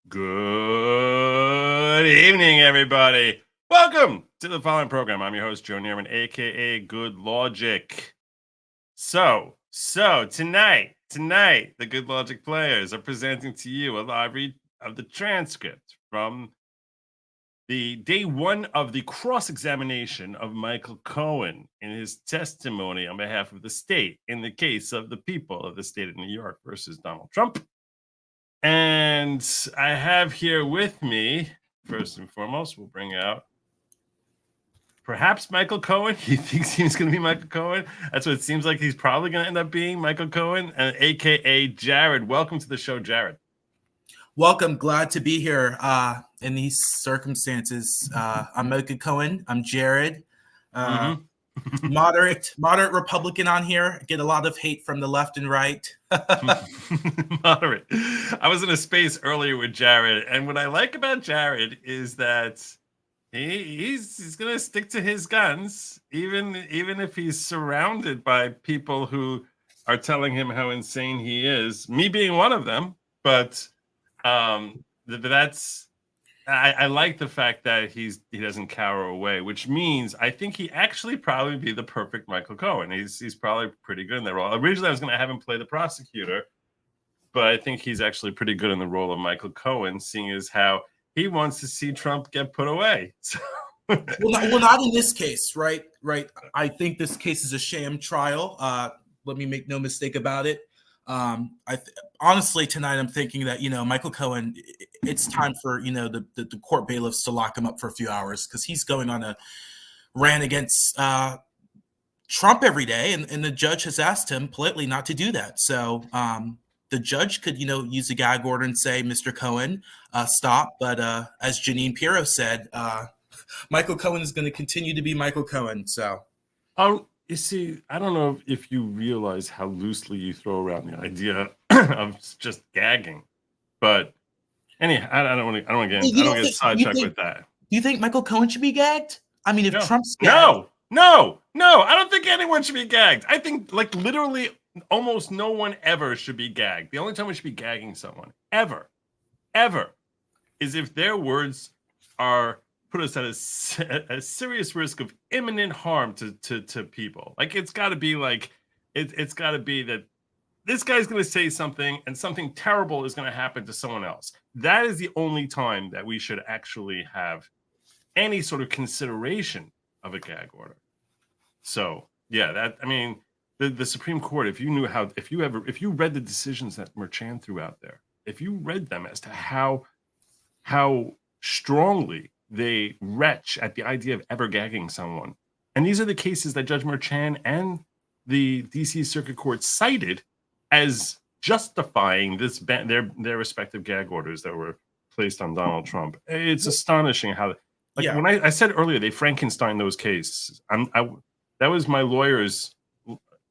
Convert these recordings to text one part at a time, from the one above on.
Good evening, everybody. Welcome to the following program. I'm your host, Joe Neerman, aka Good Lawgic. So tonight, the Good Logic players are presenting to you a live read of the transcript from the day one of the cross-examination of Michael Cohen in his testimony on behalf of the state in the case of the people of the state of New York versus Donald Trump. And I have here with me, first and foremost, we'll bring out perhaps Michael Cohen. He thinks he's going to be Michael Cohen. That's what it seems like he's probably going to end up being, Michael Cohen, aka Jared. Welcome to the show, Jared. Welcome. Glad to be here in these circumstances. I'm Michael Cohen. I'm Jared. Moderate Republican on here. Get a lot of hate from the left and right. Moderate. I was in a space earlier with Jared, and what I like about Jared is that he's going to stick to his guns, even if he's surrounded by people who are telling him how insane he is. Me being one of them, but that's. I like the fact that he doesn't cower away, which means I think he actually probably be the perfect Michael Cohen. He's probably pretty good in that role. Originally, I was going to have him play the prosecutor, but I think he's actually pretty good in the role of Michael Cohen, seeing as how he wants to see Trump get put away. So. well, not in this case, right? Right. I think this case is a sham trial. Let me make no mistake about it. Honestly, tonight I'm thinking that, Michael Cohen, it's time for, the court bailiffs to lock him up for a few hours because he's going on a rant against Trump every day. And the judge has asked him politely not to do that. So the judge could, use a gag order and say, Mr. Cohen, stop. But as Janine Pirro said, Michael Cohen is going to continue to be Michael Cohen. So. You see, I don't know if you realize how loosely you throw around the idea of just gagging, but anyhow, I don't want to get sidetracked with that. Do you think Michael Cohen should be gagged? I mean, if Trump's gagged, no, I don't think anyone should be gagged. I think like literally almost no one ever should be gagged. The only time we should be gagging someone ever, is if their words are put us at a serious risk of imminent harm to people. Like it's got to be like it's got to be that this guy's going to say something and something terrible is going to happen to someone else. That is the only time that we should actually have any sort of consideration of a gag order. So yeah, the Supreme Court, if you read the decisions that Merchan threw out there, if you read them as to how strongly they retch at the idea of ever gagging someone. And these are the cases that Judge Merchan and the DC Circuit Court cited as justifying their respective gag orders that were placed on Donald Trump. It's astonishing how, when I said earlier, they Frankenstein those cases. That was my lawyer's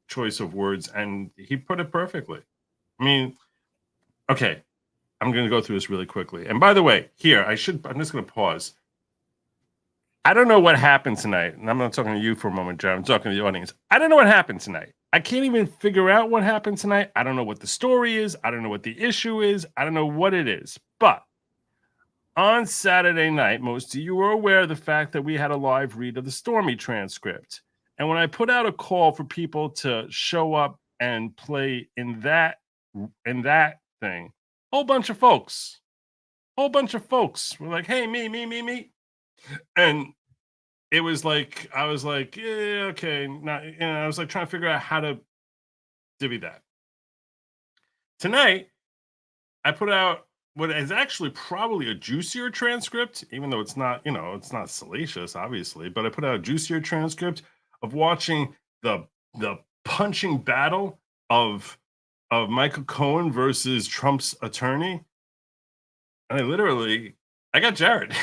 choice of words, and he put it perfectly. I mean, okay, I'm going to go through this really quickly. And by the way, I'm just going to pause. I don't know what happened tonight, and I'm not talking to you for a moment, John. I'm talking to the audience. I don't know what happened tonight. I can't even figure out what happened tonight. I don't know what the story is. I don't know what the issue is. I don't know what it is. But on Saturday night, most of you were aware of the fact that we had a live read of the Stormy transcript. And when I put out a call for people to show up and play in that thing, whole bunch of folks were like, hey, me. And it was like, I was like, yeah, okay. I was like trying to figure out how to divvy that. Tonight, I put out what is actually probably a juicier transcript, even though it's not, it's not salacious, obviously, but I put out a juicier transcript of watching the punching battle of Michael Cohen versus Trump's attorney. And I got Jared.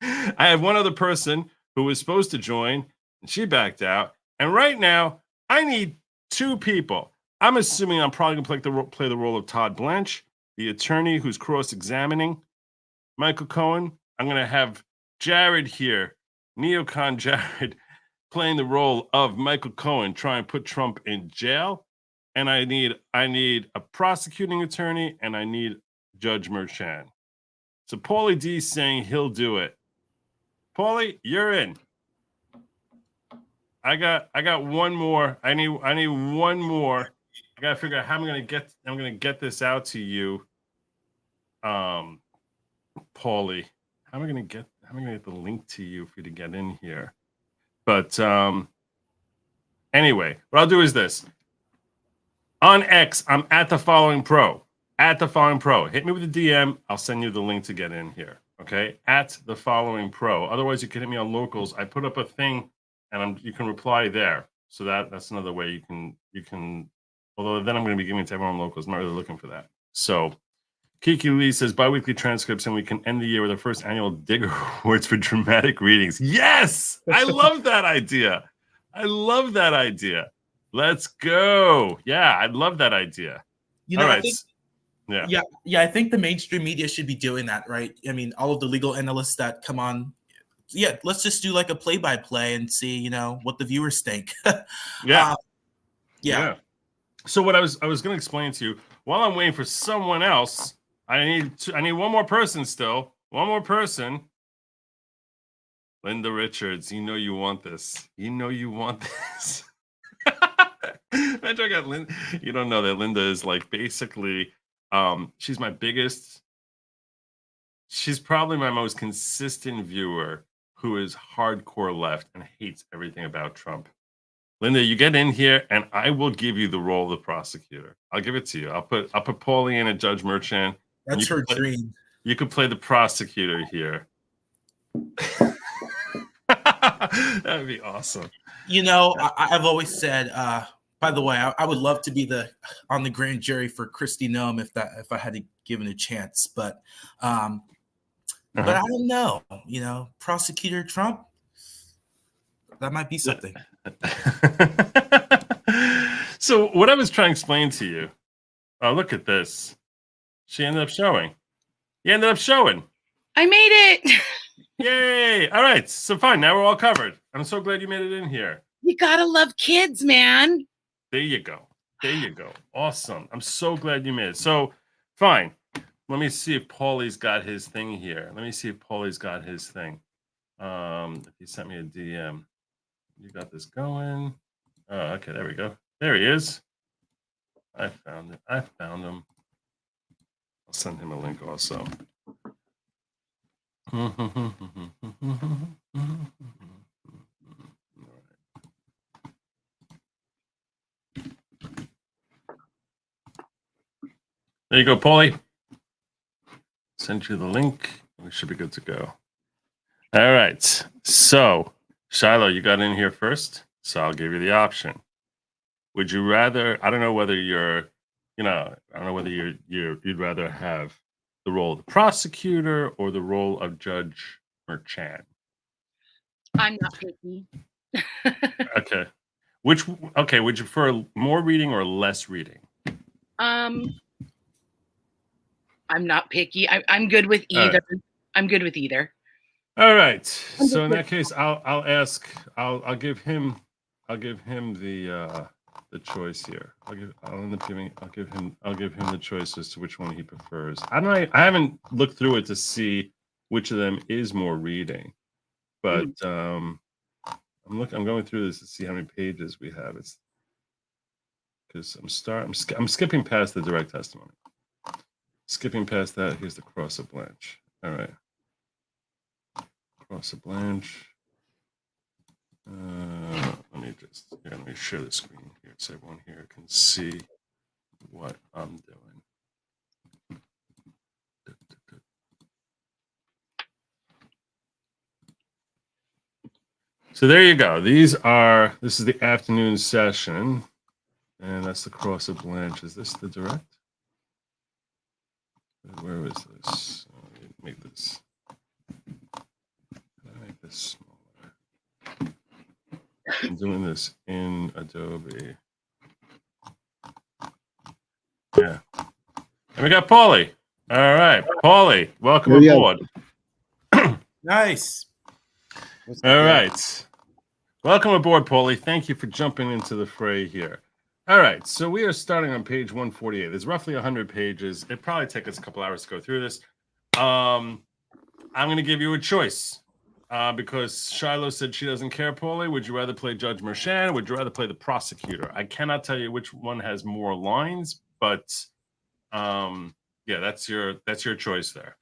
I have one other person who was supposed to join, and she backed out. And right now, I need two people. I'm assuming I'm probably going to play the role of Todd Blanche, the attorney who's cross-examining Michael Cohen. I'm going to have Jared here, neocon Jared, playing the role of Michael Cohen, trying to put Trump in jail. And I need a prosecuting attorney, and I need Judge Merchan. So Paulie D saying he'll do it. Paulie, you're in. I got one more. I need one more. I gotta figure out how I'm gonna get this out to you. Paulie. How am I gonna get the link to you for you to get in here? But anyway, what I'll do is this. On X, I'm at the following pro. At the following pro. Hit me with a DM. I'll send you the link to get in here. Okay. At the following pro. Otherwise, you can hit me on locals. I put up a thing and you can reply there. So that's another way you can although then I'm going to be giving it to everyone on locals. I'm not really looking for that. So Kiki Lee says bi-weekly transcripts and we can end the year with our first annual Digger Awards for dramatic readings. Yes, I love that idea. I love that idea. Let's go. Yeah, I love that idea. You know, all right. I think, I think the mainstream media should be doing that, right? I mean, all of the legal analysts that come on, let's just do like a play-by-play and see, you know, what the viewers think. Yeah. So what I was going to explain to you while I'm waiting for someone else. I need one more person still. One more person. Linda Richards, you know you want this. You know you want this. Imagine I got Linda. You don't know that Linda is like basically, she's my biggest. She's probably my most consistent viewer who is hardcore left and hates everything about Trump. Linda, you get in here and I will give you the role of the prosecutor. I'll give it to you. I'll put Paulie in a Judge Merchant. That's her dream. You could play the prosecutor here. That'd be awesome. You know, I've always said, by the way, I would love to be on the grand jury for Kristi Noem if I had to given a chance, but I don't know. You know, prosecutor Trump, that might be something. So what I was trying to explain to you. Oh, look at this. She ended up showing. You ended up showing. I made it. Yay. All right. So fine. Now we're all covered. I'm so glad you made it in here. You gotta love kids, man. There you go. There you go. Awesome. I'm so glad you made it. So fine. Let me see if Paulie's got his thing here. Let me see if Paulie's got his thing. If he sent me a DM. You got this going. Oh, okay. There we go. There he is. I found it. I found him. I'll send him a link also. There you go, Paulie. Send you the link. We should be good to go. All right. So, Shiloh, you got in here first, so I'll give you the option. Would you rather? I don't know whether you're, I don't know whether you'd rather have the role of the prosecutor or the role of Judge Merchant. I'm not picky. Okay. Would you prefer more reading or less reading? I'm not picky. I'm good with either. Right. I'm good with either. All right. So in that case, I'll give him the choice here. I'll give him the choice as to which one he prefers. I haven't looked through it to see which of them is more reading, but I'm going through this to see how many pages we have. It's because I'm skipping past the direct testimony. Skipping past that, here's the cross of Blanche. All right. Cross of Blanche. Let me share the screen here so everyone here can see what I'm doing. So there you go. This is the afternoon session, and that's the cross of Blanche. Is this the direct? Where is this? Make this smaller. I'm doing this in Adobe. Yeah. And we got Paulie. All right. Paulie, welcome aboard. Nice. All right. Welcome aboard, Paulie. Thank you for jumping into the fray here. All right. So we are starting on page 148. There's roughly 100 pages. It'd probably take us a couple hours to go through this. I'm going to give you a choice because Shiloh said she doesn't care, Paulie. Would you rather play Judge Merchan? Would you rather play the prosecutor? I cannot tell you which one has more lines, but yeah, that's your choice there.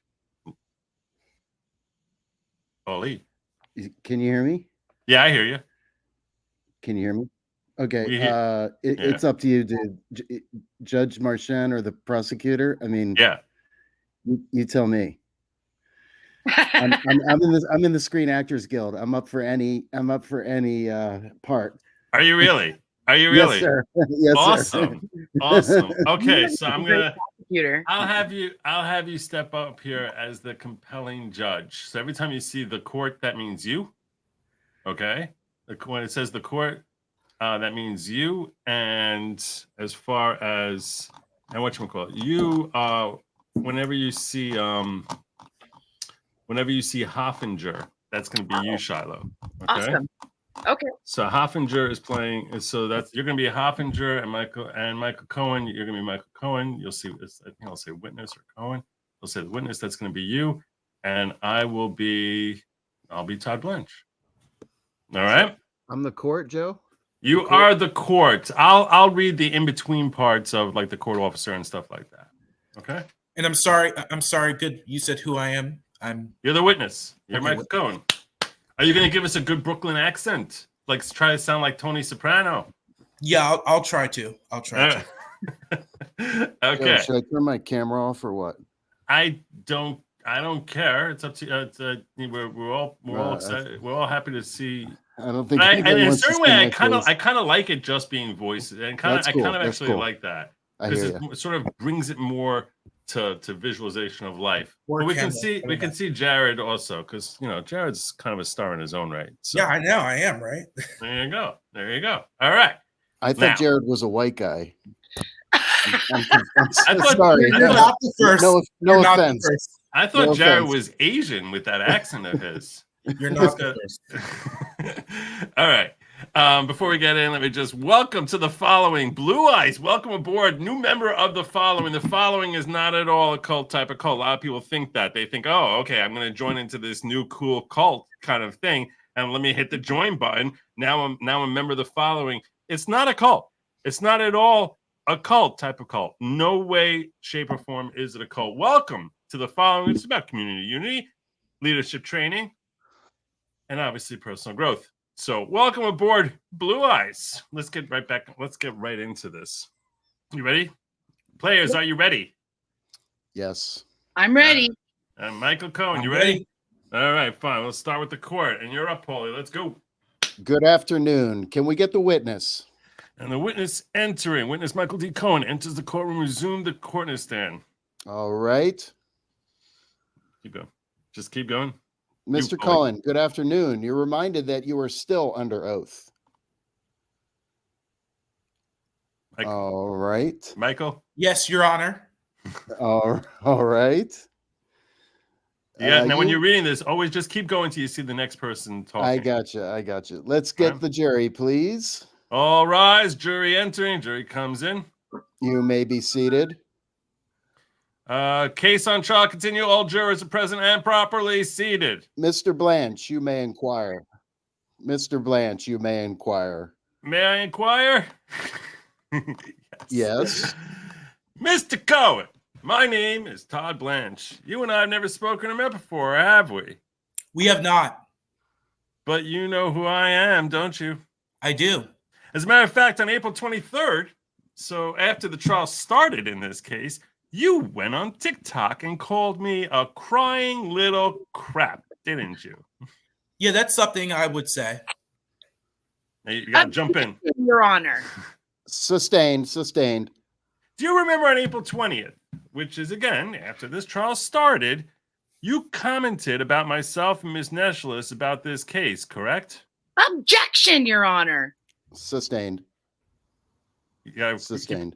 Paulie. Can you hear me? Yeah, I hear you. Can you hear me? Okay. Yeah. It's up to you, dude. Judge Marchand or the prosecutor? I mean, Yeah. you tell me. I'm in the Screen Actors Guild. I'm up for any part. Are you really? Are you really? Yes, sir. Yes, awesome. sir. Awesome. Okay, so I'm gonna. Prosecutor. I'll have you step up here as the compelling judge. So every time you see the court, that means you. Okay. When it says the court, that means you. And as far as whatchamacallit, you whenever you see Hoffinger, that's going to be you, Shiloh. Okay. Awesome. Okay. So Hoffinger is playing. So that's you're going to be Hoffinger and Michael Cohen. You're going to be Michael Cohen. You'll see. I think I'll say witness or Cohen. I'll say the witness. That's going to be you, and I'll be Todd Blanche. All right. I'm the court, Joe. You are the court. I'll read the in between parts of like the court officer and stuff like that. Okay. And I'm sorry. Good. You said who I am. You're the witness. You're Okay. Michael Cohen. Are you going to give us a good Brooklyn accent? Like try to sound like Tony Soprano? Yeah, I'll try to. I'll try to. Okay. Joe, should I turn my camera off or what? I don't care. It's up to we're all excited. We're all happy to see. I don't think. And in a wants to certain way, see I my kind of face. like it just being voices, and I That's cool. kind of That's actually cool. like that I hear because you. it sort of brings it more to visualization of life. Or But we can camera. see Jared also because Jared's kind of a star in his own right. So Yeah, I know. I am, right? there you go. There you go. All right. I thought Now. Jared was a white guy. I'm I thought- sorry. You're not the first. No You're not the offense. first. I thought No Jared offense. was Asian with that accent of his. You're not the first. All right. Before we get in, let me just welcome to the following Blue Eyes. Welcome aboard, new member of the following. The following is not at all a cult type of cult. A lot of people think that. They think, oh, okay, I'm going to join into this new cool cult kind of thing, and let me hit the join button. Now I'm a member of the following. It's not a cult. It's not at all a cult type of cult. No way, shape, or form is it a cult. Welcome to the following. It's about community unity, leadership training, and obviously personal growth. So welcome aboard, Blue Eyes. Let's get right back. Let's get right into this. You ready? Players, are you ready? Yes. I'm ready. And Michael Cohen, I'm you ready? All right, fine. Let's start with the court. And you're up, Paulie. Let's go. Good afternoon. Can we get the witness? And the witness entering. Witness Michael D. Cohen enters the courtroom. Resume the courtness stand. All right. Keep going. Just keep going. Mr. Paulie. Cohen, good afternoon. You're reminded that you are still under oath. All right. Michael? Yes, Your Honor. All right. Yeah. Now, when you're reading this, always just keep going till you see the next person talking. I got you. Let's get the jury, please. All rise. Jury entering. Jury comes in. You may be seated. Case on trial continue. All jurors are present and properly seated. Mr. Blanche, you may inquire. Mr. Blanche, you may inquire. May I inquire? Yes. Mr. Cohen, my name is Todd Blanche. You and I have never spoken or met before, have we? We have not. But you know who I am, don't you? I do. As a matter of fact, on April 23rd, so after the trial started in this case, you went on TikTok and called me a crying little crap, didn't you? Yeah, that's something I would say. Now you gotta jump in. Your Honor. Sustained. Do you remember on April 20th, which is again after this trial started, you commented about myself and Ms. Neschles about this case, correct? Objection, Your Honor. Sustained. You gotta Sustained.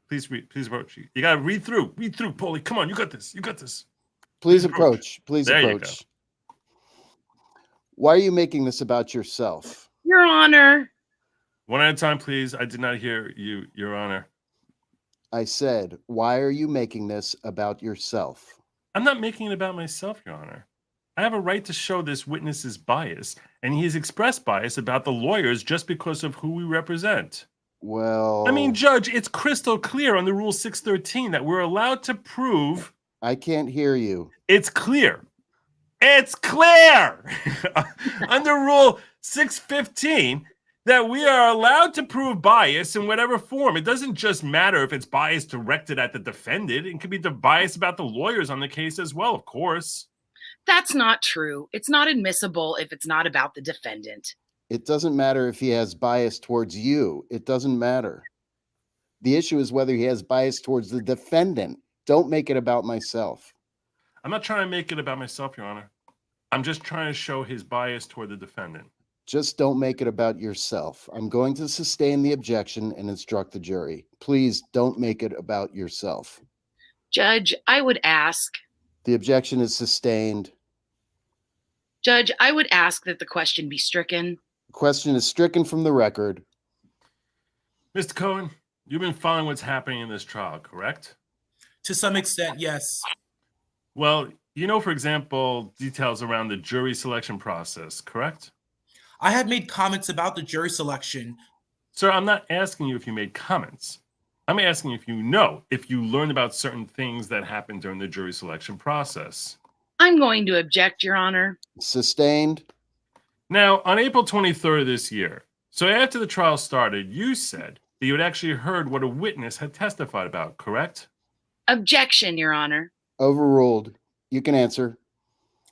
Please approach. You gotta read through, Paulie. Come on, you got this. Please approach. There you go. Why are you making this about yourself? Your Honor. One at a time, please. I did not hear you, Your Honor. I said, why are you making this about yourself? I'm not making it about myself, Your Honor. I have a right to show this witness's bias, and he has expressed bias about the lawyers just because of who we represent. Well, I mean, Judge, it's crystal clear under Rule 613 that we're allowed to prove. I can't hear you. It's clear. It's clear under Rule 615 that we are allowed to prove bias in whatever form. It doesn't just matter if it's bias directed at the defendant. It could be the bias about the lawyers on the case as well, of course. That's not true. It's not admissible if it's not about the defendant. It doesn't matter if he has bias towards you. It doesn't matter. The issue is whether he has bias towards the defendant. Don't make it about myself. I'm not trying to make it about myself, Your Honor. I'm just trying to show his bias toward the defendant. Just don't make it about yourself. I'm going to sustain the objection and instruct the jury. Please don't make it about yourself. Judge, I would ask. The objection is sustained. Judge, I would ask that the question be stricken. The question is stricken from the record. Mr. Cohen, you've been following what's happening in this trial, correct? To some extent, yes. Well, you know, for example, details around the jury selection process, correct? I have made comments about the jury selection. Sir, I'm not asking you if you made comments. I'm asking if you know, if you learned about certain things that happened during the jury selection process. I'm going to object, Your Honor. Sustained. Now, on April 23rd of this year, so after the trial started, you said that you had actually heard what a witness had testified about, correct? Objection, Your Honor. Overruled. You can answer.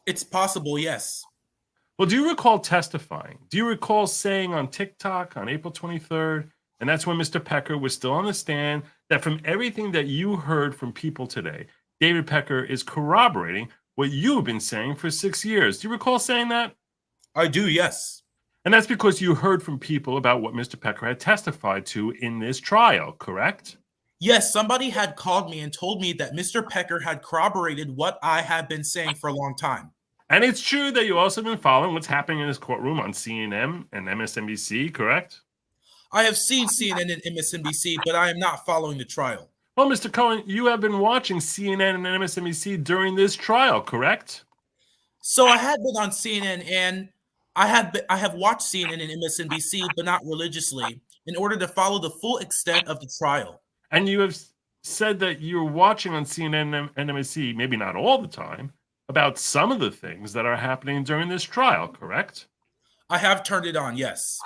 It's possible, yes. Well, do you recall testifying? Do you recall saying on TikTok on April 23rd, and that's when Mr. Pecker was still on the stand, that from everything that you heard from people today, David Pecker is corroborating what you have been saying for 6 years? Do you recall saying that? I do, yes. And that's because you heard from people about what Mr. Pecker had testified to in this trial, correct? Yes, somebody had called me and told me that Mr. Pecker had corroborated what I had been saying for a long time. And it's true that you also been following what's happening in this courtroom on CNN and MSNBC, correct? I have seen CNN and MSNBC, but I am not following the trial. Well, Mr. Cohen, you have been watching CNN and MSNBC during this trial, correct? So I had been on CNN and I have watched CNN and MSNBC, but not religiously, in order to follow the full extent of the trial. And you have said that you're watching on CNN and MSNBC, maybe not all the time, about some of the things that are happening during this trial, correct? I have turned it on, yes.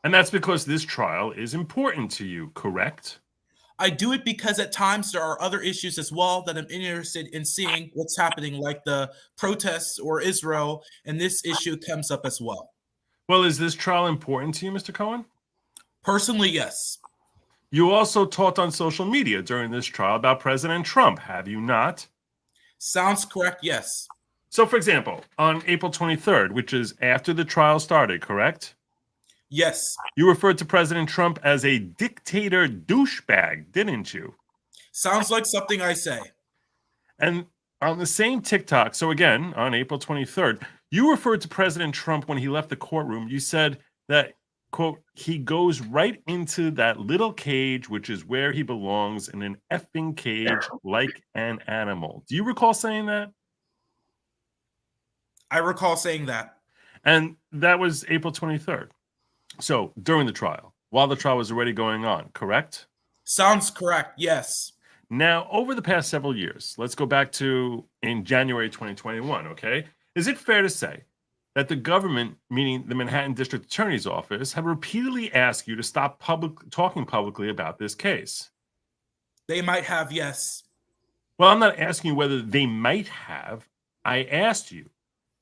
And that's because this trial is important to you, correct? I do it because at times there are other issues as well that I'm interested in seeing what's happening, like the protests or Israel, and this issue comes up as well. Well, is this trial important to you, Mr. Cohen? Personally, yes. You also talked on social media during this trial about President Trump, have you not? Sounds correct, yes. So, for example, on April 23rd, which is after the trial started, correct? Yes. You referred to President Trump as a dictator douchebag, didn't you? Sounds like something I say. And on the same TikTok, so again, on April 23rd, you referred to President Trump when he left the courtroom. You said that, quote, he goes right into that little cage, which is where he belongs, in an effing cage like an animal. Do you recall saying that? I recall saying that. And that was April 23rd. So during the trial, while the trial was already going on, correct? Sounds correct, yes. Now, over the past several years, let's go back to in January 2021, okay? Is it fair to say that the government, meaning the Manhattan District Attorney's Office, have repeatedly asked you to stop talking publicly about this case? They might have, yes. Well, I'm not asking you whether they might have. I asked you,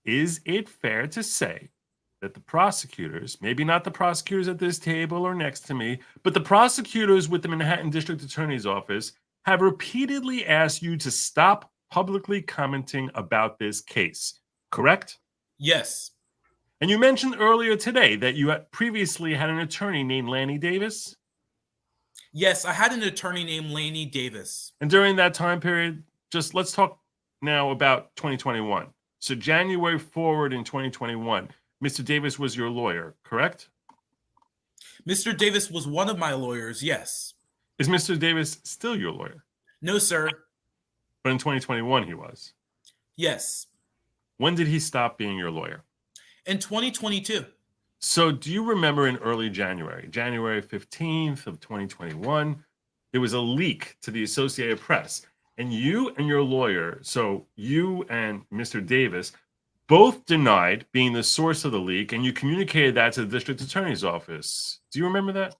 is it fair to say that the prosecutors, maybe not the prosecutors at this table or next to me, but the prosecutors with the Manhattan District Attorney's Office have repeatedly asked you to stop publicly commenting about this case, correct? Yes. And you mentioned earlier today that you had previously had an attorney named Lanny Davis? Yes, I had an attorney named Lanny Davis. And during that time period, just let's talk now about 2021. So January forward in 2021, Mr. Davis was your lawyer, correct? Mr. Davis was one of my lawyers, yes. Is Mr. Davis still your lawyer? No, sir. But in 2021, he was. Yes. When did he stop being your lawyer? In 2022. So do you remember in early January, January 15th of 2021, there was a leak to the Associated Press, and you and your lawyer, so you and Mr. Davis, both denied being the source of the leak, and you communicated that to the district attorney's office. Do you remember that?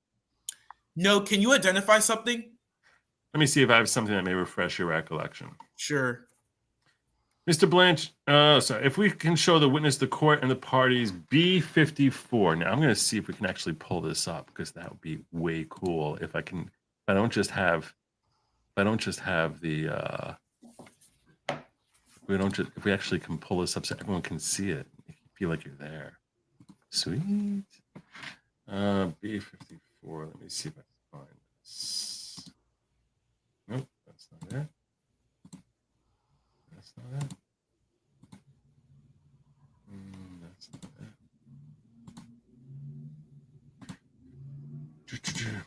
No, can you identify something? Let me see if I have something that may refresh your recollection. Sure. Mr. Blanche, sorry, if we can show the witness, the court, and the parties B54. Now, I'm going to see if we can actually pull this up, because that would be way cool if I can. If I don't just have the. If we actually can pull this up so everyone can see it, you feel like you're there. Sweet. B54. Let me see if I can find this. Nope, that's not it. That's not it. That's not it.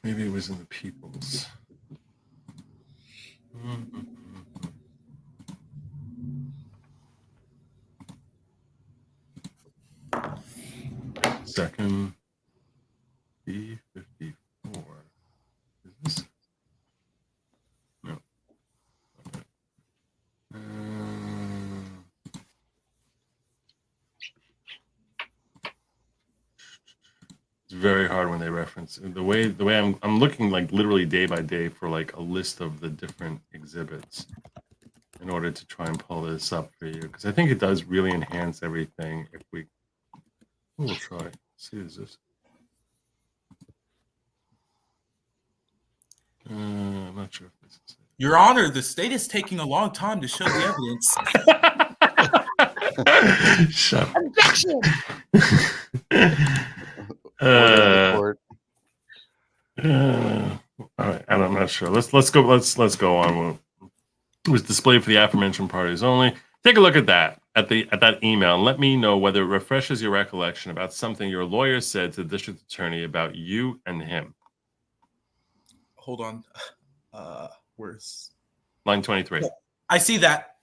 Maybe it was in the People's. Second. B54. Is this? No. Okay. It's very hard when they reference the way I'm looking like literally day by day for like a list of the different exhibits in order to try and pull this up for you, because I think it does really enhance everything if we'll try. See, is this? I'm not sure if this is it. Your Honor, the state is taking a long time to show the evidence. Shut up. Objection. All right, I'm not sure. Let's go on. It was displayed for the aforementioned parties only. Take a look at that that email and let me know whether it refreshes your recollection about something your lawyer said to the district attorney about you and him. Hold on. Where's line 23? I see that.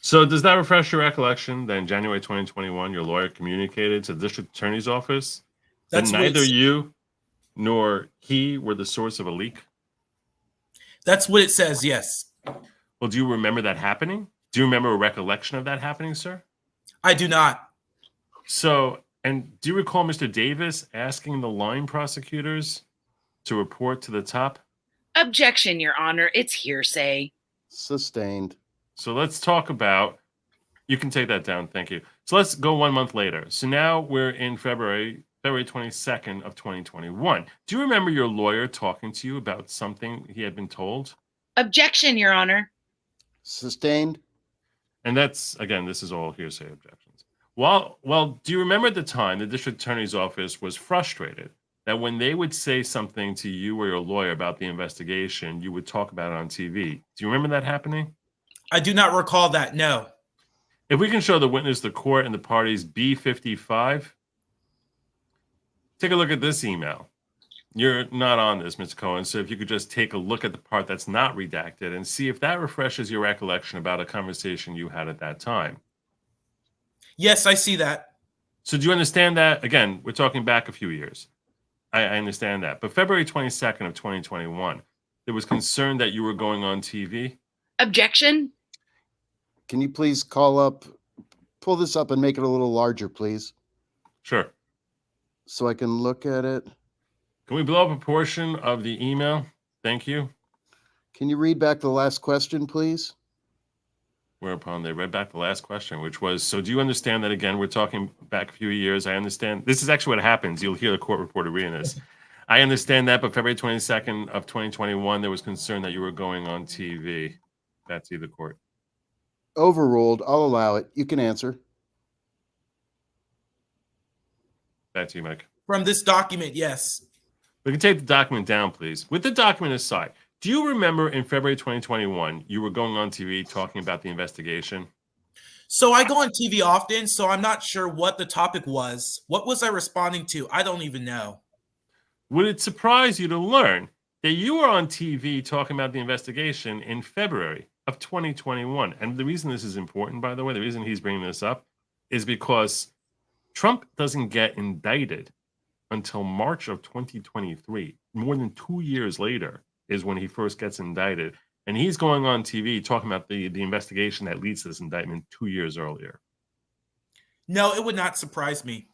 So does that refresh your recollection that in January 2021, your lawyer communicated to the district attorney's office that neither you nor he were the source of a leak? That's what it says, yes. Well, do you remember that happening? Do you remember a recollection of that happening, sir? I do not. So, and do you recall Mr. Davis asking the line prosecutors to report to the top? Objection, Your Honor. It's hearsay. Sustained. So let's talk about, you can take that down, thank you. So let's go 1 month later. So now we're in February 22nd of 2021. Do you remember your lawyer talking to you about something he had been told? Objection, Your Honor. Sustained. And that's, again, this is all hearsay objections. Well, do you remember at the time the district attorney's office was frustrated that when they would say something to you or your lawyer about the investigation, you would talk about it on TV? Do you remember that happening? I do not recall that, no. If we can show the witness, the court, and the parties B55, take a look at this email. You're not on this, Mr. Cohen, so if you could just take a look at the part that's not redacted and see if that refreshes your recollection about a conversation you had at that time. Yes, I see that. So do you understand that? Again, we're talking back a few years. I understand that. But February 22nd of 2021, there was concern that you were going on TV. Objection. Can you please pull this up and make it a little larger, please? Sure. So I can look at it. Can we blow up a portion of the email? Thank you. Can you read back the last question, please? Whereupon they read back the last question, which was, so do you understand that, again, we're talking back a few years. I understand. This is actually what happens. You'll hear the court reporter reading this. I understand that, but February 22nd of 2021, there was concern that you were going on TV. That's the court. Overruled. I'll allow it. You can answer. Back to you, Mike. From this document, yes. We can take the document down, please. With the document aside, do you remember in February 2021, you were going on TV talking about the investigation? So I go on TV often, so I'm not sure what the topic was. What was I responding to? I don't even know. Would it surprise you to learn that you were on TV talking about the investigation in February of 2021. And the reason this is important, by the way, the reason he's bringing this up is because Trump doesn't get indicted until March of 2023. More than 2 years later is when he first gets indicted. And he's going on TV talking about the investigation that leads to this indictment 2 years earlier. No, it would not surprise me.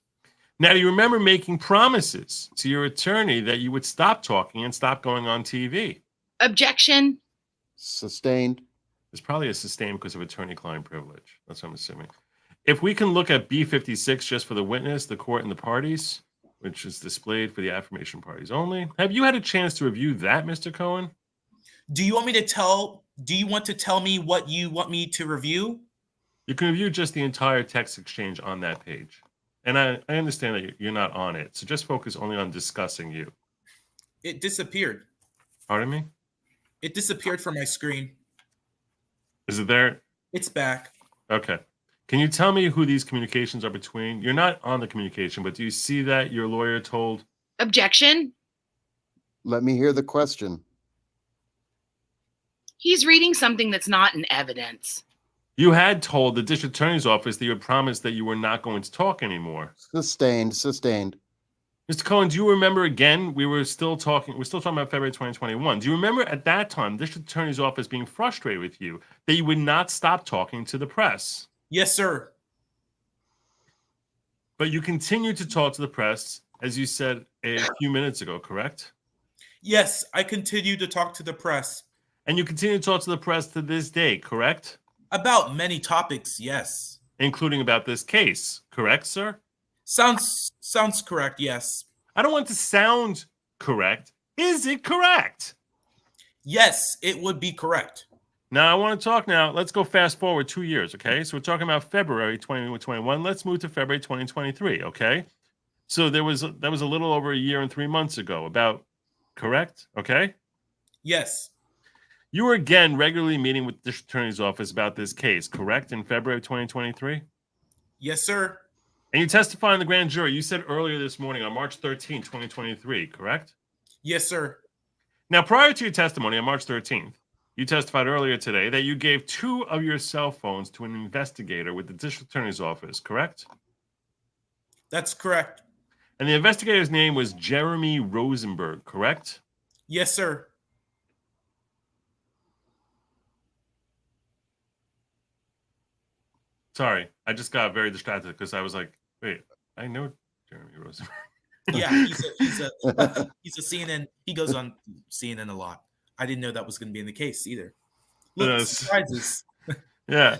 Now, do you remember making promises to your attorney that you would stop talking and stop going on TV? Objection. Sustained. There's probably a sustained because of attorney-client privilege. That's what I'm assuming. If we can look at B56 just for the witness, the court, and the parties, which is displayed for the affirmation parties only. Have you had a chance to review that, Mr. Cohen? Do you want to tell me what you want me to review? You can review just the entire text exchange on that page. And I understand that you're not on it, so just focus only on discussing you. It disappeared. Pardon me? It disappeared from my screen. Is it there? It's back. Okay. Can you tell me who these communications are between? You're not on the communication, but do you see that your lawyer told? Objection. Let me hear the question. He's reading something that's not in evidence. You had told the district attorney's office that you had promised that you were not going to talk anymore. Sustained. Mr. Cohen, do you remember again? We're still talking about February 2021. Do you remember at that time, the district attorney's office being frustrated with you that you would not stop talking to the press? Yes, sir. But you continued to talk to the press, as you said a few minutes ago, correct? Yes, I continue to talk to the press. And you continue to talk to the press to this day, correct? About many topics, yes. Including about this case, correct, sir? Sounds correct, yes. I don't want to sound correct. Is it correct? Yes, it would be correct. Now, I want to talk now. Let's go fast forward 2 years, okay? So we're talking about February 2021. Let's move to February 2023, okay? So that was a little over a year and 3 months ago, about, correct? Okay? Yes. You were again regularly meeting with the district attorney's office about this case, correct, in February 2023? Yes, sir. And you testified in the grand jury, you said earlier this morning on March 13, 2023, correct? Yes, sir. Now, prior to your testimony on March 13th, you testified earlier today that you gave 2 of your cell phones to an investigator with the district attorney's office, correct? That's correct. And the investigator's name was Jeremy Rosenberg, correct? Yes, sir. Sorry, I just got very distracted because I was like, wait, I know Jeremy Rosenberg. Yeah, he's a CNN. He goes on CNN a lot. I didn't know that was going to be in the case either. Look, surprises. Yeah.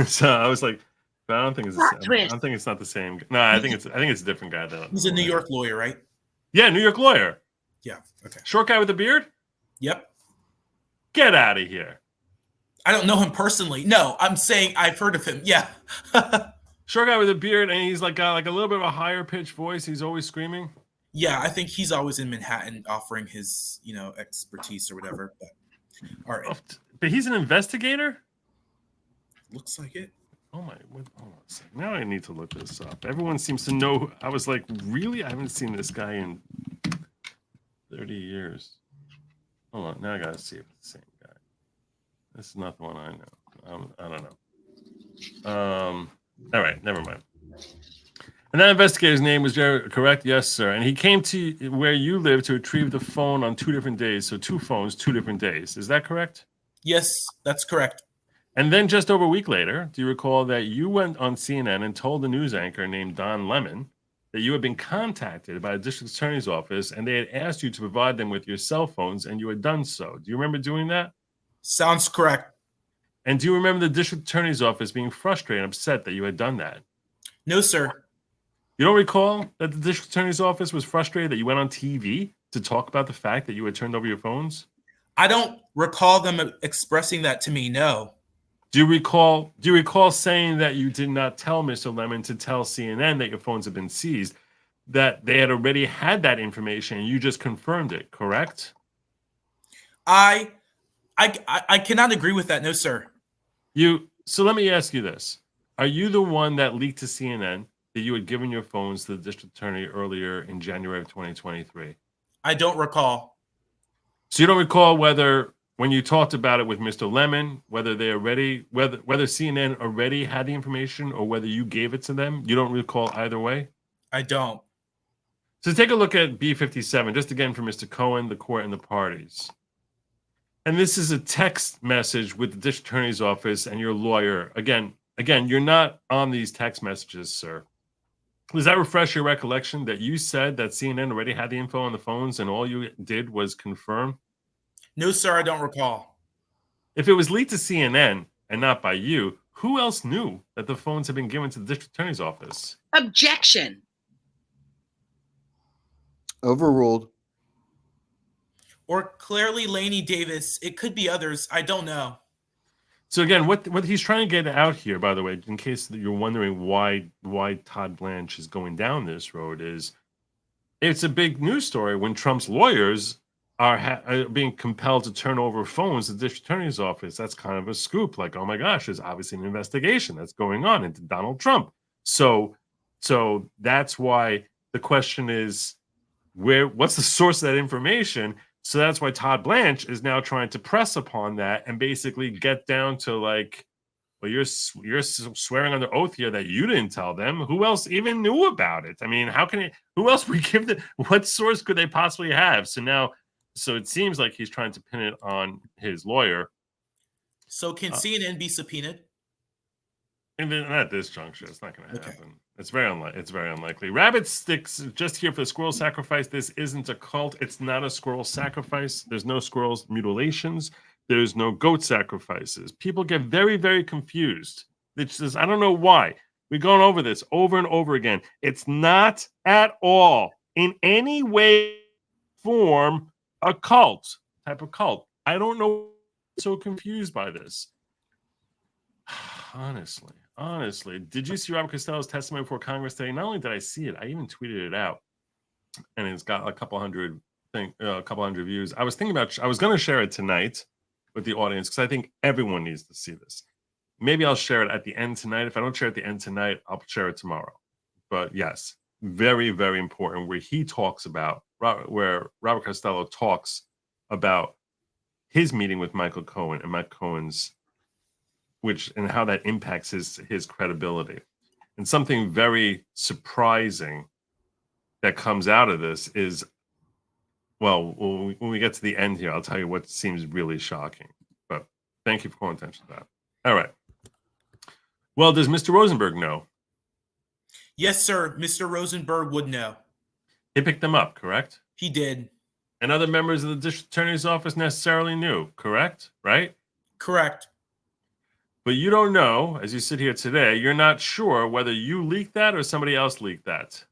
So I was like, but I don't think it's not the same. No, I think it's a different guy though. He's a New York lawyer, right? Yeah, New York lawyer. Yeah. Okay. Short guy with a beard? Yep. Get out of here. I don't know him personally. No, I'm saying I've heard of him. Yeah. Short guy with a beard, and he's like got like a little bit of a higher pitched voice. He's always screaming. Yeah, I think he's always in Manhattan offering his, expertise or whatever. But all right. But he's an investigator? Looks like it. Oh my, hold on a second. Now I need to look this up. Everyone seems to know. I was like, really? I haven't seen this guy in 30 years. Hold on, now I gotta see if it's the same guy. This is not the one I know. I don't know. All right, never mind. And that investigator's name was Jerry, correct? Yes, sir. And he came to where you live to retrieve the phone on 2 different days. So 2 phones, 2 different days. Is that correct? Yes, that's correct. And then just over a week later, do you recall that you went on CNN and told the news anchor named Don Lemon that you had been contacted by the district attorney's office and they had asked you to provide them with your cell phones and you had done so? Do you remember doing that? Sounds correct. And do you remember the district attorney's office being frustrated and upset that you had done that? No, sir. You don't recall that the district attorney's office was frustrated that you went on TV to talk about the fact that you had turned over your phones? I don't recall them expressing that to me, no. Do you recall saying that you did not tell Mr. Lemon to tell CNN that your phones had been seized, that they had already had that information and you just confirmed it, correct? I cannot agree with that, no, sir. So let me ask you this. Are you the one that leaked to CNN that you had given your phones to the district attorney earlier in January of 2023? I don't recall. So you don't recall whether when you talked about it with Mr. Lemon, whether CNN already had the information or whether you gave it to them? You don't recall either way? I don't. So take a look at B57, just again for Mr. Cohen, the court, and the parties. And this is a text message with the district attorney's office and your lawyer. Again, you're not on these text messages, sir. Does that refresh your recollection that you said that CNN already had the info on the phones and all you did was confirm? No, sir, I don't recall. If it was leaked to CNN and not by you, who else knew that the phones had been given to the district attorney's office? Objection. Overruled. Or clearly Laney Davis. It could be others. I don't know. So again, what he's trying to get out here, by the way, in case you're wondering why Todd Blanche is going down this road, is it's a big news story when Trump's lawyers are being compelled to turn over phones to the district attorney's office. That's kind of a scoop. Like, oh my gosh, there's obviously an investigation that's going on into Donald Trump. So that's why the question is, what's the source of that information? So that's why Todd Blanche is now trying to press upon that and basically get down to like, well, you're swearing under oath here that you didn't tell them. Who else even knew about it? I mean, who else would give what source could they possibly have? So it seems like he's trying to pin it on his lawyer. So can CNN be subpoenaed? And then at this juncture, it's not going to happen. Okay. It's very unlikely. Rabbit Sticks just here for the squirrel sacrifice. This isn't a cult. It's not a squirrel sacrifice. There's no squirrels mutilations. There's no goat sacrifices. People get very, very confused. It's just, I don't know why. We're going over this over and over again. It's not at all in any way, form, a type of cult. I don't know. I'm so confused by this. Honestly, did you see Robert Costello's testimony before Congress today? Not only did I see it, I even tweeted it out, and it's got a couple hundred views. I was going to share it tonight with the audience because I think everyone needs to see this. Maybe I'll share it at the end tonight. If I don't share it at the end tonight, I'll share it tomorrow. But yes, very, very important. Where Robert Costello talks about his meeting with Michael Cohen and Mike Cohen's. And how that impacts his credibility. And something very surprising that comes out of this is, well, when we get to the end here, I'll tell you what seems really shocking. But thank you for calling attention to that. All right. Well, does Mr. Rosenberg know? Yes, sir. Mr. Rosenberg would know. He picked them up, correct? He did. And other members of the district attorney's office necessarily knew, correct? Right? Correct. But you don't know, as you sit here today, you're not sure whether you leaked that or somebody else leaked that.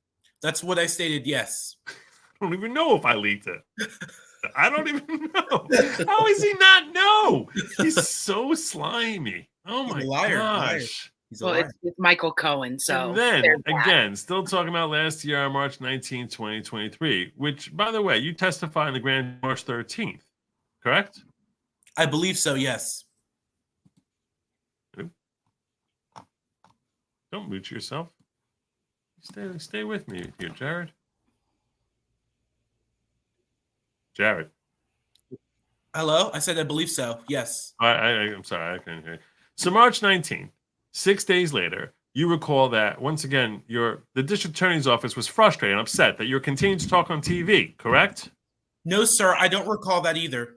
That's what I stated, yes. I don't even know if I leaked it. I don't even know. How does he not know? He's so slimy. Oh my gosh. He's a liar. It's Michael Cohen. So and then, again, still talking about last year on March 19, 2023, which, by the way, you testified in the grand March 13th, correct? I believe so, yes. Don't mute yourself. Stay with me here, Jared. Jared. Hello? I said I believe so. Yes. I'm sorry. I couldn't hear you. So March 19th, 6 days later, you recall that, once again, the district attorney's office was frustrated and upset that you're continuing to talk on TV, correct? No, sir. I don't recall that either.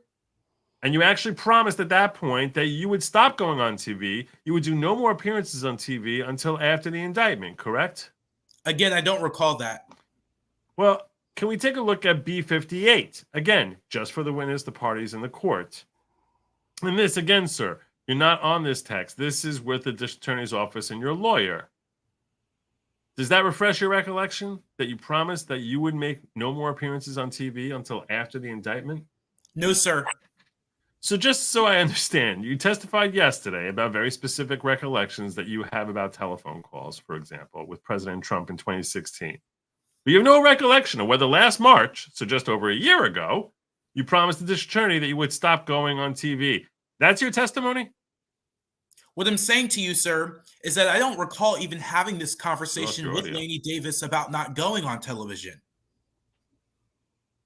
And you actually promised at that point that you would stop going on TV. You would do no more appearances on TV until after the indictment, correct? Again, I don't recall that. Well, can we take a look at B58? Again, just for the witness, the parties, and the court. And this, again, sir, you're not on this text. This is with the district attorney's office and your lawyer. Does that refresh your recollection that you promised that you would make no more appearances on TV until after the indictment? No, sir. So just so I understand, you testified yesterday about very specific recollections that you have about telephone calls, for example, with President Trump in 2016. But you have no recollection of whether last March, so just over a year ago, you promised the district attorney that you would stop going on TV. That's your testimony? What I'm saying to you, sir, is that I don't recall even having this conversation with Laney Davis about not going on television.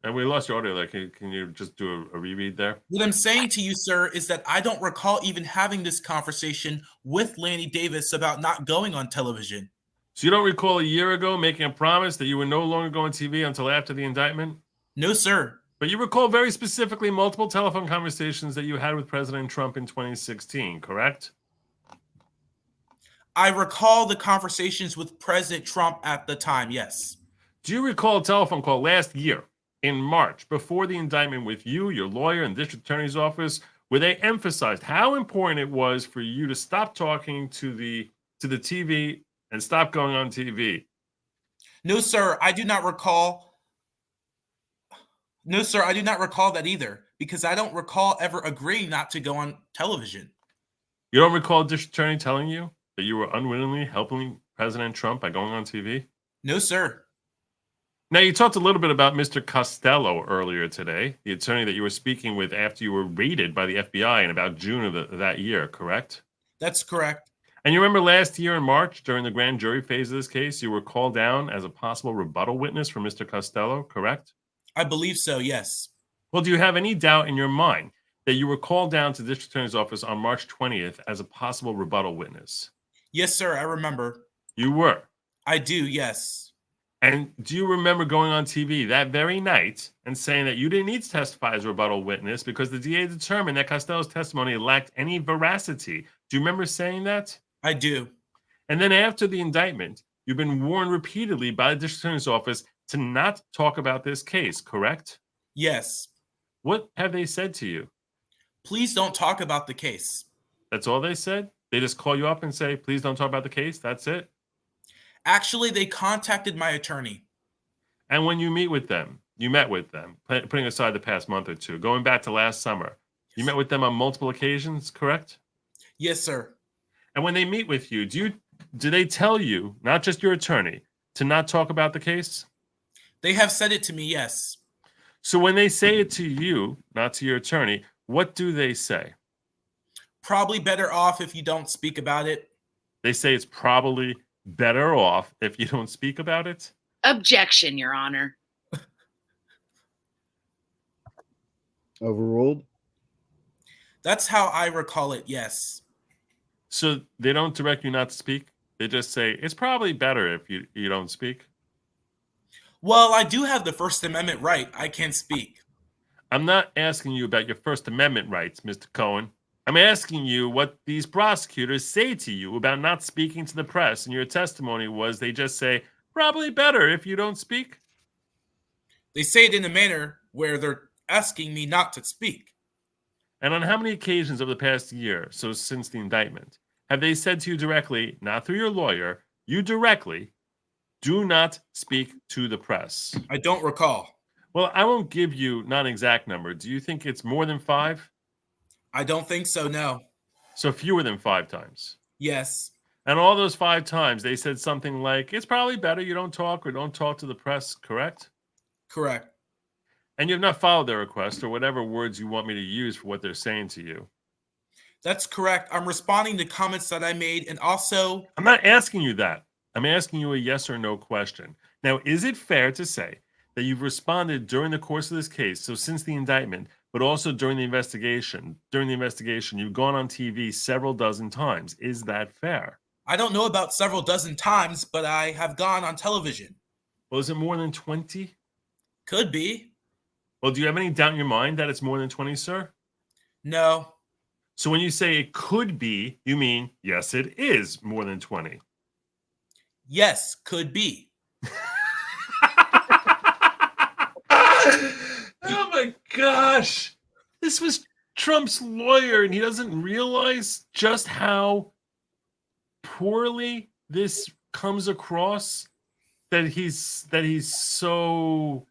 And we lost your audio there. Can you just do a reread there? What I'm saying to you, sir, is that I don't recall even having this conversation with Lanny Davis about not going on television. So you don't recall a year ago making a promise that you would no longer go on TV until after the indictment? No, sir. But you recall very specifically multiple telephone conversations that you had with President Trump in 2016, correct? I recall the conversations with President Trump at the time, yes. Do you recall a telephone call last year in March before the indictment with you, your lawyer, and district attorney's office, where they emphasized how important it was for you to stop talking to the TV and stop going on TV? No, sir, I do not recall. No, sir, I do not recall that either, because I don't recall ever agreeing not to go on television. You don't recall a district attorney telling you that you were unwittingly helping President Trump by going on TV? No, sir. Now, you talked a little bit about Mr. Costello earlier today, the attorney that you were speaking with after you were raided by the FBI in about June of that year, correct? That's correct. And you remember last year in March, during the grand jury phase of this case, you were called down as a possible rebuttal witness for Mr. Costello, correct? I believe so, yes. Well, do you have any doubt in your mind that you were called down to the district attorney's office on March 20th as a possible rebuttal witness? Yes, sir, I remember. You were. I do, yes. And do you remember going on TV that very night and saying that you didn't need to testify as a rebuttal witness because the DA determined that Costello's testimony lacked any veracity? Do you remember saying that? I do. And then after the indictment, you've been warned repeatedly by the district attorney's office to not talk about this case, correct? Yes. What have they said to you? Please don't talk about the case. That's all they said? They just call you up and say, please don't talk about the case? That's it? Actually, they contacted my attorney. And when you met with them, putting aside the past month or two, going back to last summer, you met with them on multiple occasions, correct? Yes, sir. And when they meet with you, do they tell you, not just your attorney, to not talk about the case? They have said it to me, yes. So when they say it to you, not to your attorney, what do they say? Probably better off if you don't speak about it. They say it's probably better off if you don't speak about it? Objection, Your Honor. Overruled. That's how I recall it, yes. So they don't direct you not to speak? They just say, it's probably better if you don't speak? Well, I do have the First Amendment right. I can speak. I'm not asking you about your First Amendment rights, Mr. Cohen. I'm asking you what these prosecutors say to you about not speaking to the press. And your testimony was they just say, probably better if you don't speak. They say it in a manner where they're asking me not to speak. And on how many occasions over the past year, so since the indictment, have they said to you directly, not through your lawyer, you directly, do not speak to the press? I don't recall. Well, I won't give you not an exact number. Do you think it's more than 5? I don't think so, no. So fewer than 5 times. Yes. And all those 5 times, they said something like, it's probably better you don't talk or don't talk to the press, correct? Correct. And you have not followed their request or whatever words you want me to use for what they're saying to you. That's correct. I'm responding to comments that I made, and also... I'm not asking you that. I'm asking you a yes or no question. Now, is it fair to say that you've responded during the course of this case, so since the indictment, but also during the investigation? During the investigation, you've gone on TV several dozen times. Is that fair? I don't know about several dozen times, but I have gone on television. Well, is it more than 20? Could be. Well, do you have any doubt in your mind that it's more than 20, sir? No. So when you say it could be, you mean, yes, it is more than 20. Yes, could be. Oh my gosh. This was Trump's lawyer, and he doesn't realize just how poorly this comes across, that he's so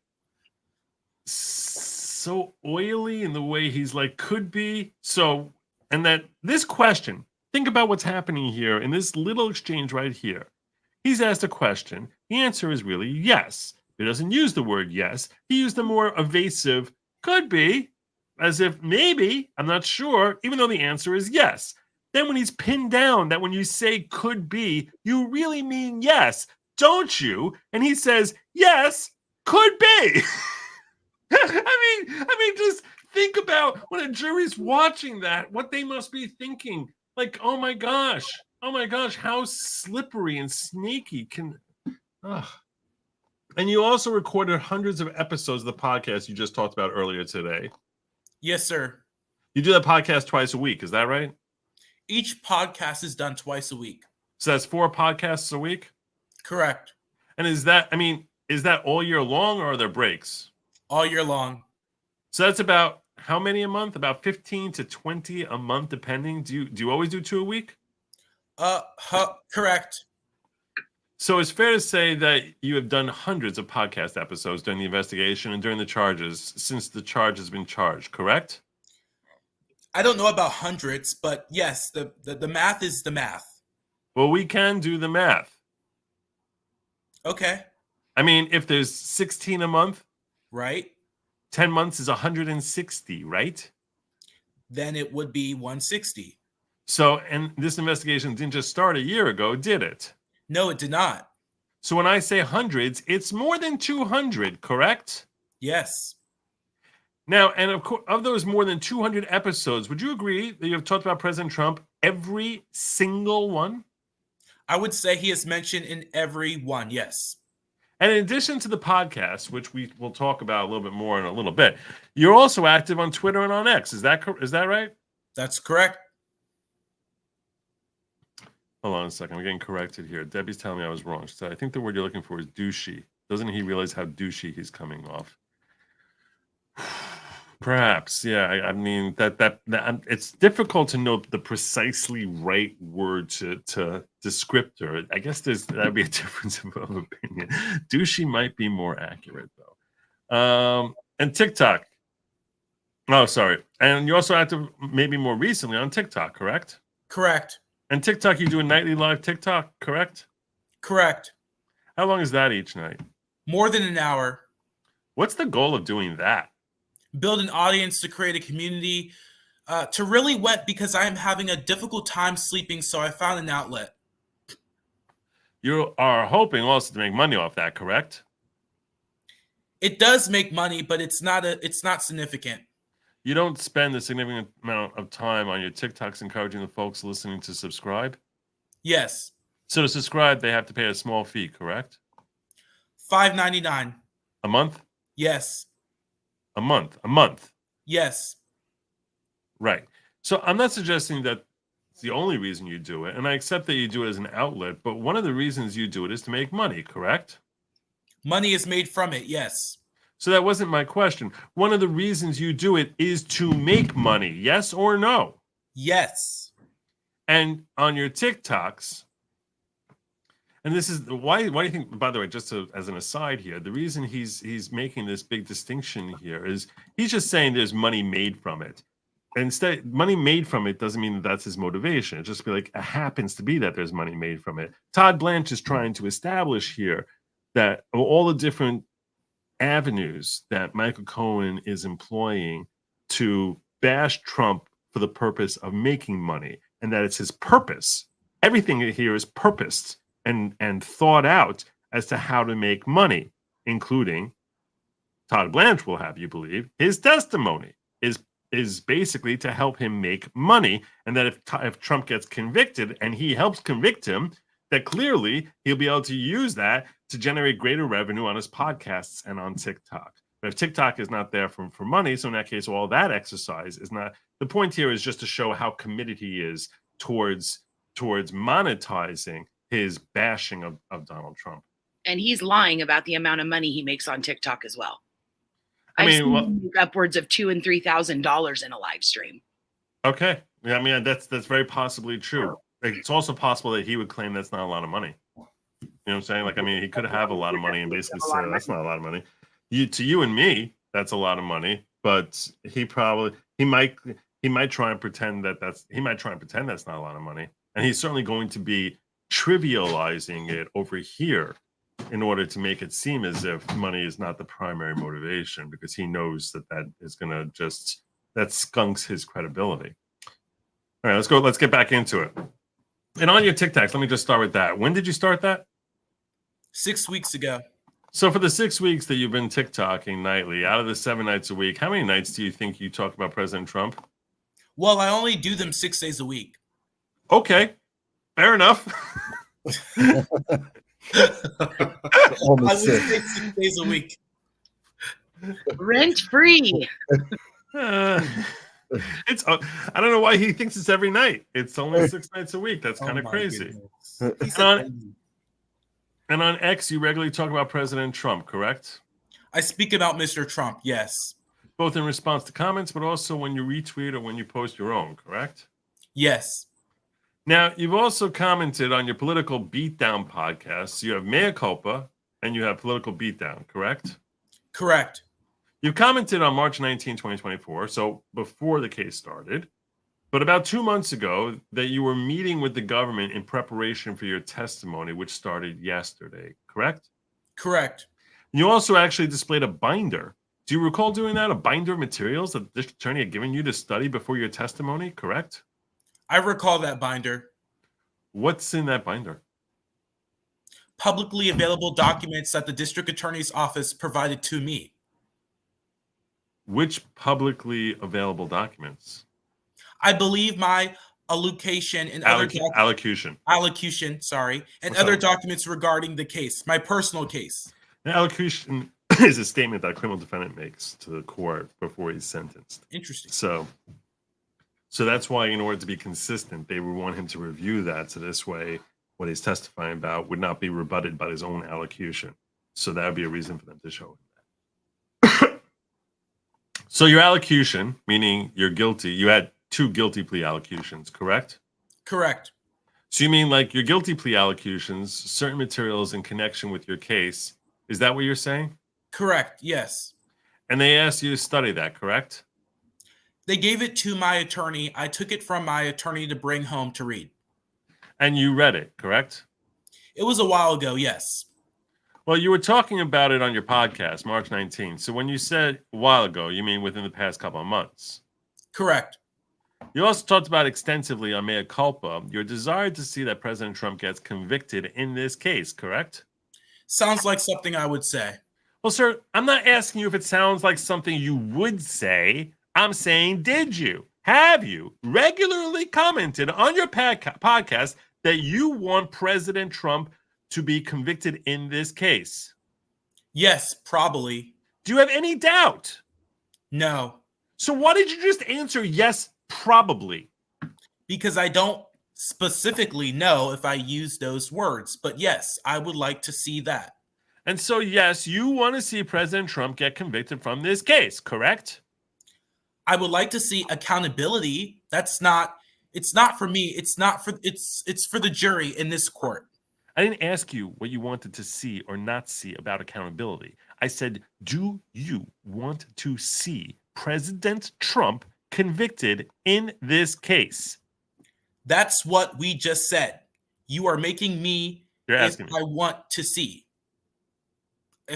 oily in the way he's like could be. So, and that this question, think about what's happening here in this little exchange right here. He's asked a question. The answer is really yes. He doesn't use the word yes. He used the more evasive could be, as if maybe, I'm not sure, even though the answer is yes. Then when he's pinned down that when you say could be, you really mean yes, don't you? And he says, yes, could be. I mean, just think about when a jury's watching that, what they must be thinking. Like, oh my gosh, how slippery and snaky can. Ugh. And you also recorded hundreds of episodes of the podcast you just talked about earlier today. Yes, sir. You do that podcast twice a week, is that right? Each podcast is done twice a week. So that's 4 podcasts a week? Correct. And is that all year long, or are there breaks? All year long. So that's about how many a month? About 15 to 20 a month, depending. Do you always do 2 a week? Correct. So it's fair to say that you have done hundreds of podcast episodes during the investigation and during the charges since the charge has been charged, correct? I don't know about hundreds, but yes, the math is the math. Well, we can do the math. Okay. I mean, if there's 16 a month, right? 10 months is 160, right? Then it would be 160. So, and this investigation didn't just start a year ago, did it? No, it did not. So when I say hundreds, it's more than 200, correct? Yes. Now, and of course, of those more than 200 episodes, would you agree that you have talked about President Trump every single one? I would say he is mentioned in every one, yes. And in addition to the podcast, which we will talk about a little bit more in a little bit, you're also active on Twitter and on X. Is that right? That's correct. Hold on a second. I'm getting corrected here. Debbie's telling me I was wrong. She said, I think the word you're looking for is douchey. Doesn't he realize how douchey he's coming off? Perhaps, yeah. I mean, that it's difficult to know the precisely right word to descriptor. I guess that'd be a difference of opinion. Douchey might be more accurate though. And TikTok. Oh, sorry. And you're also active, maybe more recently, on TikTok, correct? Correct. And TikTok, you do a nightly live TikTok, correct? Correct. How long is that each night? More than an hour. What's the goal of doing that? Build an audience, to create a community, to really wet, because I am having a difficult time sleeping, so I found an outlet. You are hoping also to make money off that, correct? It does make money, but it's not significant. You don't spend a significant amount of time on your TikToks encouraging the folks listening to subscribe? Yes. So to subscribe, they have to pay a small fee, correct? $5.99. A month? Yes. A month. Yes. Right. So I'm not suggesting that it's the only reason you do it, and I accept that you do it as an outlet, but one of the reasons you do it is to make money, correct? Money is made from it, yes. So that wasn't my question. One of the reasons you do it is to make money, yes or no? Yes. And on your TikToks, and this is why do you think, by the way, just as an aside here, the reason he's making this big distinction here is he's just saying there's money made from it. Instead, money made from it doesn't mean that that's his motivation. It just be like, it happens to be that there's money made from it. Todd Blanche is trying to establish here that all the different avenues that Michael Cohen is employing to bash Trump for the purpose of making money, and that it's his purpose. Everything here is purposed and thought out as to how to make money, including Todd Blanche will have you believe his testimony is basically to help him make money, and that if Trump gets convicted and he helps convict him, that clearly he'll be able to use that to generate greater revenue on his podcasts and on TikTok. But if TikTok is not there for money, so in that case, all that exercise is not. The point here is just to show how committed he is towards monetizing his bashing of Donald Trump. And he's lying about the amount of money he makes on TikTok as well. I mean, I've seen upwards of $2,000 and $3,000 in a live stream. Okay, yeah, I mean that's very possibly true. It's also possible that he would claim that's not a lot of money. You know what I'm saying? Like, I mean, he could have a lot of money and basically say that's not a lot of money. To you and me, that's a lot of money, but he might try and pretend that's not a lot of money, and he's certainly going to be trivializing it over here in order to make it seem as if money is not the primary motivation, because he knows that is going to that skunks his credibility. All right, let's get back into it. And on your TikToks, let me just start with that. When did you start that? 6 weeks ago. So for the 6 weeks that you've been TikToking nightly, out of the 7 nights a week, how many nights do you think you talk about President Trump? Well, I only do them 6 days a week. Okay, fair enough. I would say 6 days a week. Rent free. It's I don't know why he thinks it's every night. It's only 6 nights a week. That's kind of crazy. And on X, you regularly talk about President Trump, correct? I speak about Mr. Trump, yes. Both in response to comments, but also when you retweet or when you post your own, correct? Yes. Now, you've also commented on your political beatdown podcasts. You have Mea Culpa and you have Political Beatdown, correct? Correct. You commented on March 19, 2024, so before the case started, but about 2 months ago that you were meeting with the government in preparation for your testimony, which started yesterday, correct? Correct. You also actually displayed a binder. Do you recall doing that? A binder of materials that the district attorney had given you to study before your testimony, correct? I recall that binder. What's in that binder? Publicly available documents that the district attorney's office provided to me. Which publicly available documents? I believe my allocation and allocution, and other documents regarding the case, my personal case. An allocution is a statement that a criminal defendant makes to the court before he's sentenced. Interesting. So that's why, in order to be consistent, they would want him to review that. So this way, what he's testifying about would not be rebutted by his own allocution. So that would be a reason for them to show him that. So your allocution, meaning you're guilty, you had 2 guilty plea allocutions, correct? Correct. So you mean like your guilty plea allocutions, certain materials in connection with your case, is that what you're saying? Correct, yes. And they asked you to study that, correct? They gave it to my attorney. I took it from my attorney to bring home to read. And you read it, correct? It was a while ago, yes. Well, you were talking about it on your podcast, March 19th. So when you said a while ago, you mean within the past couple of months? Correct. You also talked about extensively on Mea Culpa your desire to see that President Trump gets convicted in this case, correct? Sounds like something I would say. Well, sir, I'm not asking you if it sounds like something you would say. I'm saying, did you? Have you regularly commented on your podcast that you want President Trump to be convicted in this case? Yes, probably. Do you have any doubt? No. So why did you just answer yes, probably? Because I don't specifically know if I use those words, but yes, I would like to see that. And so, yes, you want to see President Trump get convicted from this case, correct? I would like to see accountability. It's not for me. It's for the jury in this court. I didn't ask you what you wanted to see or not see about accountability. I said, do you want to see President Trump convicted in this case? That's what we just said. You are making me You're asking me. I want to see.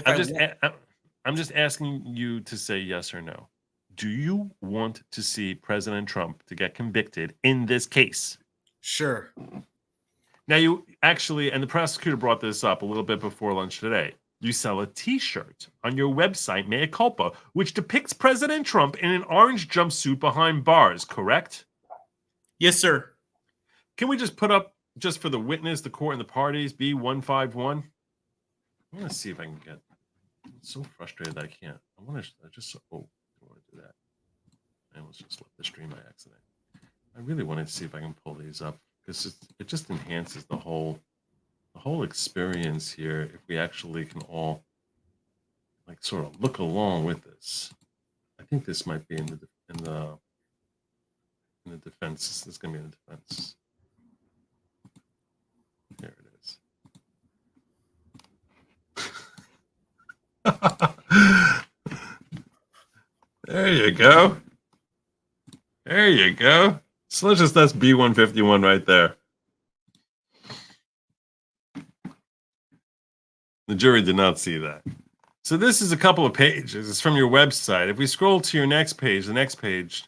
I'm just asking you to say yes or no. Do you want to see President Trump to get convicted in this case? Sure. Now, you actually, and the prosecutor brought this up a little bit before lunch today, you sell a T-shirt on your website, Mea Culpa, which depicts President Trump in an orange jumpsuit behind bars, correct? Yes, sir. Can we just put up, just for the witness, the court, and the parties, B151? I want to see if I can get, I'm so frustrated that I can't. I want to just, oh, I don't want to do that. I almost just left the stream by accident. I really wanted to see if I can pull these up, because it just enhances the whole experience here if we actually can all like sort of look along with this. I think this might be in the defense. This is going to be in the defense. There it is. There you go. There you go. So that's B151 right there. The jury did not see that. So this is a couple of pages. It's from your website. If we scroll to your next page, the next page,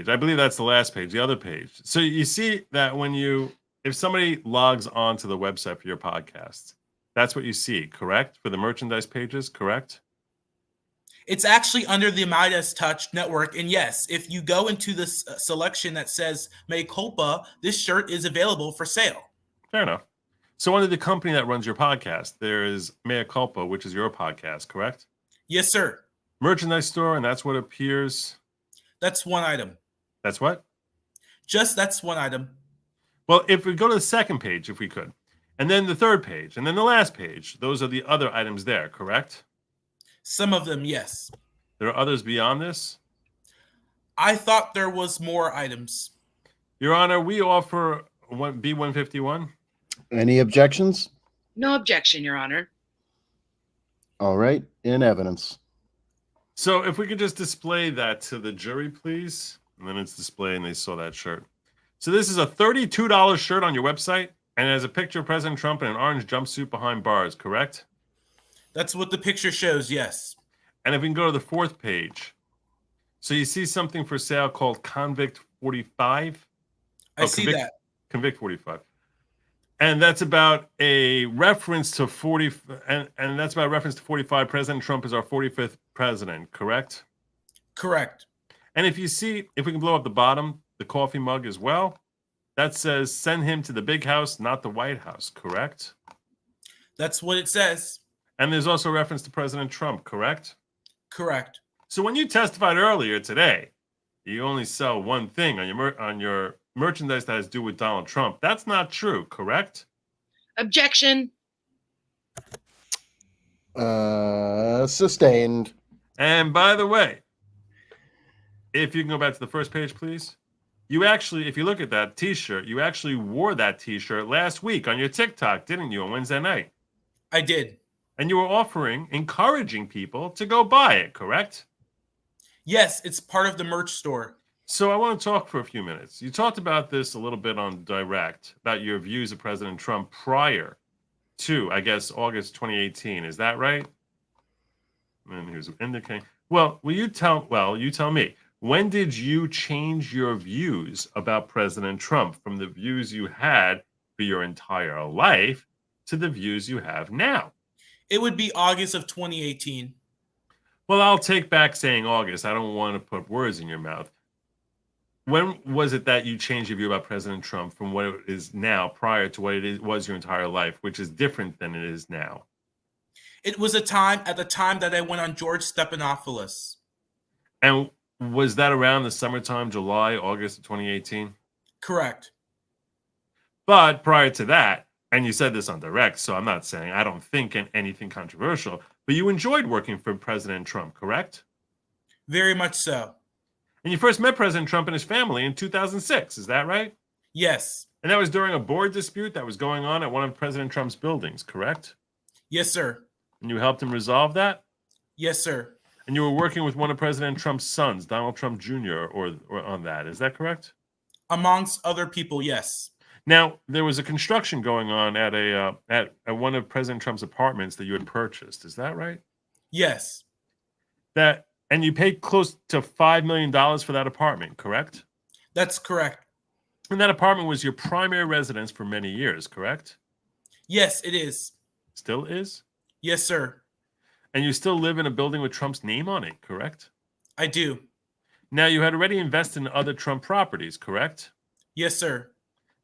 I believe that's the last page, the other page. So you see that if somebody logs on to the website for your podcast, That's what you see, correct? For the merchandise pages, correct? It's actually under the Midas Touch network. And yes, if you go into this selection that says Mea Culpa, this shirt is available for sale. Fair enough. So under the company that runs your podcast, there is Mea Culpa, which is your podcast, correct? Yes, sir. Merchandise store, and that's what appears. That's one item. That's what? That's one item. Well, if we go to the second page, if we could, and then the third page, and then the last page, those are the other items there, correct? Some of them, yes. There are others beyond this? I thought there was more items. Your Honor, we offer B151. Any objections? No objection, Your Honor. All right, in evidence. So if we could just display that to the jury, please. And then it's displayed and they saw that shirt. So this is a $32 shirt on your website and it has a picture of President Trump in an orange jumpsuit behind bars, correct? That's what the picture shows, yes. And if we can go to the fourth page. So you see something for sale called Convict 45. I see that. Convict 45. And that's about a reference to 40, and that's about a reference to 45. President Trump is our 45th president, correct? Correct. And if you see, if we can blow up the bottom, the coffee mug as well, that says send him to the big house, not the White House, correct? That's what it says. And there's also a reference to President Trump, correct? Correct. So when you testified earlier today, you only sell one thing on your merchandise that has to do with Donald Trump. That's not true, correct? Objection. Sustained. And by the way, if you can go back to the first page, please. You actually, if you look at that T-shirt, you actually wore that T-shirt last week on your TikTok, didn't you, on Wednesday night? I did. And you were encouraging people to go buy it, correct? Yes, it's part of the merch store. So I want to talk for a few minutes. You talked about this a little bit on Direct, about your views of President Trump prior to, I guess, August 2018. Is that right? And here's indicating. Well, you tell me. When did you change your views about President Trump from the views you had for your entire life to the views you have now? It would be August of 2018. Well, I'll take back saying August. I don't want to put words in your mouth. When was it that you changed your view about President Trump from what it is now prior to what was your entire life, which is different than it is now? It was at the time that I went on George Stephanopoulos. And was that around the summertime, July, August of 2018? Correct. But prior to that, and you said this on Direct, so I'm not saying I don't think anything controversial, but you enjoyed working for President Trump, correct? Very much so. And you first met President Trump and his family in 2006, is that right? Yes. And that was during a board dispute that was going on at one of President Trump's buildings, correct? Yes, sir. And you helped him resolve that? Yes, sir. And you were working with one of President Trump's sons, Donald Trump Jr., or on that. Is that correct? Amongst other people, yes. Now, there was a construction going on at one of President Trump's apartments that you had purchased. Is that right? Yes. And you paid close to $5 million for that apartment, correct? That's correct. And that apartment was your primary residence for many years, correct? Yes, it is. Still is? Yes, sir. And you still live in a building with Trump's name on it, correct? I do. Now, you had already invested in other Trump properties, correct? Yes, sir.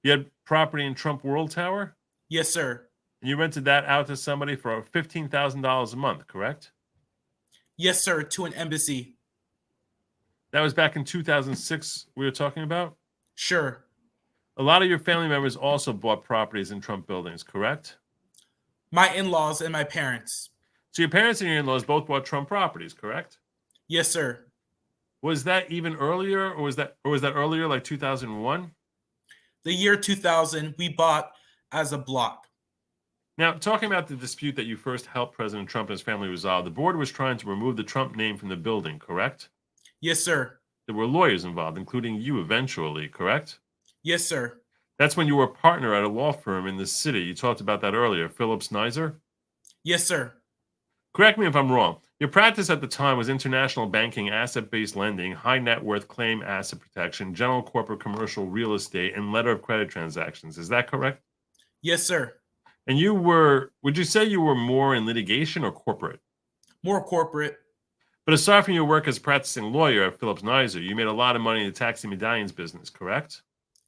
You had property in Trump World Tower? Yes, sir. And you rented that out to somebody for $15,000 a month, correct? Yes, sir, to an embassy. That was back in 2006 we were talking about? Sure. A lot of your family members also bought properties in Trump buildings, correct? My in-laws and my parents. So your parents and your in-laws both bought Trump properties, correct? Yes, sir. Was that even earlier, or was that earlier, like 2001? The year 2000, we bought as a block. Now, talking about the dispute that you first helped President Trump and his family resolve, the board was trying to remove the Trump name from the building, correct? Yes, sir. There were lawyers involved, including you eventually, correct? Yes, sir. That's when you were a partner at a law firm in the city. You talked about that earlier, Phillips Nizer? Yes, sir. Correct me if I'm wrong. Your practice at the time was international banking, asset-based lending, high net worth claim asset protection, general corporate commercial real estate, and letter of credit transactions. Is that correct? Yes, sir. And would you say you were more in litigation or corporate? More corporate. But aside from your work as a practicing lawyer at Phillips Nizer, you made a lot of money in the taxi medallions business, correct?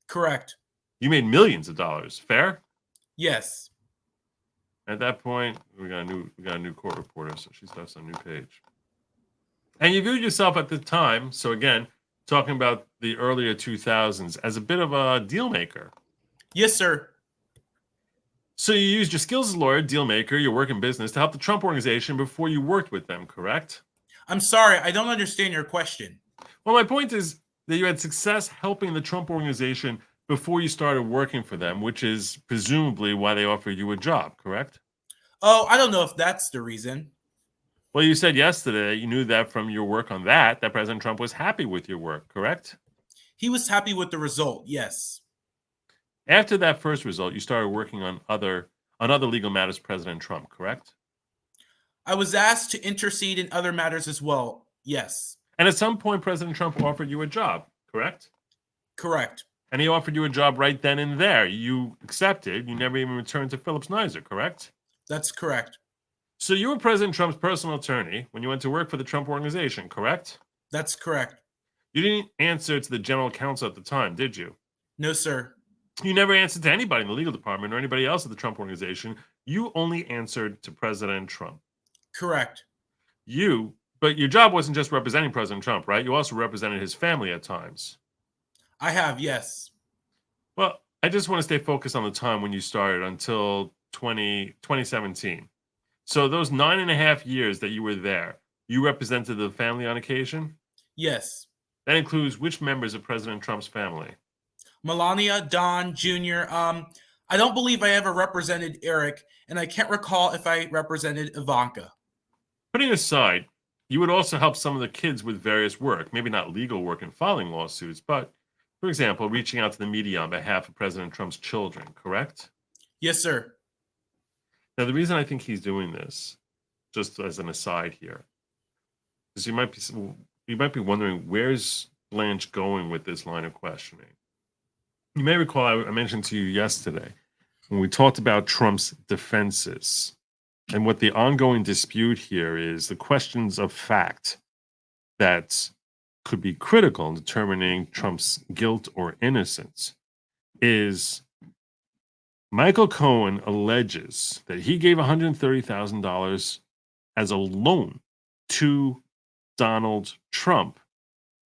Correct. You made millions of dollars. Fair? Yes. At that point, we got a new court reporter, so she starts on a new page. And you viewed yourself at the time, so again, talking about the earlier 2000s, as a bit of a deal maker. Yes, sir. So you used your skills as a lawyer, deal maker, your work in business to help the Trump organization before you worked with them, correct? I'm sorry, I don't understand your question. Well, my point is that you had success helping the Trump organization before you started working for them, which is presumably why they offered you a job, correct? Oh, I don't know if that's the reason. Well, you said yesterday you knew that from your work on that President Trump was happy with your work, correct? He was happy with the result, yes. After that first result, you started working on other legal matters for President Trump, correct? I was asked to intercede in other matters as well, yes. And at some point, President Trump offered you a job, correct? Correct. And he offered you a job right then and there. You accepted. You never even returned to Phillips Nizer, correct? That's correct. So you were President Trump's personal attorney when you went to work for the Trump organization, correct? That's correct. You didn't answer to the general counsel at the time, did you? No, sir. You never answered to anybody in the legal department or anybody else at the Trump organization. You only answered to President Trump. Correct. But your job wasn't just representing President Trump, right? You also represented his family at times. I have, yes. Well, I just want to stay focused on the time when you started until 2017. So those 9.5 years that you were there, you represented the family on occasion? Yes. That includes which members of President Trump's family? Melania, Don, Jr. I don't believe I ever represented Eric, and I can't recall if I represented Ivanka. Putting aside, you would also help some of the kids with various work, maybe not legal work and filing lawsuits, but, for example, reaching out to the media on behalf of President Trump's children, correct? Yes, sir. Now, the reason I think he's doing this, just as an aside here, is you might be wondering, where's Blanche going with this line of questioning? You may recall I mentioned to you yesterday when we talked about Trump's defenses and what the ongoing dispute here is, the questions of fact that could be critical in determining Trump's guilt or innocence is Michael Cohen alleges that he gave $130,000 as a loan to Donald Trump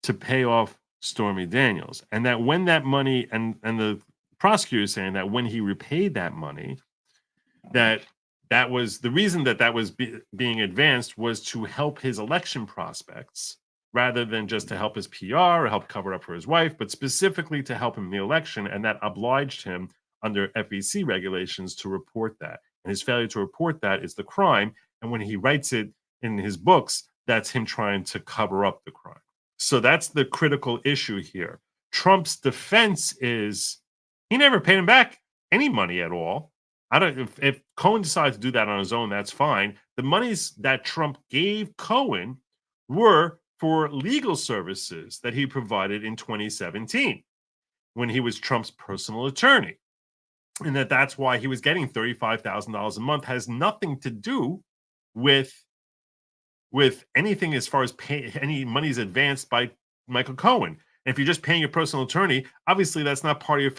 to pay off Stormy Daniels, and that when that money, and the prosecutor is saying that when he repaid that money, that was the reason that was being advanced was to help his election prospects rather than just to help his PR or help cover up for his wife, but specifically to help him in the election, and that obliged him under FEC regulations to report that. And his failure to report that is the crime, and when he writes it in his books, that's him trying to cover up the crime. So that's the critical issue here. Trump's defense is he never paid him back any money at all. If Cohen decides to do that on his own, that's fine. The monies that Trump gave Cohen were for legal services that he provided in 2017 when he was Trump's personal attorney. And that's why he was getting $35,000 a month. Has nothing to do with anything as far as any monies advanced by Michael Cohen. And if you're just paying your personal attorney, obviously that's not part of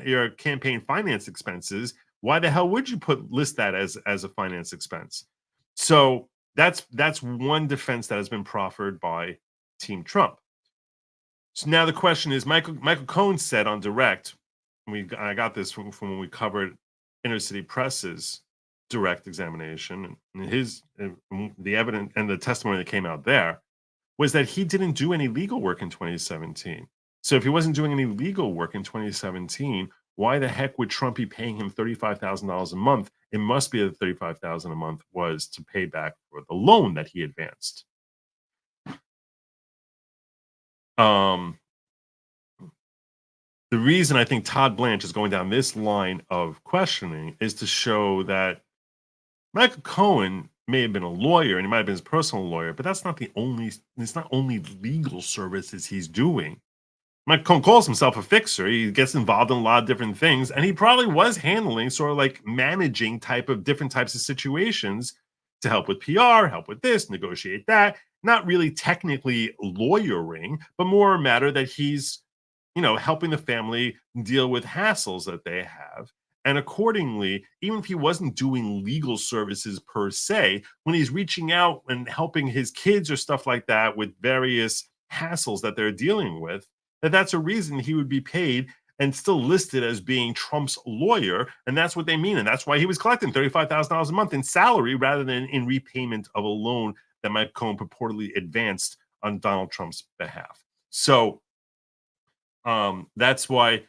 your campaign finance expenses. Why the hell would you list that as a finance expense? So that's one defense that has been proffered by Team Trump. So now the question is, Michael Cohen said on direct, I got this from when we covered Inner City Press's direct examination, and the evidence and the testimony that came out there was that he didn't do any legal work in 2017. So if he wasn't doing any legal work in 2017, why the heck would Trump be paying him $35,000 a month? It must be that $35,000 a month was to pay back for the loan that he advanced. The reason I think Todd Blanche is going down this line of questioning is to show that Michael Cohen may have been a lawyer and he might have been his personal lawyer, but it's not only legal services he's doing. Mike Cohen calls himself a fixer. He gets involved in a lot of different things, and he probably was handling sort of like managing different types of situations to help with PR, help with this, negotiate that. Not really technically lawyering, but more a matter that he's, helping the family deal with hassles that they have. And accordingly, even if he wasn't doing legal services per se, when he's reaching out and helping his kids or stuff like that with various hassles that they're dealing with, that's a reason he would be paid and still listed as being Trump's lawyer. And that's what they mean. And that's why he was collecting $35,000 a month in salary rather than in repayment of a loan that Mike Cohen purportedly advanced on Donald Trump's behalf. So that's why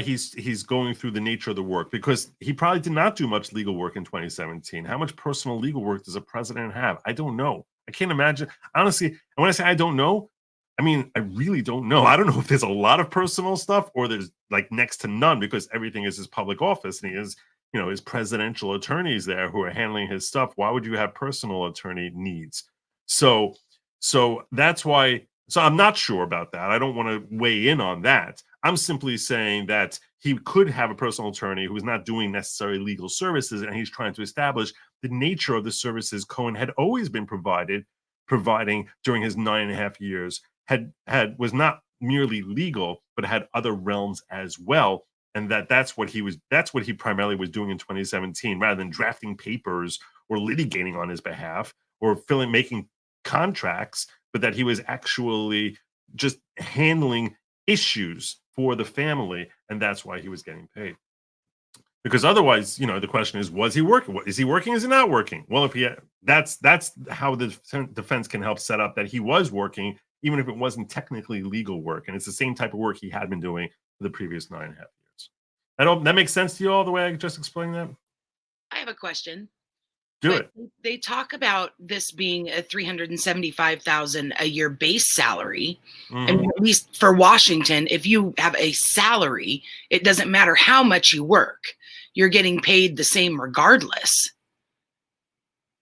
he's going through the nature of the work, because he probably did not do much legal work in 2017. How much personal legal work does a president have? I don't know. I can't imagine. Honestly, and when I say I don't know, I mean, I really don't know. I don't know if there's a lot of personal stuff or there's like next to none, because everything is his public office and he has, his presidential attorneys there who are handling his stuff. Why would you have personal attorney needs? So that's why. So I'm not sure about that. I don't want to weigh in on that. I'm simply saying that he could have a personal attorney who is not doing necessary legal services, and he's trying to establish the nature of the services Cohen had always been providing during his 9.5 years. Was not merely legal, but had other realms as well, and that's what he primarily was doing in 2017, rather than drafting papers or litigating on his behalf or making contracts, but that he was actually just handling issues for the family, and that's why he was getting paid. Because otherwise, the question is, was he working? Is he working? Is he not working? Well, that's how the defense can help set up that he was working, even if it wasn't technically legal work, and it's the same type of work he had been doing for the previous 9.5 years. That makes sense to you all the way I just explained that? I have a question. Do it. They talk about this being a $375,000 a year base salary, and at least for Washington, if you have a salary, it doesn't matter how much you work; you're getting paid the same regardless.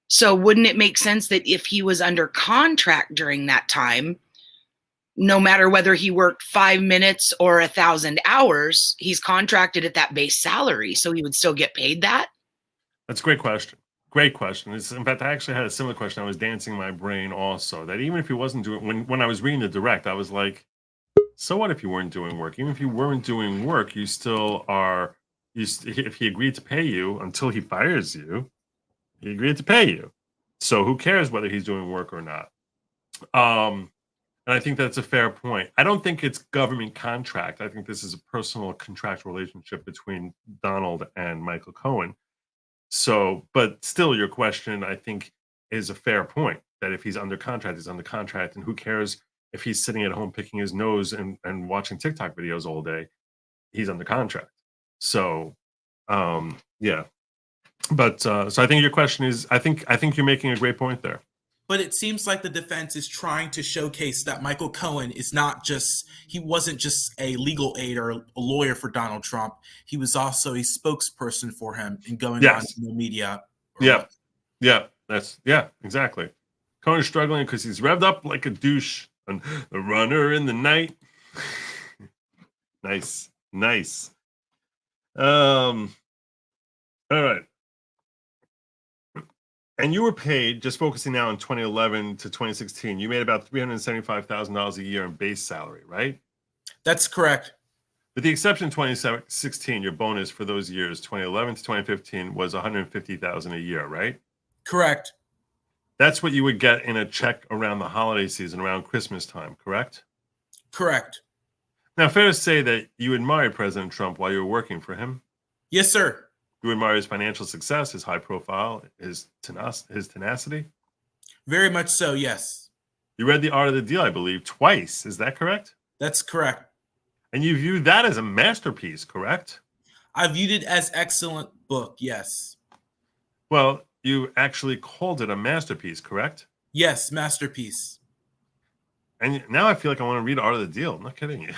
So, wouldn't it make sense that if he was under contract during that time, no matter whether he worked 5 minutes or 1,000 hours, he's contracted at that base salary, so he would still get paid that? That's a great question. Great question. In fact, I actually had a similar question. I was dancing my brain also, that even if he wasn't doing, when I was reading the direct, I was like, so what if you weren't doing work? Even if you weren't doing work, you still are, if he agreed to pay you until he fires you, he agreed to pay you. So who cares whether he's doing work or not? And I think that's a fair point. I don't think it's government contract. I think this is a personal contractual relationship between Donald and Michael Cohen. So, but still, your question, I think, is a fair point, that if he's under contract, he's under contract, and who cares if he's sitting at home picking his nose and watching TikTok videos all day? He's under contract. So, yeah. But so I think your question is, I think you're making a great point there. But it seems like the defense is trying to showcase that Michael Cohen he wasn't just a legal aid or a lawyer for Donald Trump. He was also a spokesperson for him and going on in the media. Exactly. Cohen's struggling because he's revved up like a douche, and a runner in the night. Nice. All right. And you were paid, just focusing now on 2011 to 2016, you made about $375,000 a year in base salary, right? That's correct. With the exception of 2016, your bonus for those years, 2011 to 2015, was $150,000 a year, right? Correct. That's what you would get in a check around the holiday season, around Christmas time, correct? Correct. Now, fair to say that you admired President Trump while you were working for him? Yes, sir. You admire his financial success, his high profile, his tenacity? Very much so, yes. You read The Art of the Deal, I believe, twice. Is that correct? That's correct. And you view that as a masterpiece, correct? I viewed it as excellent book, yes. Well, you actually called it a masterpiece, correct? Yes, masterpiece. And now I feel like I want to read Art of the Deal. I'm not kidding you.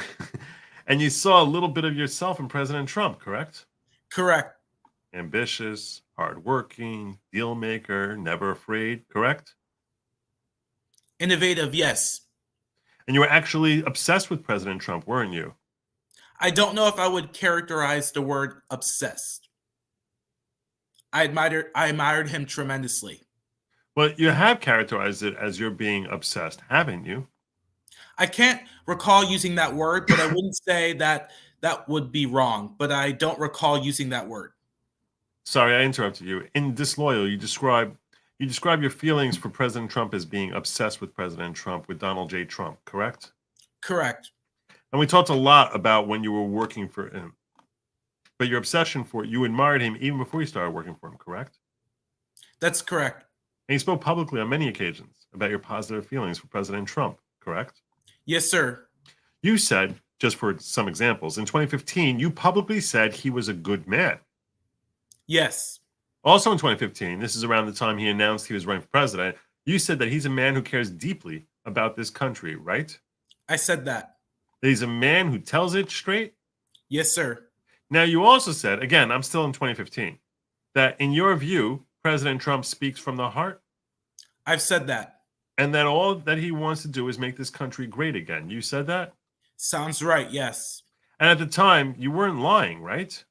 And you saw a little bit of yourself in President Trump, correct? Correct. Ambitious, hardworking, deal maker, never afraid, correct? Innovative, yes. And you were actually obsessed with President Trump, weren't you? I don't know if I would characterize the word obsessed. I admired him tremendously. Well, you have characterized it as you're being obsessed, haven't you? I can't recall using that word, but I wouldn't say that that would be wrong. But I don't recall using that word. Sorry, I interrupted you. In Disloyal, you describe your feelings for President Trump as being obsessed with President Trump, with Donald J. Trump, correct? Correct. And we talked a lot about when you were working for him. But your obsession for you admired him even before you started working for him, correct? That's correct. And you spoke publicly on many occasions about your positive feelings for President Trump, correct? Yes, sir. You said, just for some examples, in 2015, you publicly said he was a good man. Yes. Also in 2015, this is around the time he announced he was running for president, you said that he's a man who cares deeply about this country, right? I said that. That he's a man who tells it straight? Yes, sir. Now, you also said, again, I'm still in 2015, that in your view, President Trump speaks from the heart, I've said that. and that all that he wants to do is make this country great again. You said that? Sounds right. Yes. And at the time, you weren't lying, right?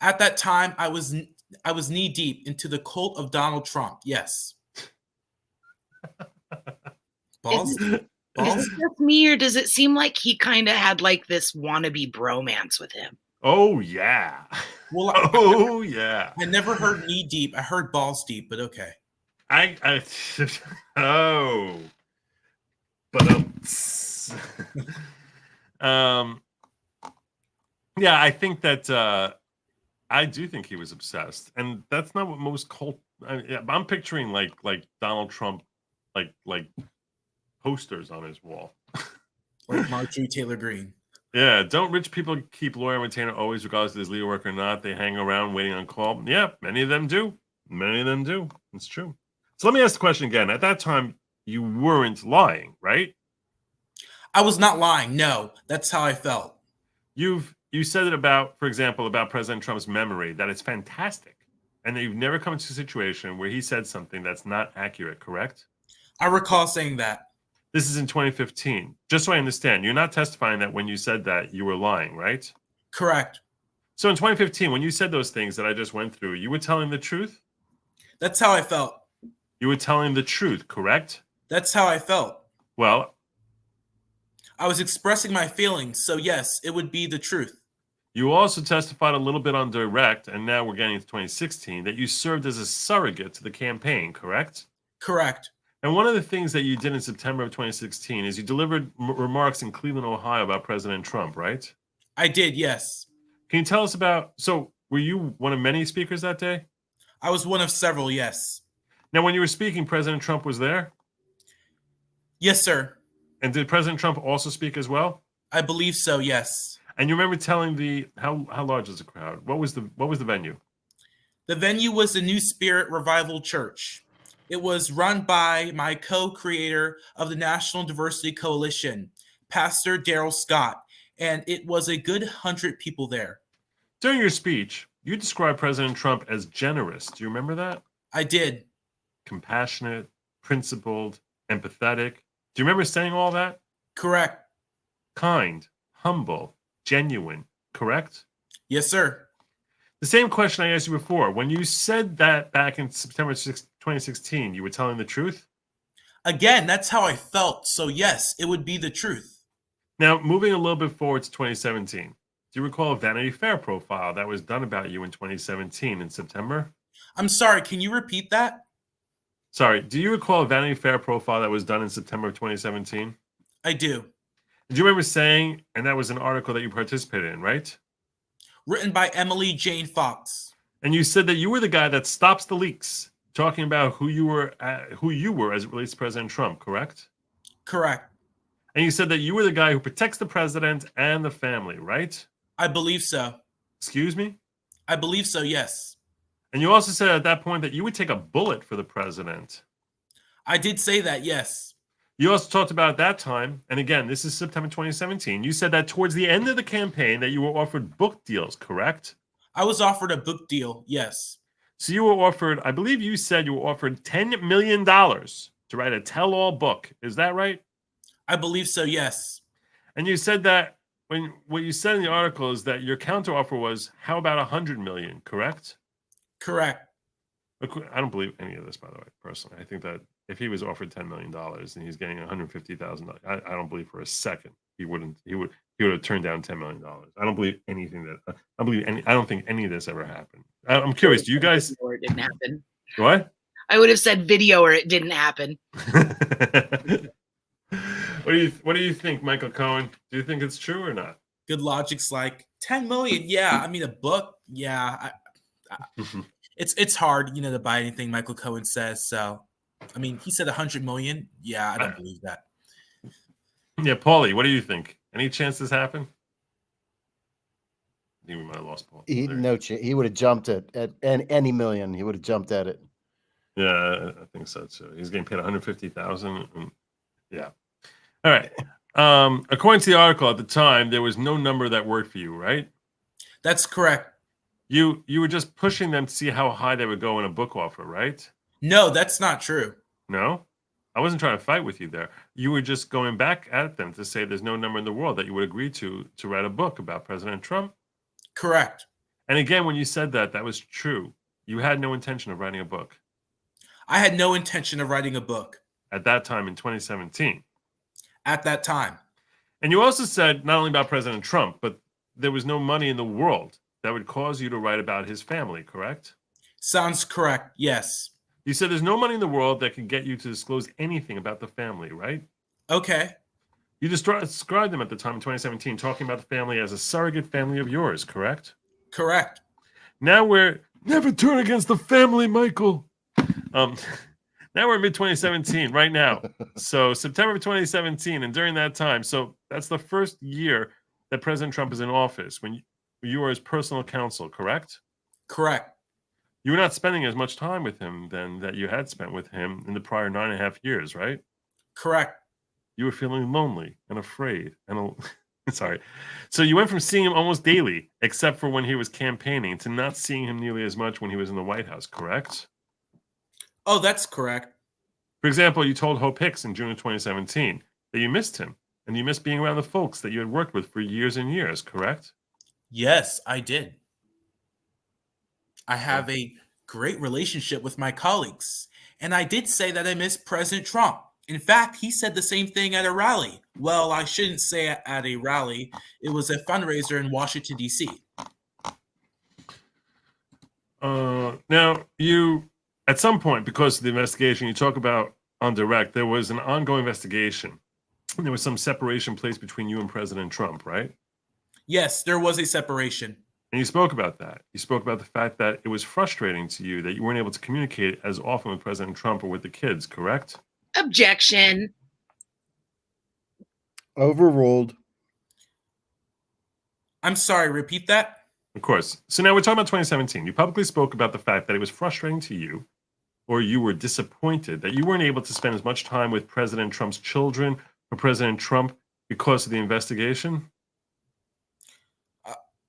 At that time, I was knee deep into the cult of Donald Trump. Yes. Balls. Is it just me, or does it seem like he kind of had like this wannabe bromance with him? Oh, yeah. Well, Yeah. I never heard knee deep. I heard balls deep, but okay. Oh. But yeah, I think that I do think he was obsessed, and that's not what most cult. I'm picturing like Donald Trump, like posters on his wall. Like Marjorie Taylor Greene. Yeah, don't rich people keep lawyer and retainer always, regardless of his legal work or not? They hang around waiting on call. Yeah, many of them do. Many of them do. It's true. So let me ask the question again. At that time, you weren't lying, right? I was not lying. No, that's how I felt. You said it about, for example, about President Trump's memory, that it's fantastic, and that you've never come into a situation where he said something that's not accurate, correct? I recall saying that. This is in 2015. Just so I understand, you're not testifying that when you said that you were lying, right? Correct. So in 2015, when you said those things that I just went through, you were telling the truth? That's how I felt. You were telling the truth, correct? That's how I felt. Well, I was expressing my feelings, so yes, it would be the truth. you also testified a little bit on direct, and now we're getting to 2016, that you served as a surrogate to the campaign, correct? Correct. And one of the things that you did in September of 2016 is you delivered remarks in Cleveland, Ohio about President Trump, right? I did, yes. Can you tell us about, so were you one of many speakers that day? I was one of several, yes. Now, when you were speaking, President Trump was there? Yes, sir. And did President Trump also speak as well? I believe so, yes. And you remember telling how large is the crowd? What was the venue? The venue was the New Spirit Revival Church. It was run by my co-creator of the National Diversity Coalition, Pastor Daryl Scott, and it was a good 100 people there. During your speech, you described President Trump as generous. Do you remember that? I did. Compassionate, principled, empathetic. Do you remember saying all that? Correct. Kind, humble, genuine, correct? Yes, sir. The same question I asked you before. When you said that back in September 2016, you were telling the truth? Again, that's how I felt. So yes, it would be the truth. Now, moving a little bit forward to 2017, do you recall a Vanity Fair profile that was done about you in 2017 in September? I'm sorry, can you repeat that? Sorry, do you recall a Vanity Fair profile that was done in September of 2017? I do. Did you remember saying, and that was an article that you participated in, right? Written by Emily Jane Fox. And you said that you were the guy that stops the leaks, talking about who you were as it relates to President Trump, correct? Correct. And you said that you were the guy who protects the president and the family, right? I believe so. Excuse me? I believe so, yes. And you also said at that point that you would take a bullet for the president. I did say that, yes. You also talked about at that time, and again, this is September 2017, you said that towards the end of the campaign that you were offered book deals, correct? I was offered a book deal, yes. So you were offered, I believe you said you were offered $10 million to write a tell-all book. Is that right? I believe so, yes. And you said that what you said in the article is that your counteroffer was, how about 100 million, correct? Correct. I don't believe any of this, by the way, personally. I think that if he was offered $10 million and he's getting $150,000, I don't believe for a second he would have turned down $10 million. I don't believe anything that I don't think any of this ever happened. I'm curious, do you guys? Or it didn't happen. What? I would have said video or it didn't happen. What do you think, Michael Cohen? Do you think it's true or not? Good Logic's like 10 million. Yeah, I mean a book. Yeah, it's hard, to buy anything Michael Cohen says. So, I mean, he said 100 million. Yeah, I don't believe that. Yeah, Paulie, what do you think? Any chance this happened? I think we might have lost Paul. He would have jumped at any million. He would have jumped at it. Yeah, I think so too. He's getting paid 150,000. Yeah. All right. According to the article at the time, there was no number that worked for you, right? That's correct. You were just pushing them to see how high they would go in a book offer, right? No, that's not true. No? I wasn't trying to fight with you there. You were just going back at them to say there's no number in the world that you would agree to write a book about President Trump. Correct. And again, when you said that was true. You had no intention of writing a book. I had no intention of writing a book. At that time in 2017. At that time. And you also said not only about President Trump, but there was no money in the world that would cause you to write about his family, correct? Sounds correct, yes. You said there's no money in the world that can get you to disclose anything about the family, right? Okay. You described them at the time in 2017, talking about the family as a surrogate family of yours, correct? Correct. Now we're never turn against the family, Michael. Now we're in mid-2017, right now. So September of 2017, and during that time, so that's the first year that President Trump is in office, when you were his personal counsel, correct? Correct. You were not spending as much time with him then that you had spent with him in the prior 9.5 years, right? Correct. You were feeling lonely and afraid and sorry. So you went from seeing him almost daily, except for when he was campaigning, to not seeing him nearly as much when he was in the White House, correct? Oh, that's correct. For example, you told Hope Hicks in June of 2017 that you missed him and you missed being around the folks that you had worked with for years and years, correct? Yes, I did. I have a great relationship with my colleagues, and I did say that I miss President Trump. In fact, he said the same thing at a rally. Well, I shouldn't say at a rally. It was a fundraiser in Washington, D.C. Now, you, at some point, because of the investigation you talk about on Direct, there was an ongoing investigation. And there was some separation placed between you and President Trump, right? Yes, there was a separation. And you spoke about that. You spoke about the fact that it was frustrating to you that you weren't able to communicate as often with President Trump or with the kids, correct? Objection. Overruled. I'm sorry, repeat that? Of course. So now we're talking about 2017. You publicly spoke about the fact that it was frustrating to you, or you were disappointed that you weren't able to spend as much time with President Trump's children or President Trump because of the investigation.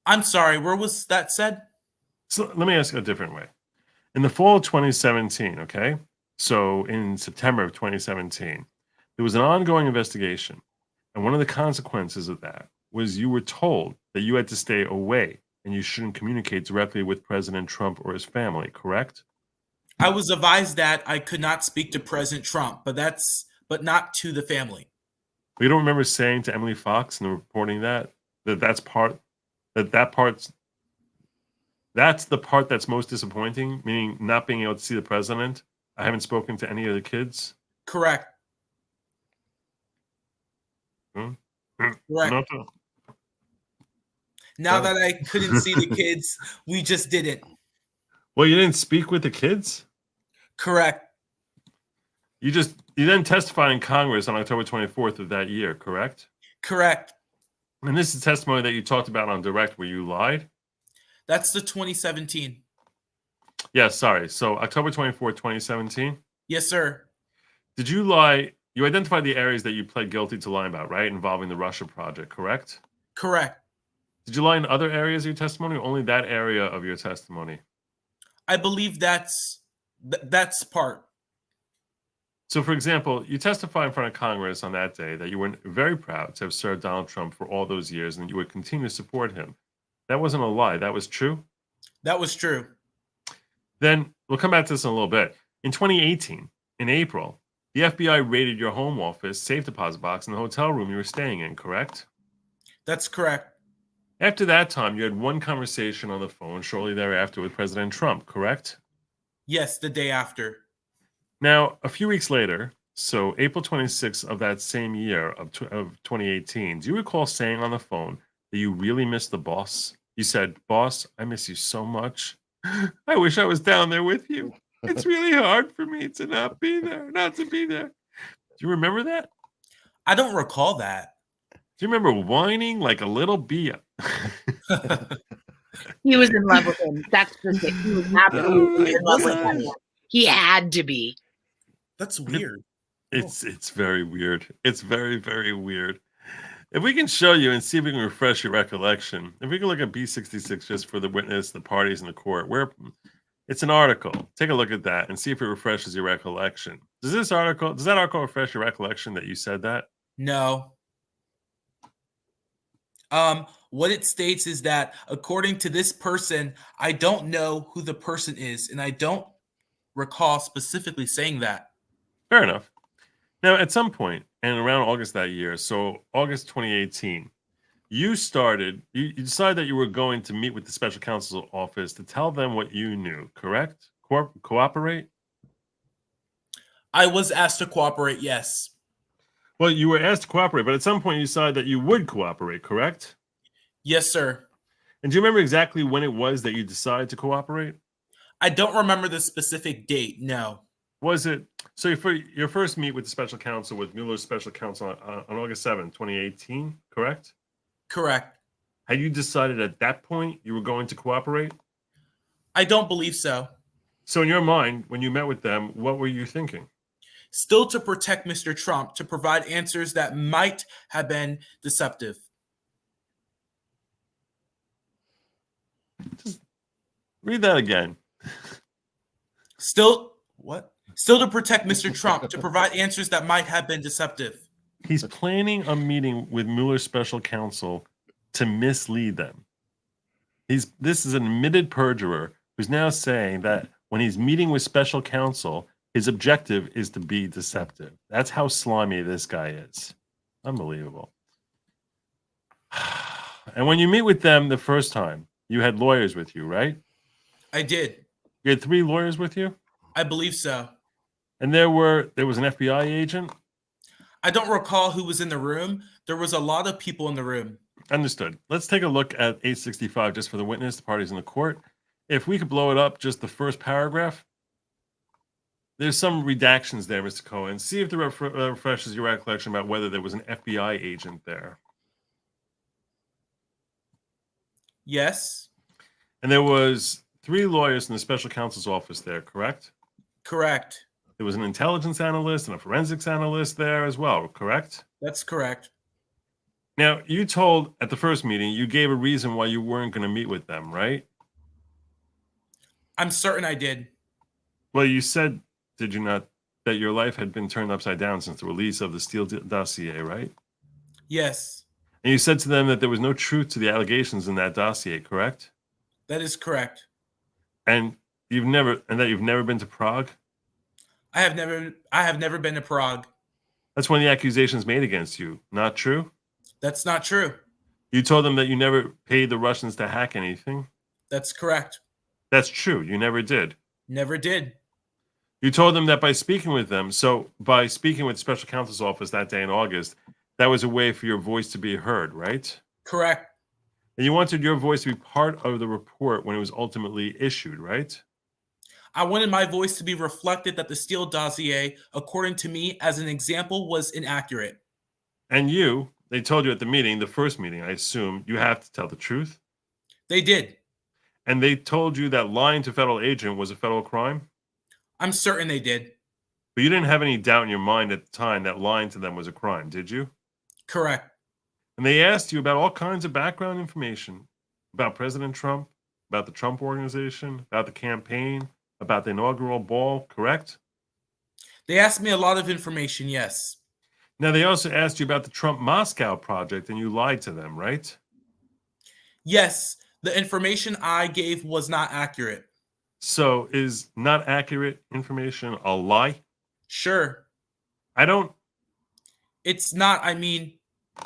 I'm sorry, where was that said? So let me ask you a different way. In the fall of 2017, okay? So in September of 2017, there was an ongoing investigation. And one of the consequences of that was you were told that you had to stay away and you shouldn't communicate directly with President Trump or his family, correct? I was advised that I could not speak to President Trump, but not to the family. You don't remember saying to Emily Fox in the reporting that's the part that's most disappointing, meaning not being able to see the president. I haven't spoken to any of the kids. Correct. Correct. Now that I couldn't see the kids, we just didn't. Well, you didn't speak with the kids? Correct. You then testified in Congress on October 24th of that year, correct? Correct. And this is testimony that you talked about on Direct where you lied? That's the 2017. Yeah, sorry. So October 24th, 2017? Yes, sir. Did you lie? You identified the areas that you pled guilty to lying about, right? Involving the Russia project, correct? Correct. Did you lie in other areas of your testimony or only that area of your testimony? I believe that's part. So, for example, you testified in front of Congress on that day that you were very proud to have served Donald Trump for all those years and you would continue to support him. That wasn't a lie. That was true. That was true. Then we'll come back to this in a little bit. In 2018, in April, the FBI raided your home office, safe deposit box, and the hotel room you were staying in, correct? That's correct. After that time, you had one conversation on the phone shortly thereafter with President Trump, correct? Yes, the day after. Now, a few weeks later, so April 26th of that same year of 2018, do you recall saying on the phone that you really missed the boss? You said, "Boss, I miss you so much. I wish I was down there with you. It's really hard for me to not be there, not to be there." Do you remember that? I don't recall that. Do you remember whining like a little bee? He was in love with him. That's the thing. He was absolutely in love with wasn't- him. He had to be. That's weird. It's very weird. It's very, very weird. If we can show you and see if we can refresh your recollection, if we can look at B66 just for the witness, the parties, and the court, where it's an article. Take a look at that and see if it refreshes your recollection. Does that article refresh your recollection that you said that? No. What it states is that according to this person, I don't know who the person is, and I don't recall specifically saying that. Fair enough. Now, at some point, and around August that year, so August 2018, you decided that you were going to meet with the special counsel's office to tell them what you knew, correct? Cooperate? I was asked to cooperate, yes. Well, you were asked to cooperate, but at some point you decided that you would cooperate, correct? Yes, sir. And do you remember exactly when it was that you decided to cooperate? I don't remember the specific date, no. Was it so your first meet with the special counsel with Mueller's special counsel on August 7th, 2018, correct? Correct. Had you decided at that point you were going to cooperate? I don't believe so. So in your mind, when you met with them, what were you thinking? Still to protect Mr. Trump, to provide answers that might have been deceptive. Just read that again. Still to protect Mr. Trump, to provide answers that might have been deceptive. He's planning a meeting with Mueller's special counsel to mislead them. This is an admitted perjurer who's now saying that when he's meeting with special counsel, his objective is to be deceptive. That's how slimy this guy is. Unbelievable. And when you meet with them the first time, you had lawyers with you, right? I did. You had 3 lawyers with you? I believe so. And there was an FBI agent? I don't recall who was in the room. There was a lot of people in the room. Understood. Let's take a look at 865 just for the witness, the parties in the court. If we could blow it up, just the first paragraph. There's some redactions there, Mr. Cohen. See if it refreshes your recollection about whether there was an FBI agent there. Yes. And there was 3 lawyers in the special counsel's office there, correct? Correct. There was an intelligence analyst and a forensics analyst there as well, correct? That's correct. Now, you told at the first meeting, you gave a reason why you weren't going to meet with them, right? I'm certain I did. Well, you said, did you not, that your life had been turned upside down since the release of the Steele dossier, right? Yes. And you said to them that there was no truth to the allegations in that dossier, correct? That is correct. And you've never been to Prague? I have never been to Prague. That's one of the accusations made against you. Not true? That's not true. You told them that you never paid the Russians to hack anything. That's correct. That's true. You never did. Never did. You told them that by speaking with them, so by speaking with the special counsel's office that day in August, that was a way for your voice to be heard, right? Correct. And you wanted your voice to be part of the report when it was ultimately issued, right? I wanted my voice to be reflected that the Steele dossier, according to me, as an example, was inaccurate. And they told you at the meeting, the first meeting, I assume, you have to tell the truth. They did. And they told you that lying to a federal agent was a federal crime? I'm certain they did. But you didn't have any doubt in your mind at the time that lying to them was a crime, did you? Correct. And they asked you about all kinds of background information about President Trump, about the Trump organization, about the campaign, about the inaugural ball, correct? They asked me a lot of information, yes. Now, they also asked you about the Trump Moscow project, and you lied to them, right? Yes, the information I gave was not accurate. So, is not accurate information a lie? Sure. I don't. It's not, I mean,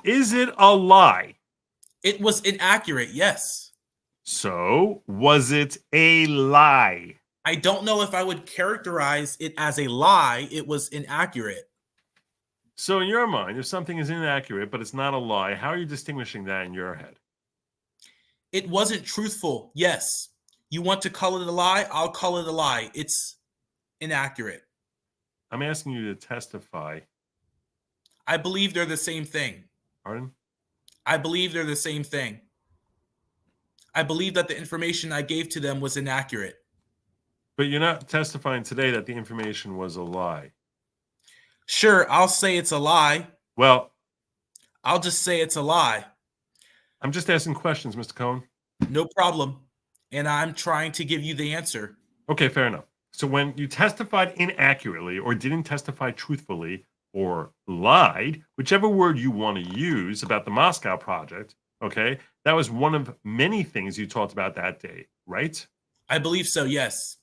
Is it a lie? it was inaccurate, yes. So, was it a lie? I don't know if I would characterize it as a lie. It was inaccurate. So, in your mind, if something is inaccurate but it's not a lie, how are you distinguishing that in your head? It wasn't truthful, yes. You want to call it a lie? I'll call it a lie. It's inaccurate. I'm asking you to testify. I believe they're the same thing. Pardon? I believe they're the same thing. I believe that the information I gave to them was inaccurate. But you're not testifying today that the information was a lie. Sure, I'll say it's a lie. Well, I'll just say it's a lie. I'm just asking questions, Mr. Cohen. No problem. And I'm trying to give you the answer. Okay, fair enough. So when you testified inaccurately or didn't testify truthfully or lied, whichever word you want to use about the Moscow project, okay, that was one of many things you talked about that day, right? I believe so, yes.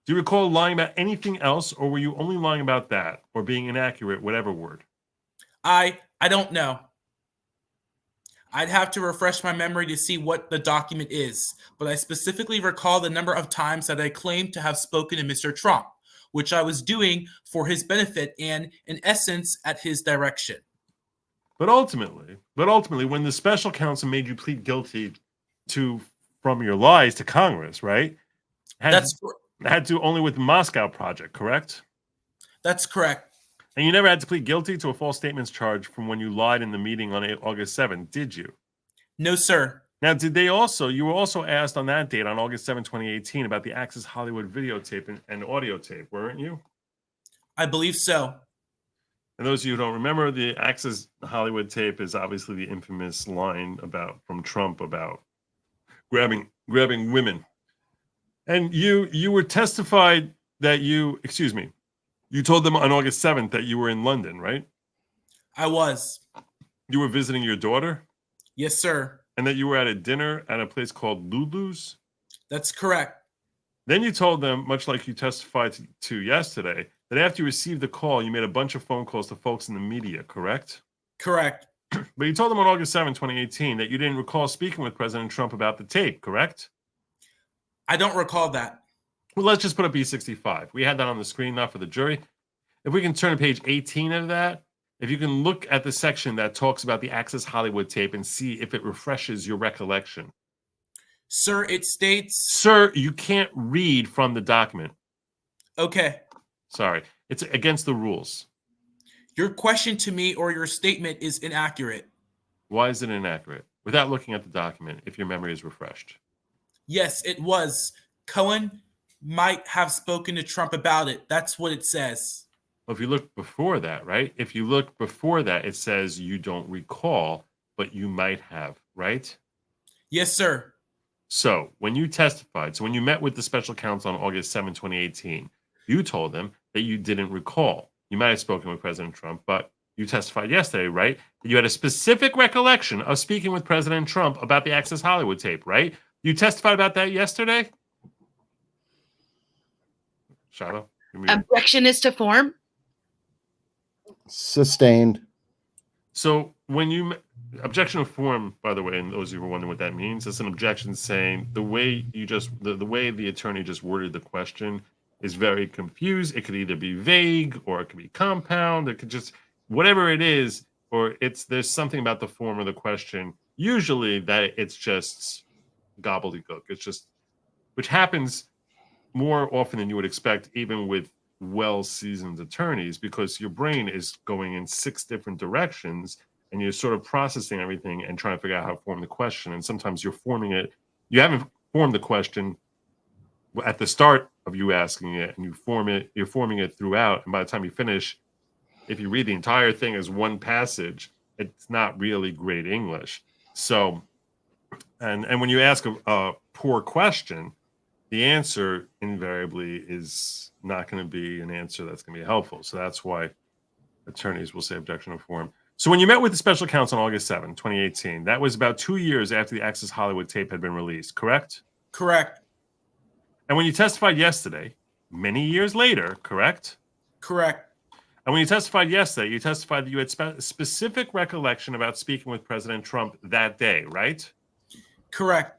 Do you recall lying about anything else, or were you only lying about that or being inaccurate, whatever word? I don't know. I'd have to refresh my memory to see what the document is, but I specifically recall the number of times that I claimed to have spoken to Mr. Trump, which I was doing for his benefit and, in essence, at his direction. But ultimately, when the special counsel made you plead guilty from your lies to Congress, right? Had to only with the Moscow project, correct? That's correct. And you never had to plead guilty to a false statements charge from when you lied in the meeting on August 7th, did you? No, sir. Now, you were also asked on that date, on August 7, 2018, about the Access Hollywood videotape and audio tape, weren't you? I believe so. And those of you who don't remember, the Access Hollywood tape is obviously the infamous line from Trump about grabbing women. And you were testified that you told them on August 7th that you were in London, right? I was. You were visiting your daughter? Yes, sir. And that you were at a dinner at a place called Lulu's? That's correct. Then you told them, much like you testified to yesterday, that after you received the call, you made a bunch of phone calls to folks in the media, correct? Correct. But you told them on August 7, 2018, that you didn't recall speaking with President Trump about the tape, correct? I don't recall that. Well, let's just put up B65. We had that on the screen, not for the jury. If we can turn to page 18 of that, if you can look at the section that talks about the Access Hollywood tape and see if it refreshes your recollection. Sir, it states... Sir, you can't read from the document. Okay. Sorry. It's against the rules. Your question to me or your statement is inaccurate. Why is it inaccurate? Without looking at the document, if your memory is refreshed. Yes, it was. Cohen might have spoken to Trump about it. That's what it says. Well, if you look before that, right? If you look before that, it says you don't recall, but you might have, right? Yes, sir. So when you testified, when you met with the special counsel on August 7, 2018, you told them that you didn't recall. You might have spoken with President Trump, but you testified yesterday, right? That you had a specific recollection of speaking with President Trump about the Access Hollywood tape, right? You testified about that yesterday? Shiloh? Objection is to form. Sustained. So when you objection of form, by the way, and those of you who are wondering what that means, it's an objection saying the way the way the attorney just worded the question is very confused. It could either be vague or it could be compound. It could just whatever it is, or there's something about the form of the question. Usually that it's just gobbledygook. It's just which happens more often than you would expect, even with well-seasoned attorneys, because your brain is going in 6 different directions and you're sort of processing everything and trying to figure out how to form the question. And sometimes you haven't formed the question at the start of you asking it, and you're forming it throughout. And by the time you finish, if you read the entire thing as one passage, it's not really great English. So, and when you ask a poor question, the answer invariably is not going to be an answer that's going to be helpful. So that's why attorneys will say objection to form. So when you met with the special counsel on August 7, 2018, that was about 2 years after the Access Hollywood tape had been released, correct? Correct. And when you testified yesterday, many years later, correct? Correct. And when you testified yesterday, you testified that you had specific recollection about speaking with President Trump that day, right? Correct.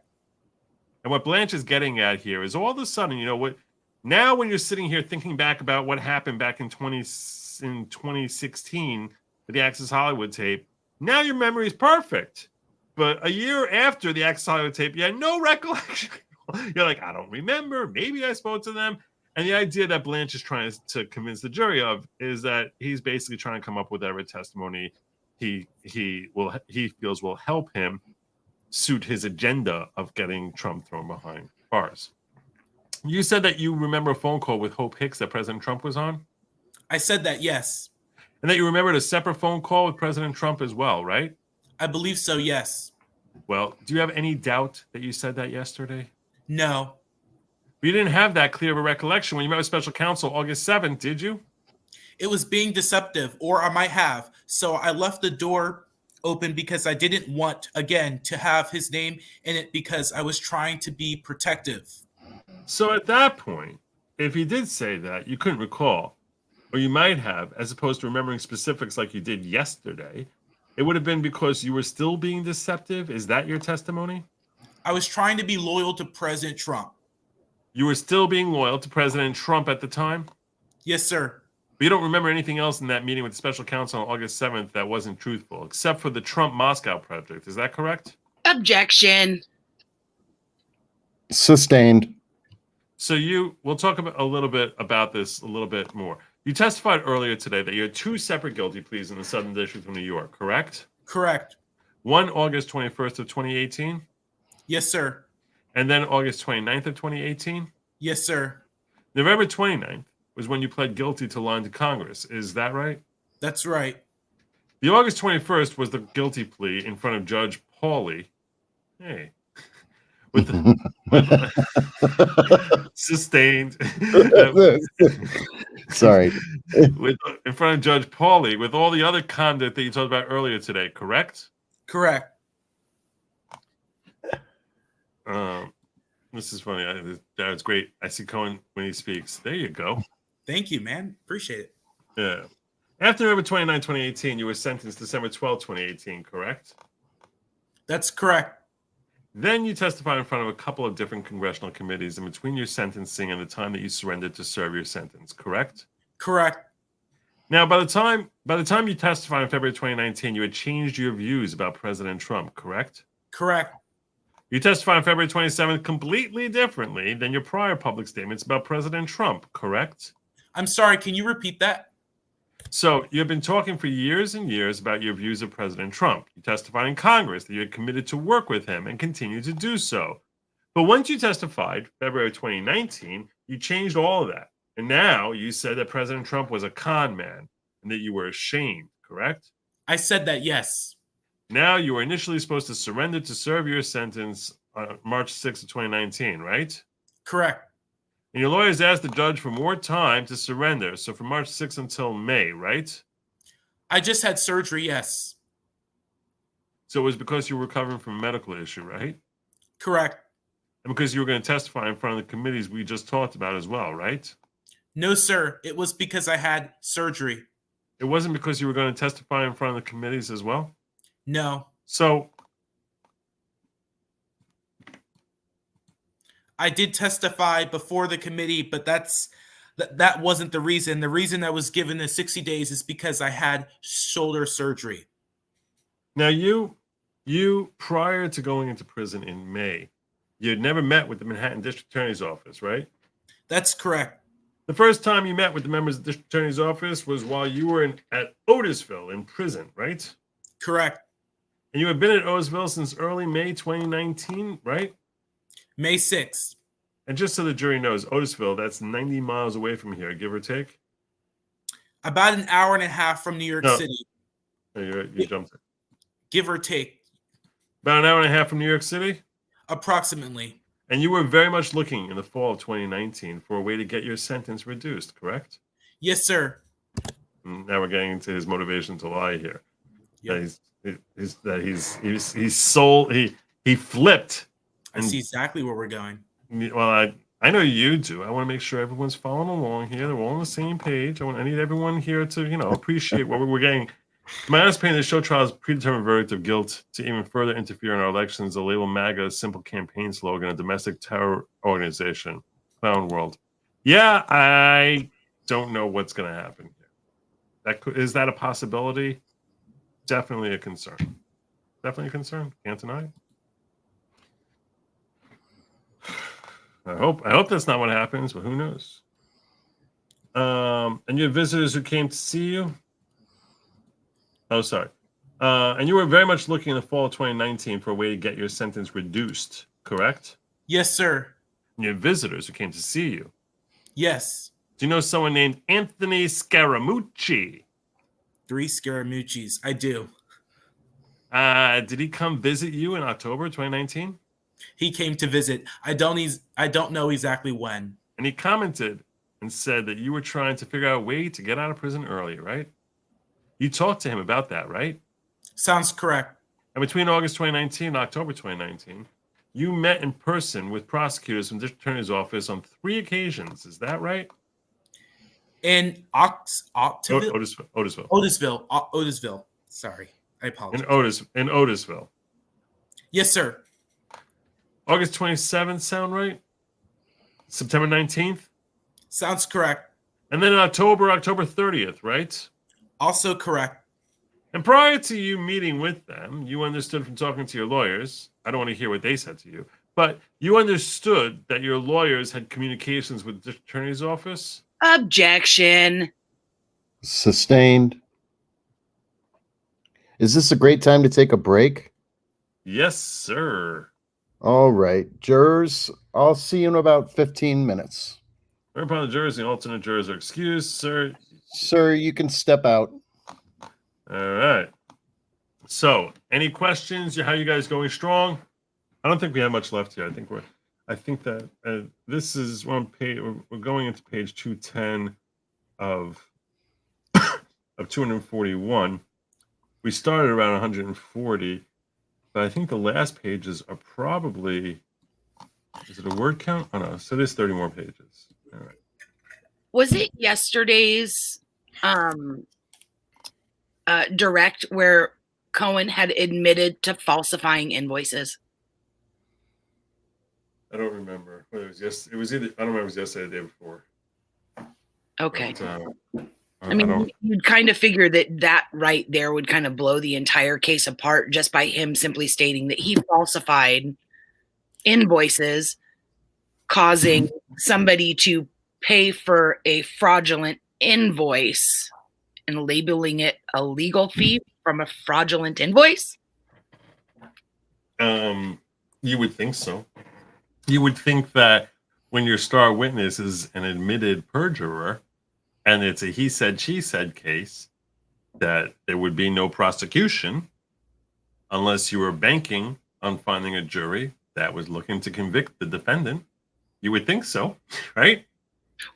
And what Blanche is getting at here is all of a sudden, you know what? Now, when you're sitting here thinking back about what happened back in 2016 with the Access Hollywood tape, now your memory is perfect. But a year after the Access Hollywood tape, you had no recollection. You're like, I don't remember. Maybe I spoke to them. And the idea that Blanche is trying to convince the jury of is that he's basically trying to come up with whatever testimony he feels will help him suit his agenda of getting Trump thrown behind bars. You said that you remember a phone call with Hope Hicks that President Trump was on? I said that, yes. And that you remembered a separate phone call with President Trump as well, right? I believe so, yes. Well, do you have any doubt that you said that yesterday? No. But you didn't have that clear of a recollection when you met with special counsel August 7th, did you? It was being deceptive, or I might have. So I left the door open because I didn't want, again, to have his name in it because I was trying to be protective. So at that point, if you did say that, you couldn't recall, or you might have, as opposed to remembering specifics like you did yesterday, it would have been because you were still being deceptive? Is that your testimony? I was trying to be loyal to President Trump. You were still being loyal to President Trump at the time? Yes, sir. But you don't remember anything else in that meeting with the special counsel on August 7th that wasn't truthful, except for the Trump-Moscow project. Is that correct? Objection. Sustained. So we'll talk about a little bit about this a little bit more. You testified earlier today that you had 2 separate guilty pleas in the Southern District of New York, correct? Correct. One August 21st of 2018, Yes, sir. and then August 29th of 2018. Yes, sir. November 29th was when you pled guilty to lying to Congress. Is that right? That's right. The August 21st was the guilty plea in front of Judge Pauly. Hey. Sustained. Sorry. In front of Judge Pauly with all the other conduct that you talked about earlier today, correct? Correct. This is funny. That's great. I see Cohen when he speaks. There you go. Thank you, man. Appreciate it. Yeah. After November 29, 2018, you were sentenced December 12, 2018, correct? That's correct. Then you testified in front of a couple of different congressional committees in between your sentencing and the time that you surrendered to serve your sentence, correct? Correct. Now, by the time you testified in February 2019, you had changed your views about President Trump, correct? Correct. You testified on February 27th completely differently than your prior public statements about President Trump, correct? I'm sorry. Can you repeat that? So you have been talking for years and years about your views of President Trump. You testified in Congress that you had committed to work with him and continue to do so. But once you testified, February 2019, you changed all of that. And now you said that President Trump was a con man and that you were ashamed, correct? I said that, yes. Now you were initially supposed to surrender to serve your sentence on March 6th of 2019, right? Correct. And your lawyers asked the judge for more time to surrender. So from March 6th until May, right? I just had surgery, yes. So it was because you were recovering from a medical issue, right? Correct. And because you were going to testify in front of the committees we just talked about as well, right? No, sir. It was because I had surgery. It wasn't because you were going to testify in front of the committees as well? No. So I did testify before the committee, but that wasn't the reason. The reason I was given the 60 days is because I had shoulder surgery. now you prior to going into prison in May, you had never met with the Manhattan District Attorney's Office, right? That's correct. The first time you met with the members of the District Attorney's Office was while you were at Otisville in prison, right? Correct. And you have been at Otisville since early May 2019, right? May 6th. And just so the jury knows, Otisville, that's 90 miles away from here, give or take. About an hour and a half from New York No. City. Oh, you jumped it. Give or take. About an hour and a half from New York City? Approximately. And you were very much looking in the fall of 2019 for a way to get your sentence reduced, correct? Yes, sir. Now we're getting into his motivation to lie here. Yep. He flipped. I see exactly where we're going. Well, I know you do. I want to make sure everyone's following along here. They're all on the same page. I need everyone here to, appreciate what we're getting. My honest opinion, the show trial's predetermined verdict of guilt to even further interfere in our elections, the label MAGA, a simple campaign slogan, a domestic terror organization, clown world. Yeah, I don't know what's going to happen here. Is that a possibility? Definitely a concern. Definitely a concern. Can't deny it. I hope that's not what happens, but who knows? And you have visitors who came to see you. Oh, sorry. And you were very much looking in the fall of 2019 for a way to get your sentence reduced, correct? Yes, sir. And you have visitors who came to see you. Yes. Do you know someone named Anthony Scaramucci? 3 Scaramucci's. I do. Did he come visit you in October 2019? He came to visit. I don't know exactly when. And he commented and said that you were trying to figure out a way to get out of prison early, right? You talked to him about that, right? Sounds correct. And between August 2019 and October 2019, you met in person with prosecutors from the district attorney's office on 3 occasions. Is that right? In Otisville. Sorry, I apologize. In Otisville. Yes, sir. August 27th sound right? September 19th? Sounds correct. And then in October 30th, right? Also correct. And prior to you meeting with them, you understood from talking to your lawyers, I don't want to hear what they said to you, but you understood that your lawyers had communications with the district attorney's office? Objection. Sustained. Is this a great time to take a break? Yes, sir. All right. Jurors, I'll see you in about 15 minutes. We're upon the jurors, the alternate jurors are excused, sir. Sir, you can step out. All right. So, any questions? How you guys going? Strong? I don't think we have much left here. I think that this is one page. We're going into page 210 of 241. We started around 140, but I think the last pages are probably. Is it a word count? Oh no. So there's 30 more pages. All right. Was it yesterday's direct where Cohen had admitted to falsifying invoices? I don't remember whether it was it was either, I don't remember if it was yesterday or the day before. Okay. But, I mean, you'd kind of figure that right there would kind of blow the entire case apart just by him simply stating that he falsified invoices, causing somebody to pay for a fraudulent invoice and labeling it a legal fee from a fraudulent invoice? You would think so. You would think that when your star witness is an admitted perjurer and it's a he said, she said case, that there would be no prosecution unless you were banking on finding a jury that was looking to convict the defendant. You would think so, right?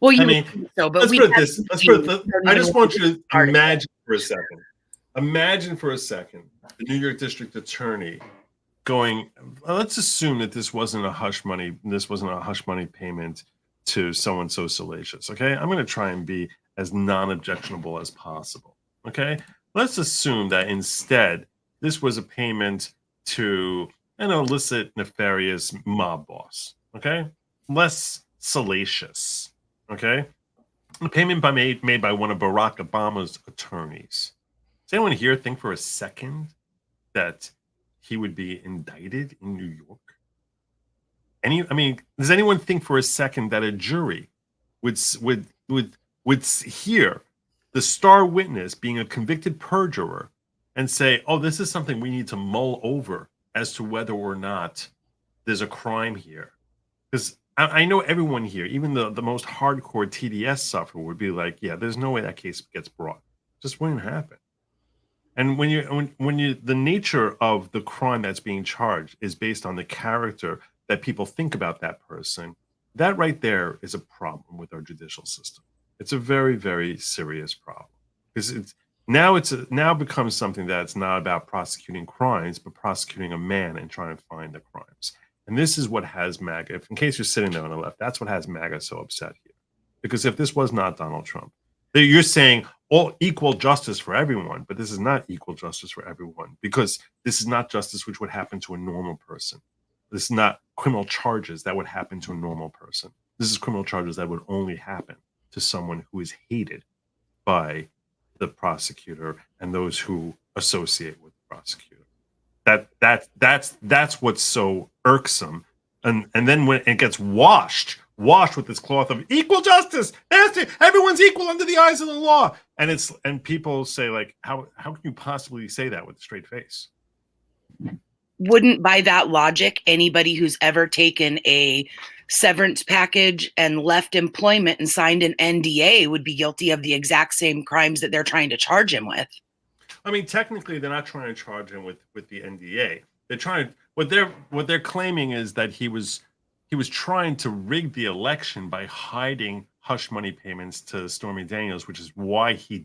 Well, I mean, so, but let's put it this. I just want you to imagine for a second. Imagine for a second the New York District Attorney going. Let's assume that this wasn't a hush money. This wasn't a hush money payment to someone so salacious. Okay, I'm going to try and be as non-objectionable as possible. Okay, let's assume that instead this was a payment to an illicit, nefarious mob boss. Okay, less salacious. Okay, a payment made by one of Barack Obama's attorneys. Does anyone here think for a second that he would be indicted in New York? Does anyone think for a second that a jury would hear the star witness being a convicted perjurer and say, "Oh, this is something we need to mull over as to whether or not there's a crime here"? Because I know everyone here, even the most hardcore TDS sufferer, would be like, "Yeah, there's no way that case gets brought. Just wouldn't happen." And when the nature of the crime that's being charged is based on the character that people think about that person, that right there is a problem with our judicial system. It's a very, very serious problem, because it's now becomes something that's not about prosecuting crimes, but prosecuting a man and trying to find the crimes. And this is what has MAGA, in case you're sitting there on the left, that's what has MAGA so upset here. Because if this was not Donald Trump, you're saying all equal justice for everyone, but this is not equal justice for everyone, because this is not justice which would happen to a normal person. This is not criminal charges that would happen to a normal person. This is criminal charges that would only happen to someone who is hated by the prosecutor and those who associate with the prosecutor. That's what's so irksome. And then when it gets washed with this cloth of equal justice, everyone's equal under the eyes of the law, and people say, like, how can you possibly say that with a straight face? Wouldn't, by that logic, anybody who's ever taken a severance package and left employment and signed an NDA would be guilty of the exact same crimes that they're trying to charge him with? I mean, technically, they're not trying to charge him with the NDA. They're trying to, what they're claiming is that he was trying to rig the election by hiding hush money payments to Stormy Daniels, which is why he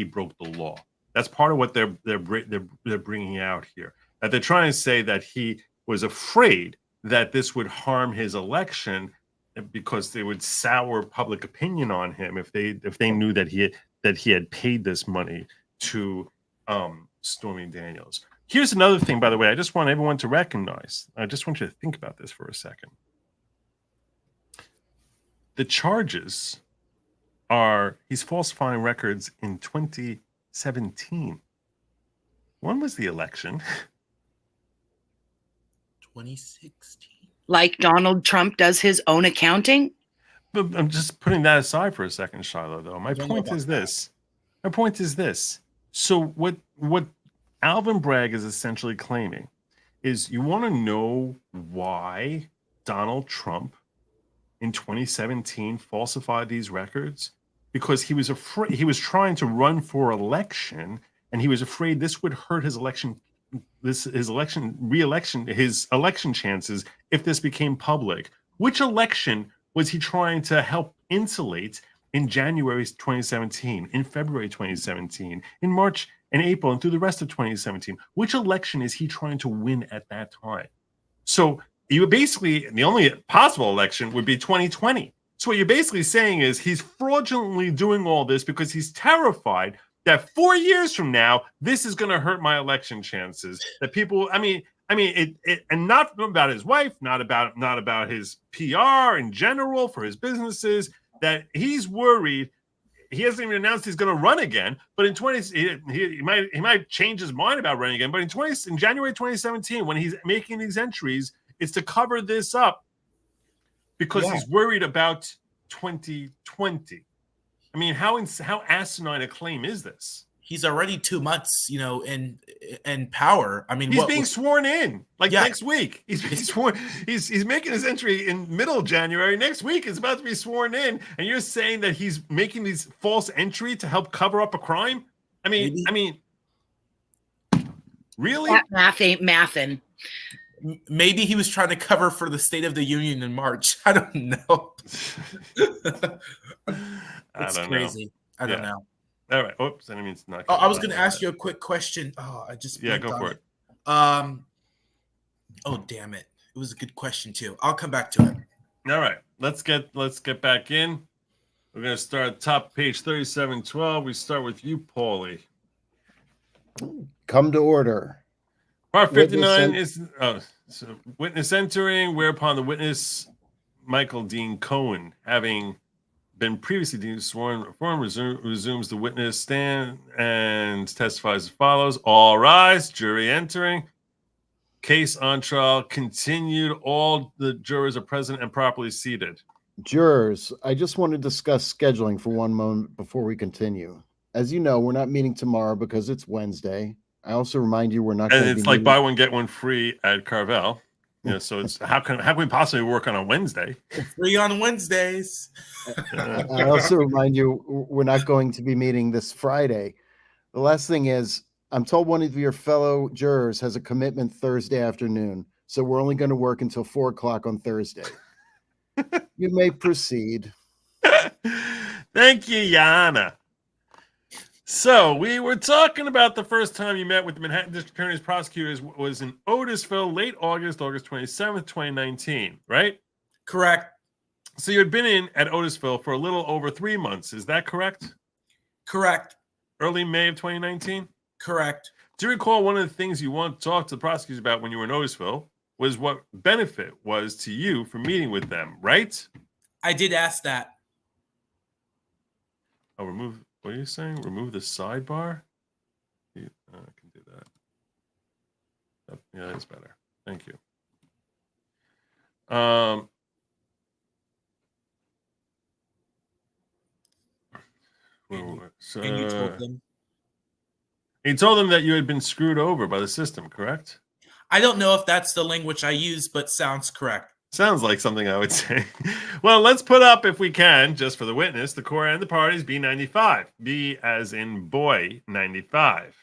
broke the law. That's part of what they're bringing out here. That they're trying to say that he was afraid that this would harm his election because they would sour public opinion on him if they knew that he had paid this money to Stormy Daniels. Here's another thing, by the way, I just want everyone to recognize. I just want you to think about this for a second. The charges are he's falsifying records in 2017. When was the election? 2016. Like Donald Trump does his own accounting? But I'm just putting that aside for a second, Shiloh, though. My point is this. So what Alvin Bragg is essentially claiming is, you want to know why Donald Trump in 2017 falsified these records? Because he was afraid, he was trying to run for election, and he was afraid this would hurt his election chances if this became public. Which election was he trying to help insulate in January 2017, in February 2017, in March and April, and through the rest of 2017? Which election is he trying to win at that time? So you basically, the only possible election would be 2020. So what you're basically saying is he's fraudulently doing all this because he's terrified that 4 years from now, this is going to hurt my election chances. That people, and not about his wife, not about his PR in general for his businesses, that he's worried. He hasn't even announced he's going to run again, but in he might change his mind about running again. But in January 2017, when he's making these entries, it's to cover this up because he's worried about 2020. I mean, how asinine a claim is this? He's already 2 months, in power. I mean, he's being sworn in next week. He's being sworn. He's making his entry in middle of January. Next week is about to be sworn in, and you're saying that he's making these false entry to help cover up a crime? I mean, really? That math ain't mathin'. Maybe he was trying to cover for the State of the Union in March. I don't know. It's crazy. I don't know. All right. Oops. That means not. I was going to ask you a quick question. Oh, I just go for it. Oh, damn it! It was a good question too. I'll come back to it. All right. Let's get back in. We're going to start top page 3712. We start with you, Paulie. Come to order. Part 59 is witness entering, whereupon the witness, Michael Dean Cohen, having been previously sworn, resumes the witness stand and testifies as follows. All rise. Jury entering. Case on trial continued. All the jurors are present and properly seated. Jurors, I just want to discuss scheduling for one moment before we continue. As you know, we're not meeting tomorrow because it's Wednesday. I also remind you we're not. And it's like buy one get one free at Carvel. So it's how can we possibly work on a Wednesday? Free on Wednesdays. I also remind you we're not going to be meeting this Friday. The last thing is, I'm told one of your fellow jurors has a commitment Thursday afternoon, So we're only going to work until 4 o'clock on Thursday. You may proceed. Thank you, Yana. So we were talking about the first time you met with the Manhattan District Attorney's prosecutors was in Otisville, late August 27th, 2019, right? Correct. So you had been in at Otisville for a little over 3 months. Is that correct? Correct. Early May of 2019? Correct. Do you recall one of the things you want to talk to the prosecutors about when you were in Otisville was what benefit was to you for meeting with them, right? I did ask that. Oh, remove, what are you saying? Remove the sidebar? Yeah, I can do that. Yeah, that's better. Thank you. And you told them? He told them that you had been screwed over by the system, correct? I don't know if that's the language I use, but sounds correct. Sounds like something I would say. Well, let's put up, if we can, just for the witness, the court and the parties, B95. B as in boy, 95.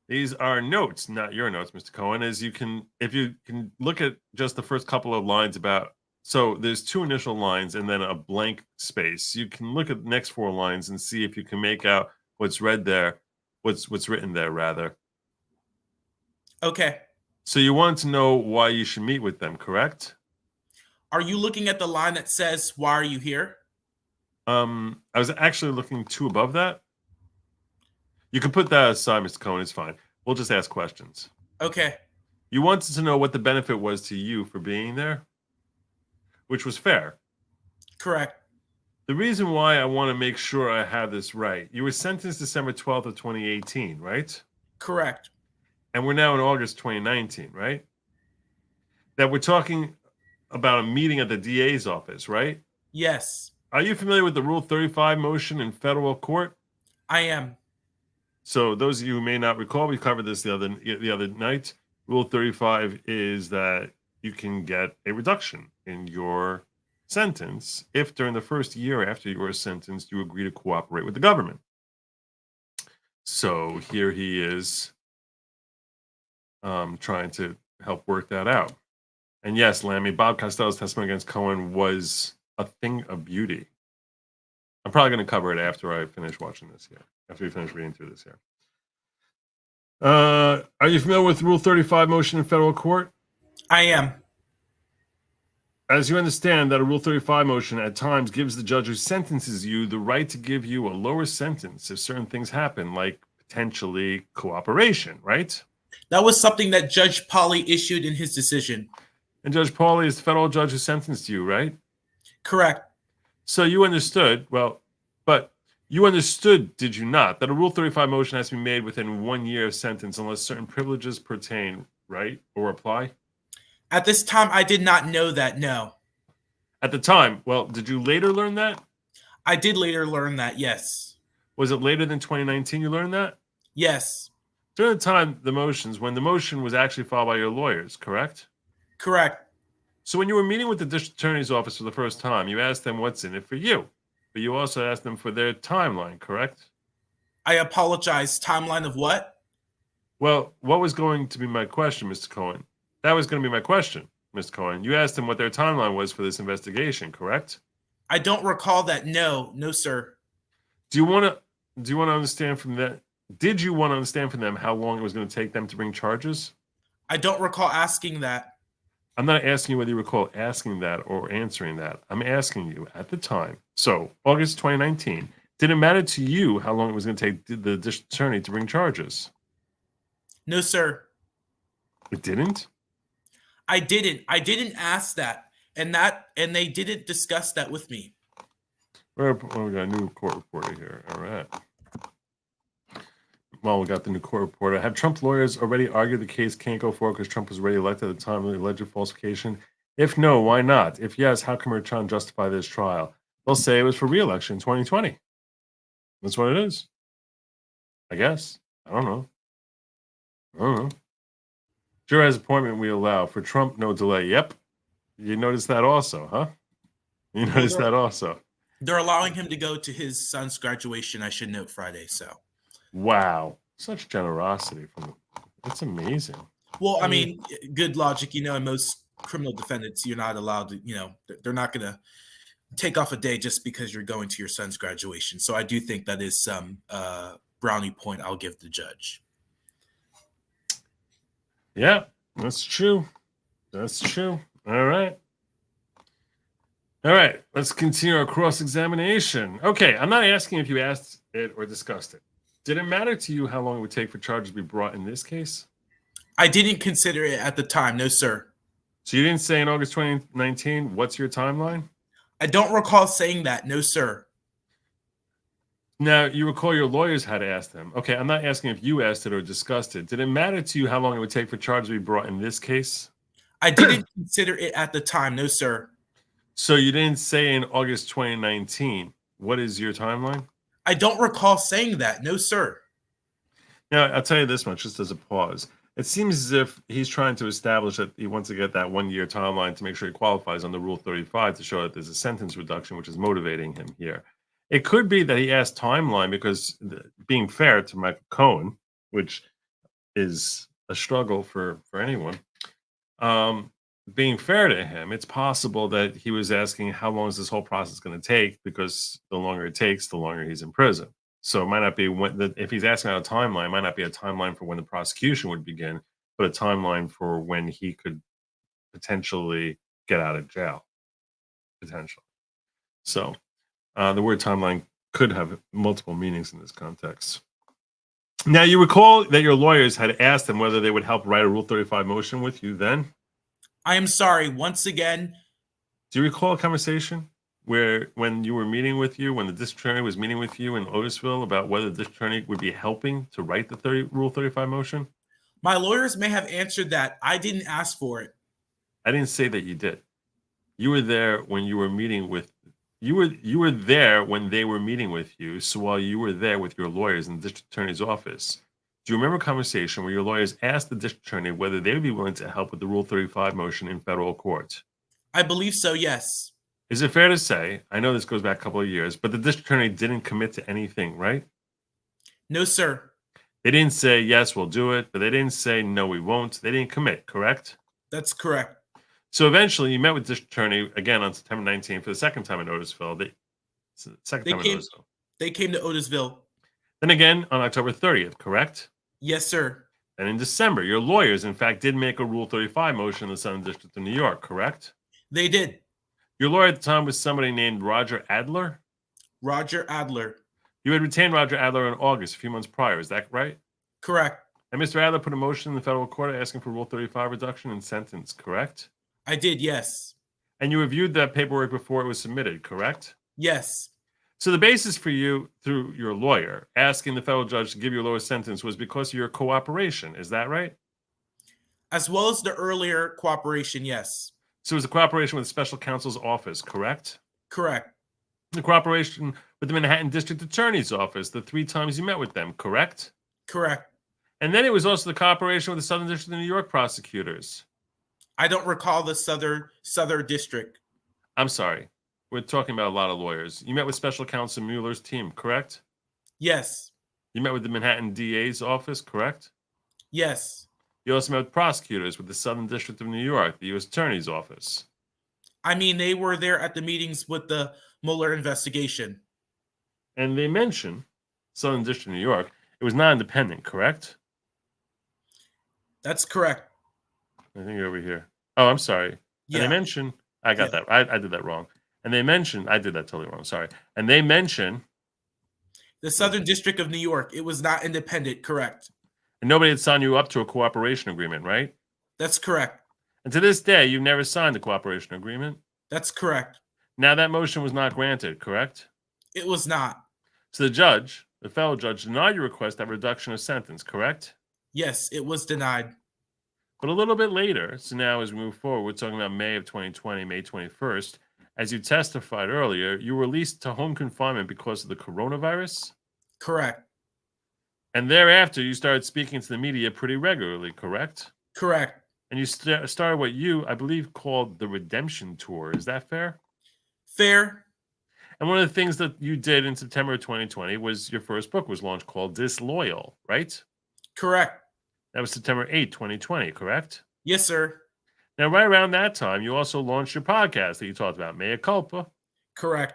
These are notes, not your notes, Mr. Cohen. As you can, if you can look at just the first couple of lines about, so there's 2 initial lines and then a blank space. You can look at the next 4 lines and see if you can make out what's read there, what's written there, rather. Okay. So you want to know why you should meet with them, correct? Are you looking at the line that says, "Why are you here"? I was actually looking 2 above that. You can put that aside, Mr. Cohen. It's fine. We'll just ask questions. Okay. You wanted to know what the benefit was to you for being there, which was fair. Correct. The reason why I want to make sure I have this right, you were sentenced December 12th of 2018, right? Correct. And we're now in August 2019, right? That we're talking about a meeting at the DA's office, right? Yes, Are you familiar with the Rule 35 motion in federal court? I am. So those of you who may not recall, we covered this the other night. Rule 35 is that you can get a reduction in your sentence if during the first year after you were sentenced, you agree to cooperate with the government. So here he is trying to help work that out. And yes, Lammy, Bob Costello's testimony against Cohen was a thing of beauty. I'm probably going to cover it after I finish watching this here, after we finish reading through this here. Are you familiar with Rule 35 motion in federal court? I am. As you understand that a Rule 35 motion at times gives the judge who sentences you the right to give you a lower sentence if certain things happen, like potentially cooperation, right? That was something that Judge Pauly issued in his decision. And Judge Pauly is the federal judge who sentenced you, right? Correct. So you understood, but you understood, did you not, that a Rule 35 motion has to be made within 1 year of sentence unless certain privileges pertain, right, or apply? At this time, I did not know that, no. At the time, well, did you later learn that? I did later learn that, yes. Was it later than 2019 you learned that? Yes. During the time, when the motion was actually filed by your lawyers, correct? Correct. So when you were meeting with the district attorney's office for the first time, you asked them what's in it for you, but you also asked them for their timeline, correct? I apologize. Timeline of what? Well, what was going to be my question, Mr. Cohen? That was going to be my question, Mr. Cohen. You asked them what their timeline was for this investigation, correct? I don't recall that. No, sir. Do you want to understand from that? Did you want to understand from them how long it was going to take them to bring charges? I don't recall asking that. I'm not asking you whether you recall asking that or answering that. I'm asking you at the time. So August 2019, did it matter to you how long it was going to take the district attorney to bring charges? No, sir. It didn't? I didn't ask that. And they didn't discuss that with me. We got a new court reporter here. All right. Well, we got the new court reporter. Have Trump lawyers already argued the case can't go forward because Trump was already elected at the time of the alleged falsification? If no, why not? If yes, how can we're trying to justify this trial? They'll say it was for re-election in 2020. That's what it is. I guess. I don't know. Juror has appointment we allow. For Trump, no delay. Yep. You noticed that also, huh? You noticed that also. They're allowing him to go to his son's graduation, I should note, Friday, so. Wow. Such generosity from them. That's amazing. Well, I mean, good logic, in most criminal defendants, you're not allowed to, they're not going to take off a day just because you're going to your son's graduation. So I do think that is some brownie point I'll give the judge. Yeah, that's true. That's true. All right. All right, let's continue our cross-examination. Okay, I'm not asking if you asked it or discussed it. Did it matter to you how long it would take for charges to be brought in this case? I didn't consider it at the time. No, sir. So you didn't say in August 2019, what's your timeline? I don't recall saying that. No, sir. Now, you recall your lawyers had asked them. Okay, I'm not asking if you asked it or discussed it. Did it matter to you how long it would take for charges to be brought in this case? I didn't consider it at the time. No, sir. So you didn't say in August 2019, what is your timeline? I don't recall saying that. No, sir. Now, I'll tell you this much, just as a pause. It seems as if he's trying to establish that he wants to get that 1 year timeline to make sure he qualifies under Rule 35 to show that there's a sentence reduction, which is motivating him here. It could be that he asked timeline because being fair to Michael Cohen, which is a struggle for anyone, being fair to him, it's possible that he was asking how long is this whole process going to take, because the longer it takes, the longer he's in prison. So it might not be if he's asking about a timeline, it might not be a timeline for when the prosecution would begin, but a timeline for when he could potentially get out of jail, potentially. So the word timeline could have multiple meanings in this context. Now, you recall that your lawyers had asked him whether they would help write a Rule 35 motion with you then? I am sorry. Once again. Do you recall a conversation when you were meeting with you, when the district attorney was meeting with you in Otisville about whether the district attorney would be helping to write the Rule 35 motion? My lawyers may have answered that. I didn't ask for it. I didn't say that you did. You were there when you were meeting with you were there when they were meeting with you. So while you were there with your lawyers in the district attorney's office, do you remember a conversation where your lawyers asked the district attorney whether they would be willing to help with the Rule 35 motion in federal court? I believe so, yes. Is it fair to say, I know this goes back a couple of years, but the district attorney didn't commit to anything, right? No, sir. They didn't say, yes, we'll do it, but they didn't say, no, we won't. They didn't commit, correct? That's correct. So eventually you met with the district attorney again on September 19th for the second time in Otisville. They came to Otisville. Then again on October 30th, correct? Yes, sir. And in December, your lawyers, in fact, did make a Rule 35 motion in the Southern District of New York, correct? They did. Your lawyer at the time was somebody named Roger Adler? Roger Adler. You had retained Roger Adler in August, a few months prior. Is that right? Correct. And Mr. Adler put a motion in the federal court asking for Rule 35 reduction in sentence, correct? I did, yes. And you reviewed that paperwork before it was submitted, correct? Yes. So the basis for you, through your lawyer, asking the federal judge to give you a lower sentence was because of your cooperation. Is that right? As well as the earlier cooperation, yes. So it was a cooperation with the special counsel's office, correct? Correct. The cooperation with the Manhattan District Attorney's office, the 3 times you met with them, correct? Correct. And then it was also the cooperation with the Southern District of New York prosecutors. I don't recall the Southern District. I'm sorry. We're talking about a lot of lawyers. You met with special counsel Mueller's team, correct? Yes. You met with the Manhattan DA's office, correct? Yes. You also met with prosecutors with the Southern District of New York, the U.S. Attorney's office. I mean, they were there at the meetings with the Mueller investigation. And they mentioned Southern District of New York. It was not independent, correct? That's correct. I think you're over here. Oh, I'm sorry. Yeah. And they mentioned, I got that. I did that wrong. And they mentioned, I did that totally wrong. Sorry. And they mentioned the Southern District of New York. It was not independent, correct? And nobody had signed you up to a cooperation agreement, right? That's correct. And to this day, you've never signed the cooperation agreement. That's correct. Now that motion was not granted, correct? It was not. So the federal judge, denied your request that reduction of sentence, correct? Yes, it was denied. But a little bit later, so now as we move forward, we're talking about May of 2020, May 21st. As you testified earlier, you were released to home confinement because of the coronavirus? Correct. And thereafter, you started speaking to the media pretty regularly, correct? Correct. And you started what you, I believe, called the Redemption Tour. Is that fair? Fair. And one of the things that you did in September of 2020 was your first book was launched called Disloyal, right? Correct. That was September 8th, 2020, correct? Yes, sir. Now, right around that time, you also launched your podcast that you talked about, Mea Culpa. Correct.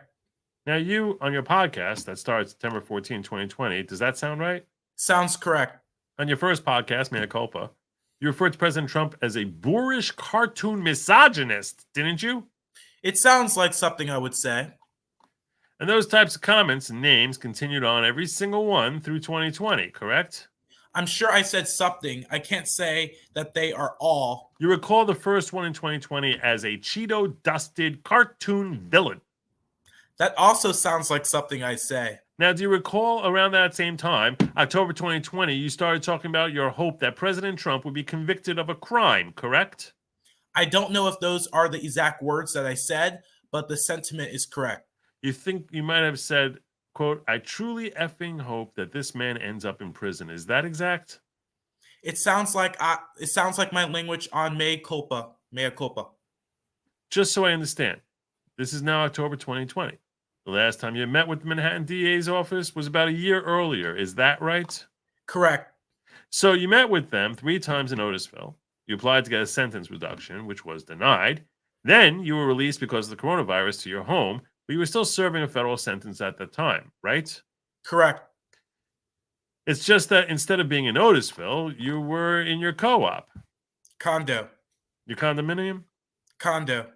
Now, you, on your podcast that started September 14, 2020, does that sound right? Sounds correct. On your first podcast, Mea Culpa, you referred to President Trump as a boorish cartoon misogynist, didn't you? It sounds like something I would say. And those types of comments and names continued on every single one through 2020, correct? I'm sure I said something. I can't say that they are all. You recall the first one in 2020 as a Cheeto-dusted cartoon villain. That also sounds like something I say. Now, do you recall around that same time, October 2020, you started talking about your hope that President Trump would be convicted of a crime, correct? I don't know if those are the exact words that I said, but the sentiment is correct. You think you might have said, quote, I truly effing hope that this man ends up in prison. Is that exact? It sounds like my language on mea culpa. Just so I understand, this is now October 2020. The last time you met with the Manhattan DA's office was about a year earlier. Is that right? Correct. So you met with them 3 times in Otisville. You applied to get a sentence reduction, which was denied. Then you were released because of the coronavirus to your home, but you were still serving a federal sentence at that time, right? Correct. It's just that instead of being in Otisville, you were in your co-op. Condo. Your condominium? Condo.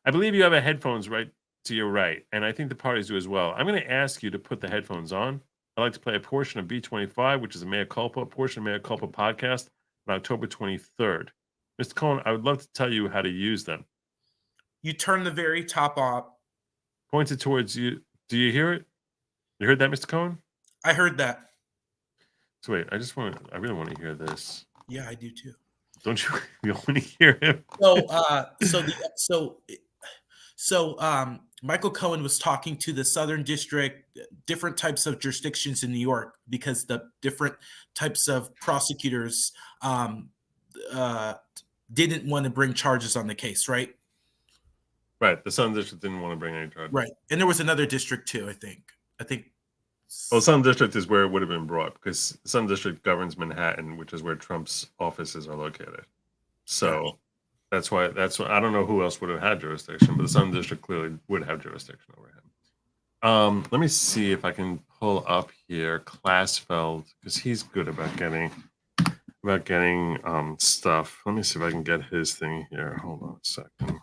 I believe you have a headphones right to your right, and I think the parties do as well. I'm going to ask you to put the headphones on. I'd like to play a portion of B25, which is a Mea Culpa, a portion of Mea Culpa podcast on October 23rd. Mr. Cohen, I would love to tell you how to use them. You turn the very top up. Pointed towards you. Do you hear it? You heard that, Mr. Cohen? I heard that. So wait, I really want to hear this. Yeah, I do too. Don't you? You want to hear him? So Michael Cohen was talking to the Southern District, different types of jurisdictions in New York, because the different types of prosecutors didn't want to bring charges on the case, right? Right. The Southern District didn't want to bring any charges. Right. And there was another district too, I think. Well, Southern District is where it would have been brought because the Southern District governs Manhattan, which is where Trump's offices are located. So that's why I don't know who else would have had jurisdiction, but the Southern District clearly would have jurisdiction over him. Let me see if I can pull up here Klaasfeld because he's good about getting stuff. Let me see if I can get his thing here. Hold on a second.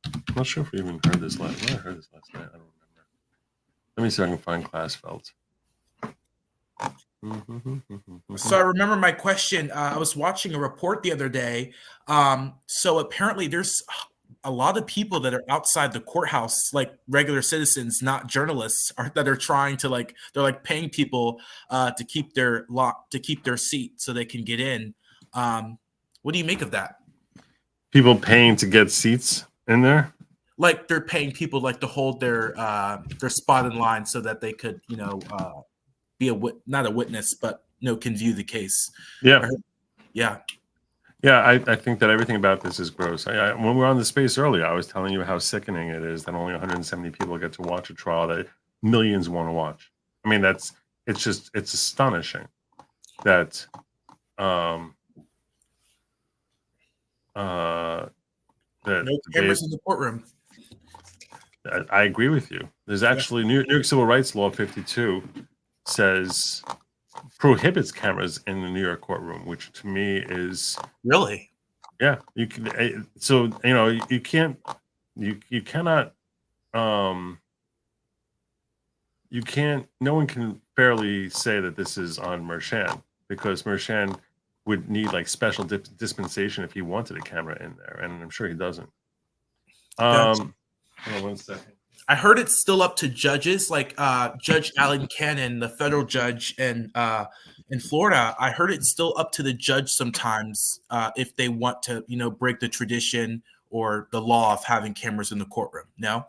I'm not sure if we even heard this last night. I heard this last night. I don't remember. Let me see if I can find Klaasfeld. So I remember my question. I was watching a report the other day. So apparently there's a lot of people that are outside the courthouse, like regular citizens, not journalists, that are trying to they're paying people to keep their seat so they can get in. What do you make of that? People paying to get seats in there? Like they're paying people to hold their spot in line so that they could, be not a witness, but can view the case. Yeah. Yeah. I think that everything about this is gross. When we were on the space earlier, I was telling you how sickening it is that only 170 people get to watch a trial that millions want to watch. I mean, it's astonishing that no cameras in the courtroom. I agree with you. There's actually New York Civil Rights Law 52 says prohibits cameras in the New York courtroom, which to me is really, yeah. You can you can't you cannot you can't. No one can fairly say that this is on Merchan because Merchan would need special dispensation if he wanted a camera in there, and I'm sure he doesn't. Hold on 1 second. I heard it's still up to judges, like Judge Alan Cannon, the federal judge in Florida. I heard it's still up to the judge sometimes if they want to, break the tradition or the law of having cameras in the courtroom. No?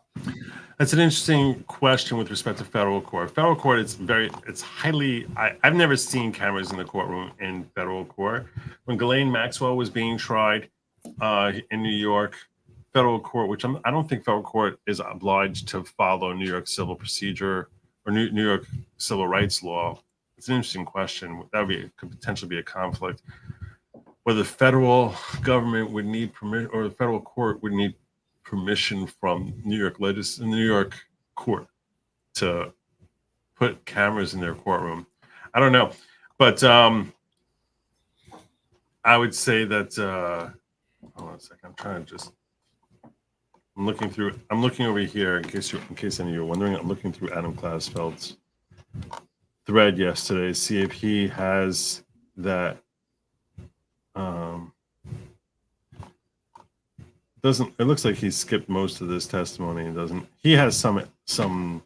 That's an interesting question with respect to federal court. Federal court, it's highly. I've never seen cameras in the courtroom in federal court. When Ghislaine Maxwell was being tried in New York, federal court, which I don't think federal court is obliged to follow New York civil procedure or New York civil rights law it's an interesting question. That could potentially be a conflict. Whether the federal government would need permission, or the federal court would need permission from New York court to put cameras in their courtroom. I don't know, but I would say that. Hold on a second. I'm looking over here in case any of you are wondering. I'm looking through Adam Klasfeld's thread yesterday. See if he has that. Doesn't it looks like he skipped most of this testimony? And doesn't he has some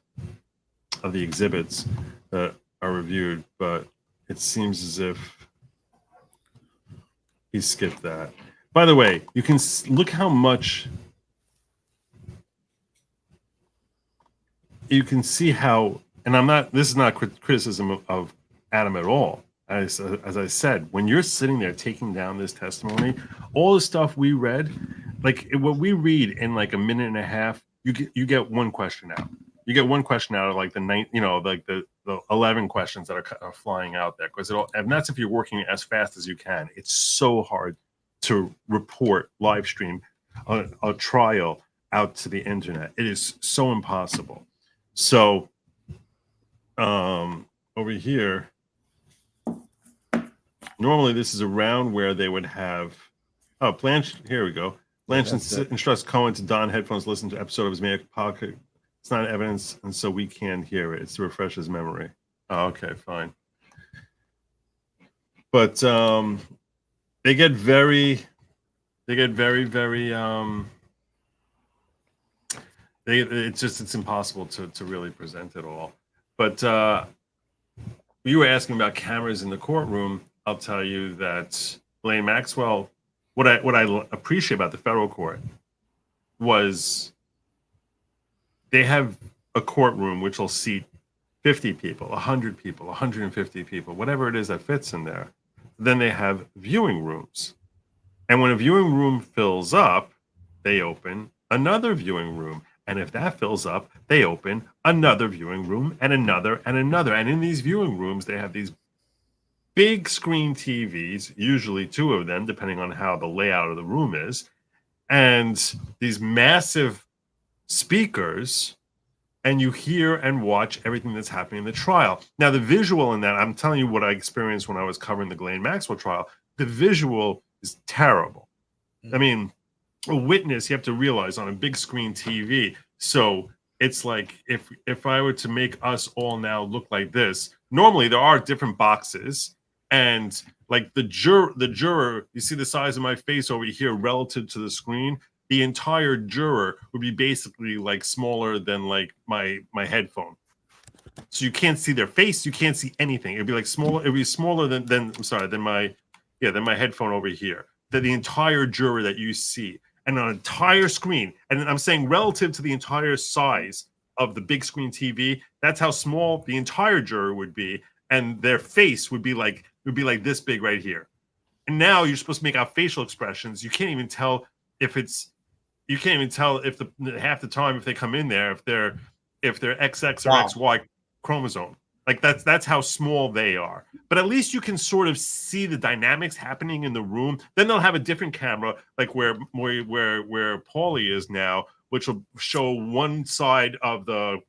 of the exhibits that are reviewed, but it seems as if he skipped that. By the way, you can look how much you can see how, and this is not criticism of Adam at all. As I said, when you're sitting there taking down this testimony, all the stuff we read, like what we read in like a minute and a half, you get one question out. You get one question out of like the 11 questions that are flying out there, because and that's if you're working as fast as you can. It's so hard to report live stream a trial out to the internet. It is so impossible. So over here, normally this is around where they would have Blanche. Here we go. Blanche instructs Cohen to don headphones, listen to an episode of his Maniac Podcast. It's not evidence, and so we can't hear it. It's to refresh his memory. Oh, okay, fine. But they get very it's impossible to really present it all. But you were asking about cameras in the courtroom. I'll tell you that Ghislaine Maxwell, what I appreciate about the federal court was they have a courtroom which will seat 50 people, 100 people, 150 people, whatever it is that fits in there. Then they have viewing rooms. And when a viewing room fills up, they open another viewing room. And if that fills up, they open another viewing room and another and another. And in these viewing rooms, they have these big screen TVs, usually 2 of them, depending on how the layout of the room is, and these massive speakers, and you hear and watch everything that's happening in the trial. Now, the visual in that, I'm telling you what I experienced when I was covering the Ghislaine Maxwell trial. The visual is terrible. I mean, a witness, you have to realize, on a big screen TV. So it's like if I were to make us all now look like this, normally there are different boxes, and like the juror, you see the size of my face over here relative to the screen. The entire juror would be basically like smaller than like my headphone. So you can't see their face, you can't see anything. It'd be like smaller, it'd be smaller than my headphone over here. The entire juror that you see, and an entire screen, and I'm saying relative to the entire size of the big screen TV, that's how small the entire juror would be, and their face would be like this big right here. And now you're supposed to make out facial expressions. You can't even tell if half the time if they come in there, if they're XX or XY chromosome. Like that's how small they are. But at least you can sort of see the dynamics happening in the room. Then they'll have a different camera, like where Paulie is now, which will show one side of the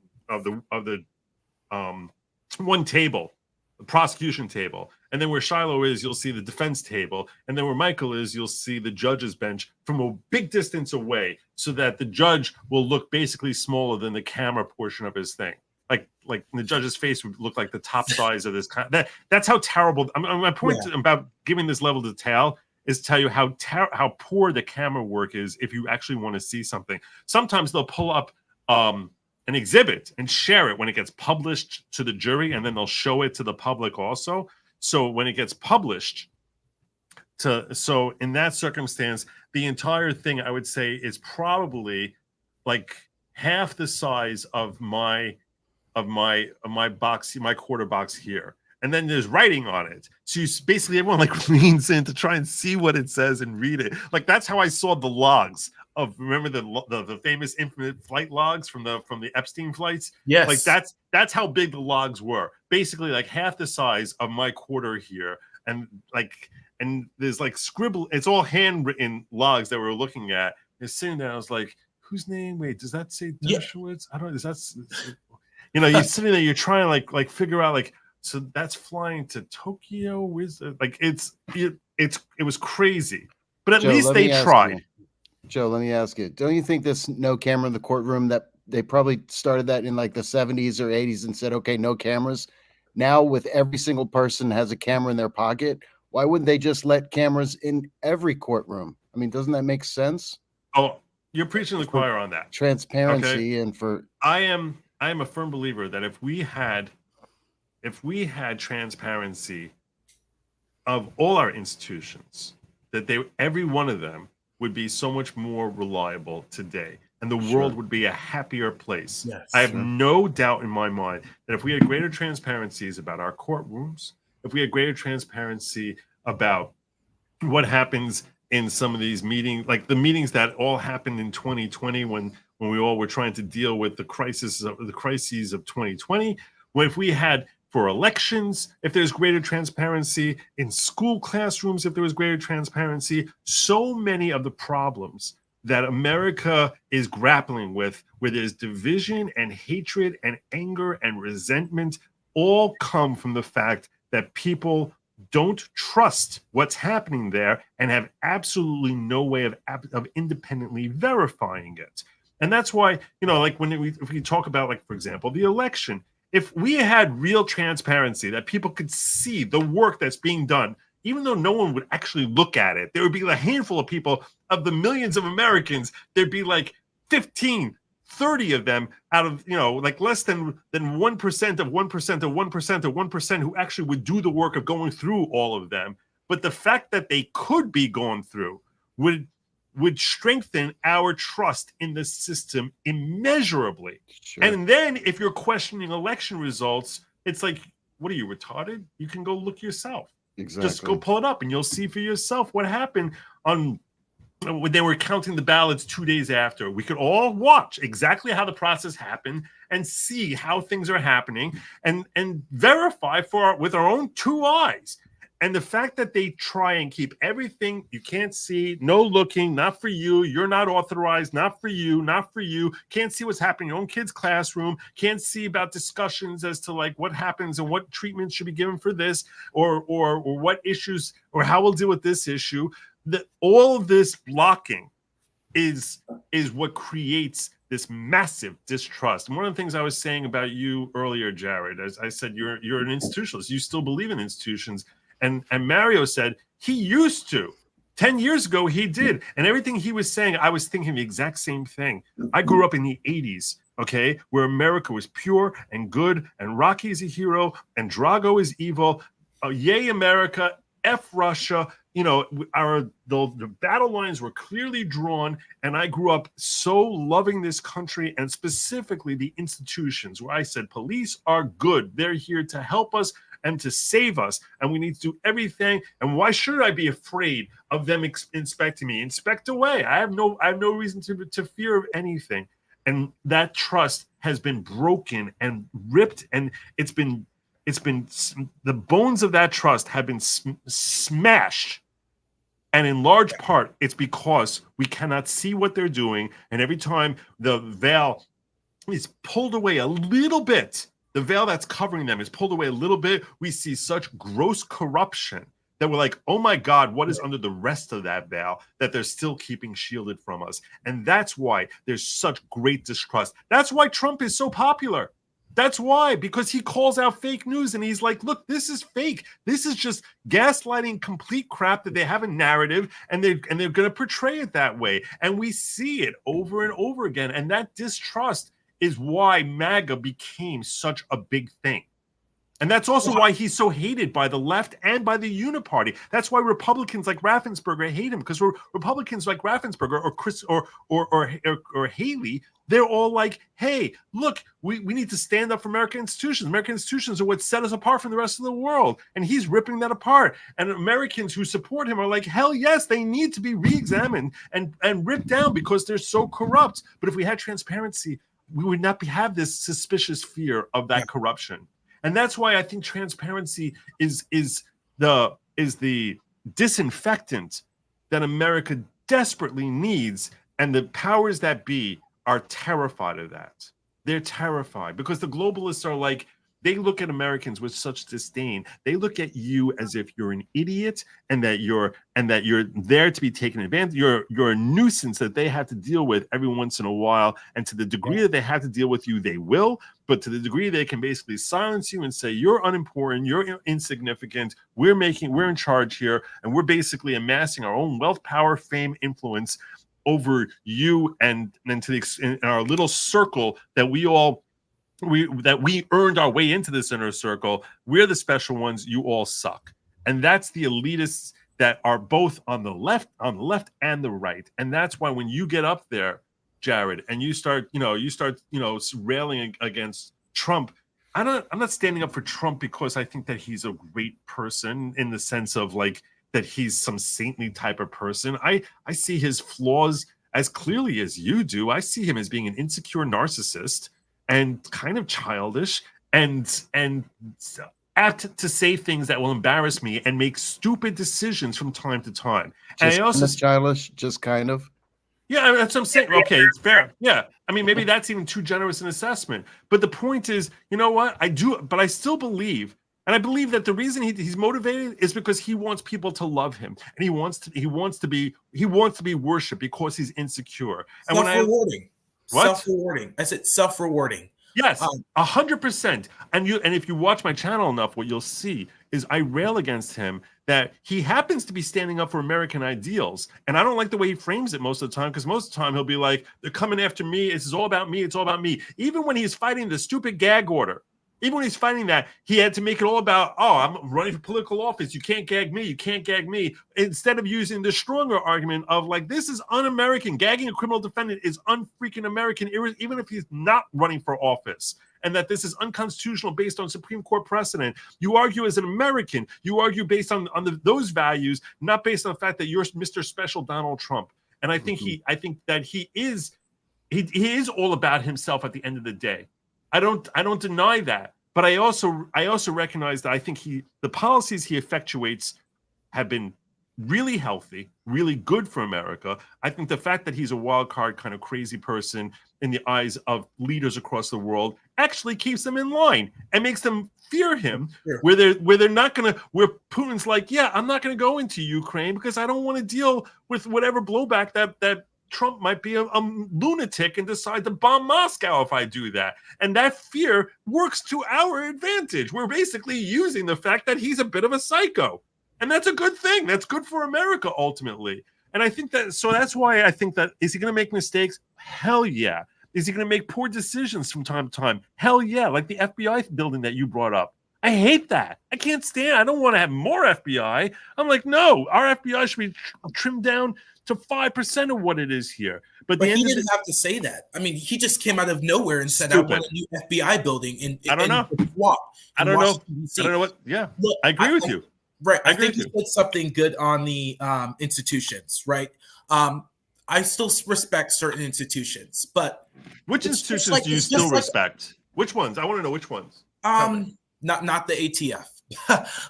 one table, the prosecution table. And then where Shiloh is, you'll see the defense table. And then where Michael is, you'll see the judge's bench from a big distance away, so that the judge will look basically smaller than the camera portion of his thing. Like the judge's face would look like the top size of this. That's how terrible. My point about giving this level of detail is to tell you how poor the camera work is if you actually want to see something. Sometimes they'll pull up an exhibit and share it when it gets published to the jury, and then they'll show it to the public also. So when it gets published, so in that circumstance, the entire thing, I would say, is probably like half the size of my box, my quarter box here. And then there's writing on it. So basically everyone like leans in to try and see what it says and read it. Like that's how I saw the logs remember the famous infamous flight logs from the Epstein flights? Yes. Like that's how big the logs were. Basically like half the size of my quarter here. And there's like scribble, it's all handwritten logs that we're looking at. It's sitting there. I was like, whose name? Wait, does that say Dershowitz? I don't know. Is that, you're sitting there, you're trying to like figure out like, so that's flying to Tokyo. Like it was crazy, but at least they tried. Joe, let me ask you, don't you think this no camera in the courtroom, that they probably started that in like the 70s or 80s and said, okay, no cameras. Now with every single person has a camera in their pocket, why wouldn't they just let cameras in every courtroom? I mean, doesn't that make sense? Oh, you're preaching the choir on that. Transparency, okay. And for I am a firm believer that if we had transparency of all our institutions, that every one of them would be so much more reliable today, and the world would be a happier place. Yes, I have no doubt in my mind that if we had greater transparencies about our courtrooms, if we had greater transparency about what happens in some of these meetings, like the meetings that all happened in 2020 when we all were trying to deal with the crises of 2020, if we had for elections, if there's greater transparency in school classrooms, if there was greater transparency, so many of the problems that America is grappling with, where there's division and hatred and anger and resentment, all come from the fact that people don't trust what's happening there and have absolutely no way of independently verifying it. And that's why, like if we talk about, like, for example, the election, if we had real transparency that people could see the work that's being done, even though no one would actually look at it, there would be a handful of people of the millions of Americans, there'd be like 15, 30 of them out of, like less than 1% of 1% of 1% of 1% who actually would do the work of going through all of them. But the fact that they could be going through would strengthen our trust in the system immeasurably. Sure. And then if you're questioning election results, it's like, what are you, retarded? You can go look yourself. Exactly. Just go pull it up and you'll see for yourself what happened when they were counting the ballots 2 days after. We could all watch exactly how the process happened and see how things are happening and verify with our own two eyes. And the fact that they try and keep everything you can't see, no looking, not for you, you're not authorized, not for you, can't see what's happening in your own kid's classroom, can't see about discussions as to like what happens and what treatment should be given for this or what issues or how we'll deal with this issue. That all of this blocking is what creates this massive distrust. And one of the things I was saying about you earlier, Jared, as I said, you're an institutionalist. You still believe in institutions. And Mario said he used to. 10 years ago, he did. And everything he was saying, I was thinking the exact same thing. I grew up in the 80s, okay, where America was pure and good, and Rocky is a hero, and Drago is evil. Yay, America, F Russia. The battle lines were clearly drawn, and I grew up so loving this country and specifically the institutions where I said police are good. They're here to help us and to save us, and we need to do everything. And why should I be afraid of them inspecting me? Inspect away. I have no reason to fear of anything. And that trust has been broken and ripped, and it's been the bones of that trust have been smashed. And in large part, it's because we cannot see what they're doing. And every time the veil is pulled away a little bit, the veil that's covering them is pulled away a little bit, we see such gross corruption that we're like, oh my God, what is under the rest of that veil that they're still keeping shielded from us? And that's why there's such great distrust. That's why Trump is so popular. That's why, because he calls out fake news and he's like, look, this is fake. This is just gaslighting, complete crap that they have a narrative and they're going to portray it that way. And we see it over and over again. And that distrust is why MAGA became such a big thing. And that's also why he's so hated by the left and by the Uniparty. That's why Republicans like Raffensperger hate him, because Republicans like Raffensperger or Chris or Haley, they're all like, hey, look, we need to stand up for American institutions. American institutions are what set us apart from the rest of the world. And he's ripping that apart. And Americans who support him are like, hell yes, they need to be re-examined and ripped down because they're so corrupt. But if we had transparency, we would not have this suspicious fear of that corruption. And that's why I think transparency is the disinfectant that America desperately needs, and the powers that be are terrified of that. They're terrified because the globalists are like, they look at Americans with such disdain. They look at you as if you're an idiot and that you're there to be taken advantage. You're a nuisance that they have to deal with every once in a while. And to the degree that they have to deal with you, they will. But to the degree they can basically silence you and say you're unimportant, you're insignificant, we're in charge here, and we're basically amassing our own wealth, power, fame, influence over you and in our little circle that we earned our way into this inner circle. We're the special ones. You all suck. And that's the elitists that are both on the left and the right. And that's why when you get up there, Jared, and you start railing against Trump, I'm not standing up for Trump because I think that he's a great person in the sense of like that he's some saintly type of person. I see his flaws as clearly as you do. I see him as being an insecure narcissist and kind of childish and apt to say things that will embarrass me and make stupid decisions from time to time. And I also childish, just kind of. Yeah, that's what I'm saying. Okay, it's fair. Yeah, I mean, maybe that's even too generous an assessment. But the point is, you know what? But I still believe, and I believe that the reason he's motivated is because he wants people to love him, and he wants to be worshipped because he's insecure. And self-rewarding. What? Self-rewarding. I said self-rewarding. Yes, 100%. And if you watch my channel enough, what you'll see is I rail against him that he happens to be standing up for American ideals. And I don't like the way he frames it most of the time, because most of the time he'll be like, they're coming after me. This is all about me. It's all about me. Even when he's fighting the stupid gag order, even when he's fighting that, he had to make it all about, oh, I'm running for political office. You can't gag me. You can't gag me. Instead of using the stronger argument of like, this is un-American. Gagging a criminal defendant is un-freaking American, even if he's not running for office. And that this is unconstitutional based on Supreme Court precedent. You argue as an American. You argue based on those values, not based on the fact that you're Mr. Special Donald Trump. And I think he is all about himself at the end of the day. I don't deny that, but I also recognize that I think the policies he effectuates have been really healthy, really good for America. I think the fact that he's a wild card kind of crazy person in the eyes of leaders across the world actually keeps them in line and makes them fear him. Sure. Where Putin's like, yeah, I'm not going to go into Ukraine because I don't want to deal with whatever blowback that Trump might be a lunatic and decide to bomb Moscow if I do that. And that fear works to our advantage. We're basically using the fact that he's a bit of a psycho. And that's a good thing. That's good for America ultimately. And I think that's why I think that, is he going to make mistakes? Hell yeah. Is he going to make poor decisions from time to time? Hell yeah. Like the FBI building that you brought up. I hate that. I can't stand. I don't want to have more FBI. I'm like, no, our FBI should be trimmed down to 5% of what it is here. But he didn't have to say that. I mean, he just came out of nowhere and said, I want a new FBI building. I don't know. I don't know what. Yeah, look, I agree with you. Right. I think you said something good on the institutions, right? I still respect certain institutions, but which institutions do you still respect? Which ones? I want to know which ones. Not the ATF.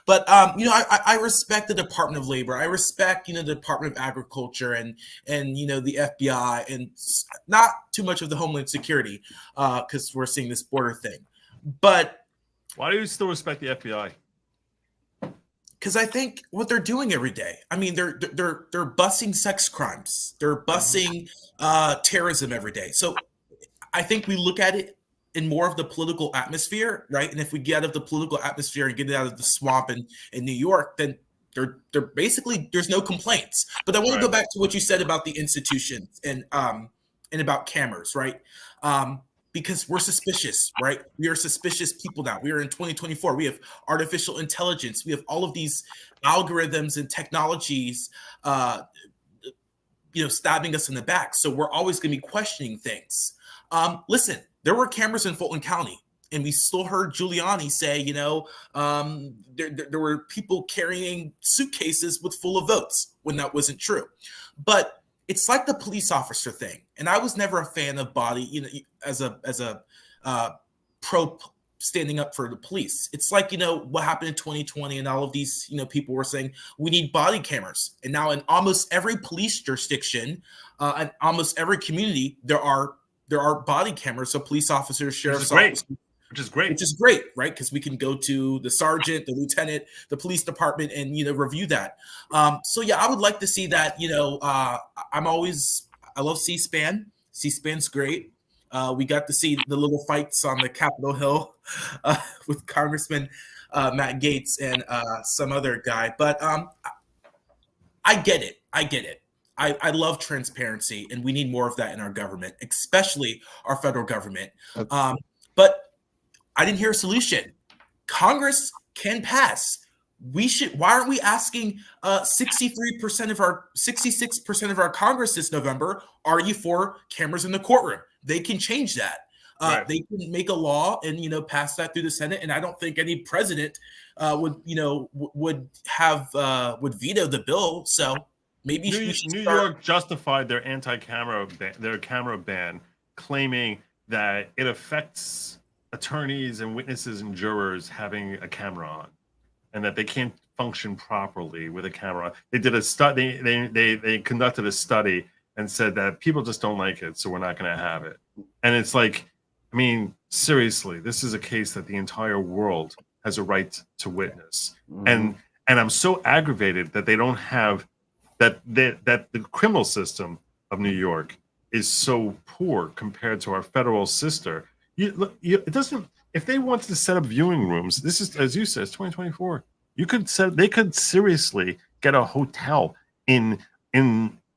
But I respect the Department of Labor. I respect the Department of Agriculture and the FBI, and not too much of the Homeland Security because we're seeing this border thing. But why do you still respect the FBI? Because I think what they're doing every day. I mean, they're busing sex crimes. They're busing terrorism every day. So I think we look at it in more of the political atmosphere, right? And if we get out of the political atmosphere and get it out of the swamp in New York, then they're basically, there's no complaints. But I want to go back to what you said about the institutions and about cameras, right? because we're suspicious, right? We are suspicious people now. We are in 2024. We have artificial intelligence. We have all of these algorithms and technologies, stabbing us in the back. So we're always going to be questioning things. Listen, there were cameras in Fulton County, and we still heard Giuliani say, there were people carrying suitcases full of votes when that wasn't true. But it's like the police officer thing, and I was never a fan of body, as a pro standing up for the police. It's like, what happened in 2020, and all of these, people were saying we need body cameras, and now in almost every police jurisdiction, and almost every community, there are body cameras. So police officers, sheriff's officers. Which is great. Which is great, right? Because we can go to the sergeant, the lieutenant, the police department, and review that. So yeah, I would like to see that. I love C-SPAN. C-SPAN's great. We got to see the little fights on the Capitol Hill with Congressman Matt Gaetz and some other guy. But I get it. I love transparency, and we need more of that in our government, especially our federal government. But I didn't hear a solution. Congress can pass. Why aren't we asking 66% of our Congress this November, are you for cameras in the courtroom? They can change that. Right. They can make a law and pass that through the Senate. And I don't think any president would veto the bill. So maybe New York justified their camera ban, claiming that it affects attorneys and witnesses and jurors having a camera on, and that they can't function properly with a camera on. They did a study. They conducted a study and said that people just don't like it, so we're not going to have it. And it's like, I mean, seriously, this is a case that the entire world has a right to witness. And I'm so aggravated that they don't have that the criminal system of New York is so poor compared to our federal sister. It doesn't. If they wanted to set up viewing rooms, this is, as you said, it's 2024. They could seriously get a hotel in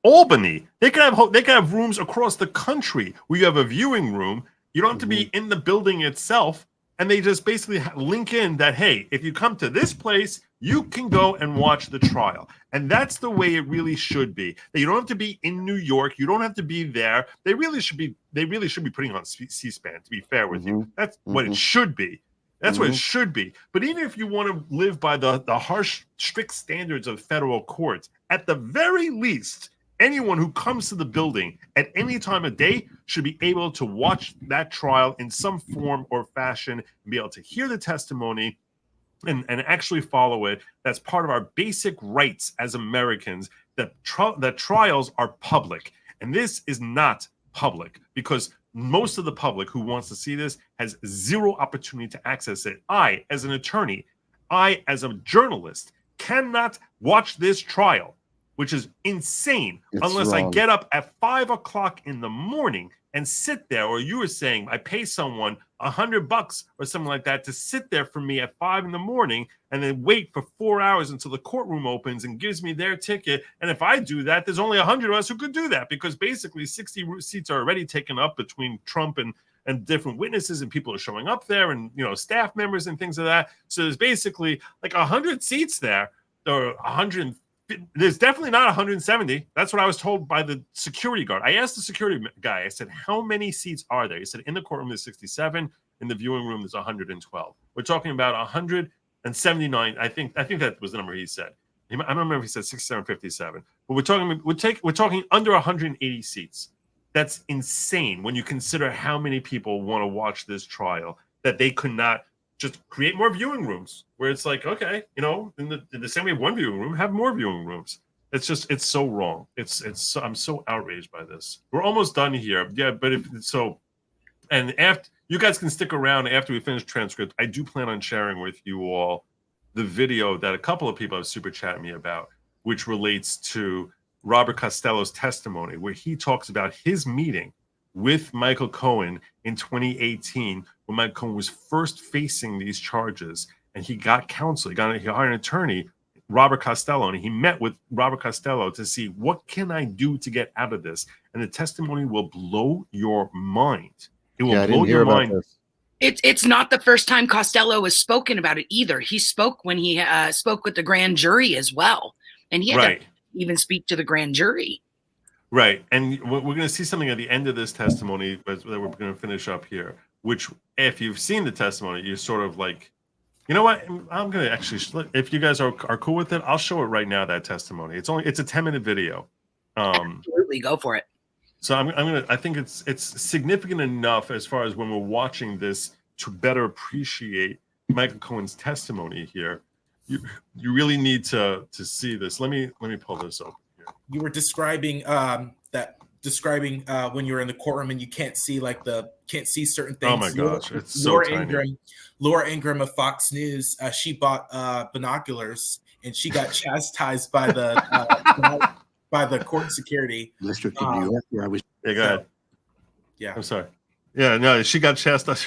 Albany. They could have rooms across the country where you have a viewing room. You don't have to be in the building itself, and they just basically link in that, hey, if you come to this place, you can go and watch the trial. And that's the way it really should be. That you don't have to be in New York. You don't have to be there. They really should be putting on C-SPAN, to be fair with you. That's what it should be. That's what it should be. But even if you want to live by the harsh, strict standards of federal courts, at the very least, anyone who comes to the building at any time of day should be able to watch that trial in some form or fashion and be able to hear the testimony and actually follow it. That's part of our basic rights as Americans, that trials are public. And this is not public, because most of the public who wants to see this has zero opportunity to access it. I, as an attorney, I, as a journalist, cannot watch this trial, which is insane, unless I get up at 5 o'clock in the morning and sit there. Or you were saying, I pay someone $100 or something like that to sit there for me at 5 in the morning and then wait for 4 hours until the courtroom opens and gives me their ticket. And if I do that, there's only 100 of us who could do that, because basically 60 seats are already taken up between Trump and different witnesses, and people are showing up there, and staff members and things like that. So there's basically like 100 seats there, or 100. There's definitely not 170. That's what I was told by the security guard. I asked the security guy, I said, how many seats are there? He said, in the courtroom there's 67. In the viewing room there's 112. We're talking about 179. I think that was the number he said. I don't remember if he said 67 or 57. But we're talking under 180 seats. That's insane when you consider how many people want to watch this trial, that they could not just create more viewing rooms, where it's like, okay, in the same way one viewing room, have more viewing rooms. It's so wrong. I'm so outraged by this. We're almost done here. Yeah, but and after, you guys can stick around after we finish transcript. I do plan on sharing with you all the video that a couple of people have super chatted me about, which relates to Robert Costello's testimony, where he talks about his meeting with Michael Cohen in 2018, when Michael Cohen was first facing these charges, and he got counsel. He hired an attorney, Robert Costello, and he met with Robert Costello to see, what can I do to get out of this? And the testimony will blow your mind. It will Yeah, I blow didn't hear your about mind. this. It's not the first time Costello has spoken about it either. He spoke when he spoke with the grand jury as well, and he had Right. to even speak to the grand jury. Right. And we're going to see something at the end of this testimony that we're going to finish up here, which if you've seen the testimony, you're sort of like, you know what? I'm going to actually, if you guys are cool with it, I'll show it right now, that testimony. It's a 10-minute video. Absolutely, go for it. So I think it's significant enough as far as when we're watching this to better appreciate Michael Cohen's testimony here. You really need to see this. Let me pull this up here. You were describing when you're in the courtroom and you can't see certain things. Oh my gosh, it's so tiny. Laura Ingraham of Fox News, she bought binoculars and she got chastised by the by the court security. District of New York, where I was. Yeah, go ahead. Yeah, I'm sorry. Yeah, no, she got chastised.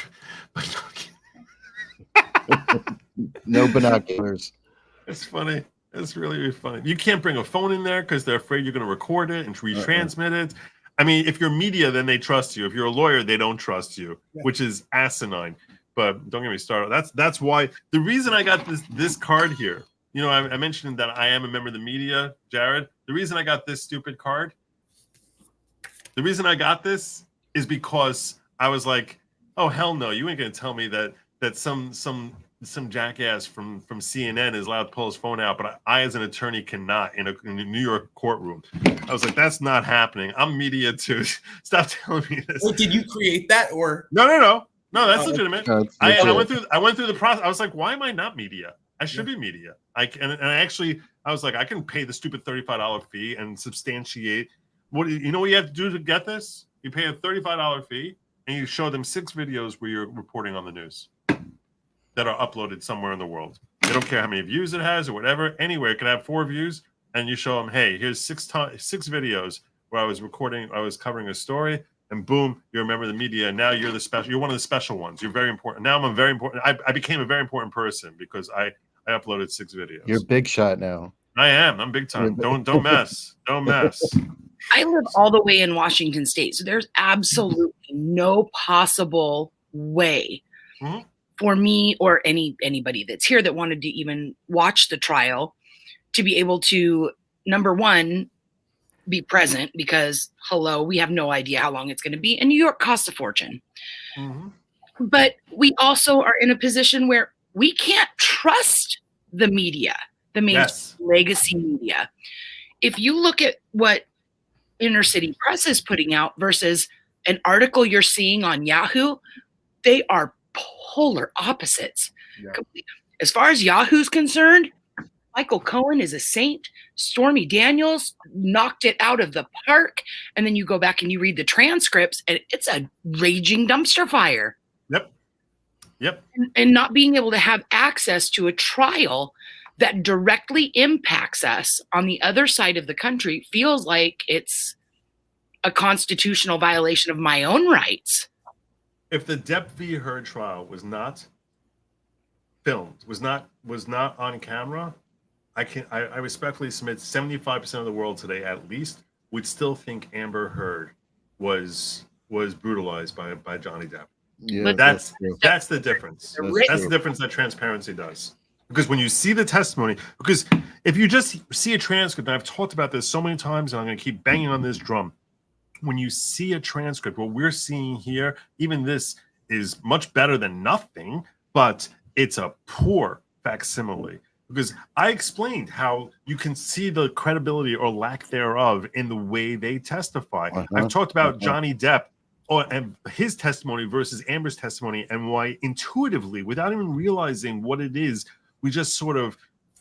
No binoculars. It's funny. It's really funny. You can't bring a phone in there because they're afraid you're going to record it and retransmit it. I mean, if you're media, then they trust you. If you're a lawyer, they don't trust you, which is asinine. But don't get me started. That's why the reason I got this card here. You know, I mentioned that I am a member of the media, Jared. The reason I got this stupid card, the reason I got this is because I was like, oh hell no, you ain't gonna tell me that some jackass from CNN is allowed to pull his phone out, but I as an attorney cannot in a New York courtroom. I was like, that's not happening. I'm media too. Stop telling me this. Well, did you create that or no? That's legitimate. I went through the process. I was like, why am I not media? I should be media. I was like, I can pay the stupid $35 fee and substantiate. What you know what you have to do to get this? You pay a $35 fee and you show them 6 videos where you're reporting on the news that are uploaded somewhere in the world. They don't care how many views it has or whatever. Anywhere it can have 4 views, and you show them, hey, here's 6 videos where I was covering a story, and boom, you're a member of the media. And now you're one of the special ones. You're very important. Now I'm a very important. I became a very important person because I uploaded 6 videos. You're a big shot now. I am. I'm big time. Don't mess. Don't mess. I live all the way in Washington State, so there's absolutely no possible way for me or anybody that's here that wanted to even watch the trial to be able to, number one, be present because, hello, we have no idea how long it's going to be. And New York costs a fortune. But we also are in a position where we can't trust the media, the mainstream legacy media. If you look at what Inner City Press is putting out versus an article you're seeing on Yahoo, they are polar opposites. Yeah. As far as Yahoo's concerned, Michael Cohen is a saint. Stormy Daniels knocked it out of the park. And then you go back and you read the transcripts and it's a raging dumpster fire. Yep. And not being able to have access to a trial that directly impacts us on the other side of the country feels like it's a constitutional violation of my own rights. If the Depp v. Heard trial was not filmed, was not on camera, I respectfully submit 75% of the world today at least would still think Amber Heard was brutalized by Johnny Depp. Yeah, that's the difference. That's the difference that transparency does. Because when you see the testimony, because if you just see a transcript, and I've talked about this so many times, and I'm going to keep banging on this drum. When you see a transcript, what we're seeing here, even this is much better than nothing, but it's a poor facsimile. Because I explained how you can see the credibility or lack thereof in the way they testify. I've talked about Johnny Depp and his testimony versus Amber's testimony, and why intuitively, without even realizing what it is, we just sort of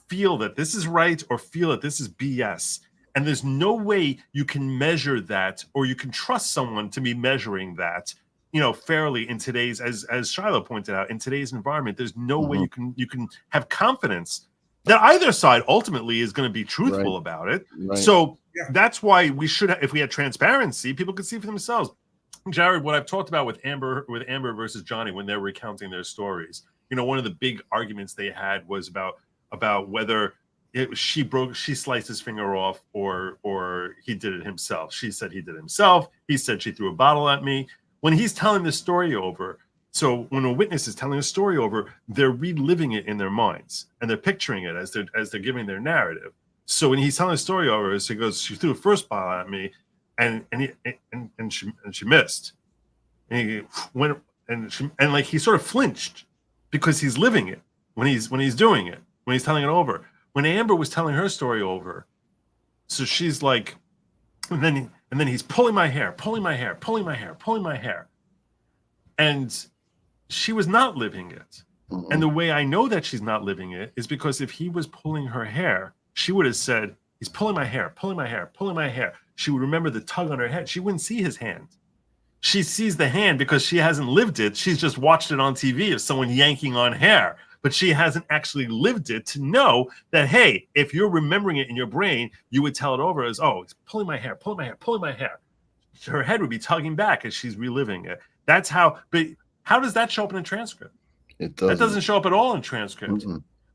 feel that this is right or feel that this is BS. And there's no way you can measure that, or you can trust someone to be measuring that, fairly in today's, as Shiloh pointed out, in today's environment. There's no way you can have confidence that either side ultimately is going to be truthful about it. Right. So that's why we should, if we had transparency, people could see for themselves. Jared, what I've talked about with Amber versus Johnny when they're recounting their stories, one of the big arguments they had was about whether she sliced his finger off or he did it himself. She said he did it himself. He said she threw a bottle at me. when he's telling the story over, so when a witness is telling a story over, they're reliving it in their minds and they're picturing it as they're giving their narrative. So when he's telling a story over, so he goes, she threw the first ball at me, and she missed. And he went and like he sort of flinched because he's living it when he's doing it, when he's telling it over. When Amber was telling her story over, so she's like, and then he's pulling my hair, and she was not living it. And the way I know that she's not living it is because if he was pulling her hair, she would have said, he's pulling my hair. She would remember the tug on her head. She wouldn't see his hand. She sees the hand because she hasn't lived it. She's just watched it on TV of someone yanking on hair, but she hasn't actually lived it to know that, hey, if you're remembering it in your brain, you would tell it over as, oh, it's pulling my hair. Her head would be tugging back as she's reliving it. That's how, but how does that show up in a transcript? It doesn't. That doesn't show up at all in transcript.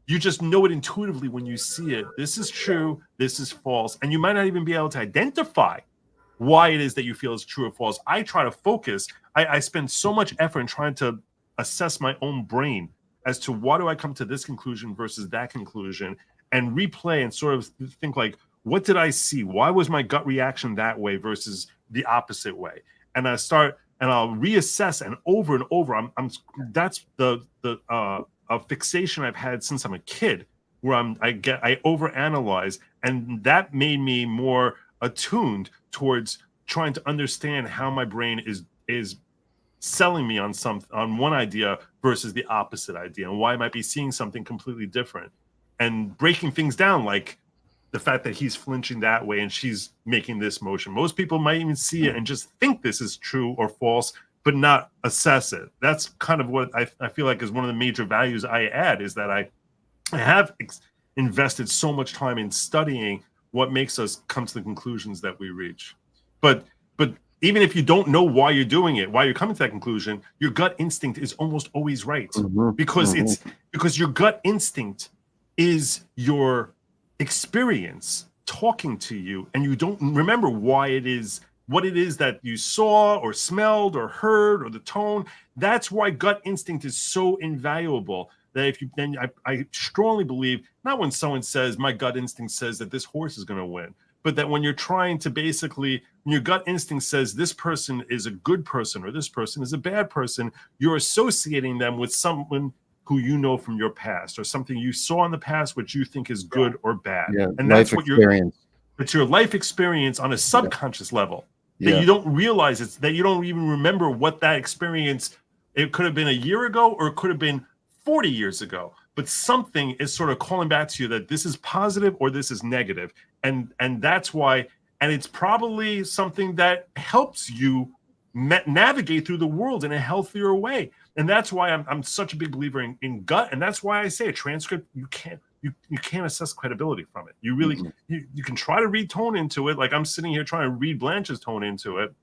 You just know it intuitively when you see it. This is true. This is false. And you might not even be able to identify why it is that you feel is true or false. I try to focus. I spend so much effort in trying to assess my own brain as to why do I come to this conclusion versus that conclusion, and replay and sort of think like, what did I see? Why was my gut reaction that way versus the opposite way? And I start and I'll reassess, and over. That's a fixation I've had since I'm a kid, where I overanalyze, and that made me more attuned towards trying to understand how my brain is selling me on one idea versus the opposite idea, and why I might be seeing something completely different, and breaking things down, like the fact that he's flinching that way and she's making this motion. Most people might even see it and just think this is true or false, but not assess it. That's kind of what I feel like is one of the major values I add, is that I have invested so much time in studying what makes us come to the conclusions that we reach. But even if you don't know why you're doing it, why you're coming to that conclusion, your gut instinct is almost always right, because because your gut instinct is your experience talking to you, and you don't remember what it is that you saw or smelled or heard, or the tone. That's why gut instinct is so invaluable. That if you then I strongly believe, not when someone says my gut instinct says that this horse is going to win, but that when you're trying to basically, when your gut instinct says this person is a good person or this person is a bad person, you're associating them with someone who you know from your past, or something you saw in the past which you think is good or bad. And that's what it's your life experience on a subconscious level that you don't realize. It's that you don't even remember what that experience, it could have been a year ago or it could have been 40 years ago, but something is sort of calling back to you that this is positive or this is negative. And that's why, and it's probably something that helps you navigate through the world in a healthier way. And that's why I'm such a big believer in gut. And that's why I say a transcript, you can't assess credibility from it. You really, you can try to read tone into it. Like I'm sitting here trying to read Blanche's tone into it.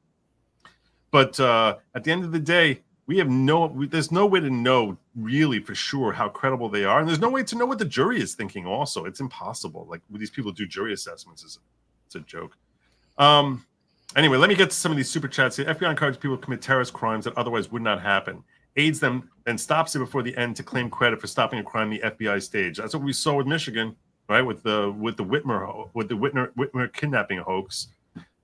But at the end of the day, there's no way to know really for sure how credible they are. And there's no way to know what the jury is thinking also. It's impossible. Like when these people do jury assessments, it's a joke. Anyway, let me get to some of these super chats here. FBI encourages people to commit terrorist crimes that otherwise would not happen, aids them, and stops it before the end to claim credit for stopping a crime the FBI stage. That's what we saw with Michigan, right? With the Whitmer kidnapping hoax.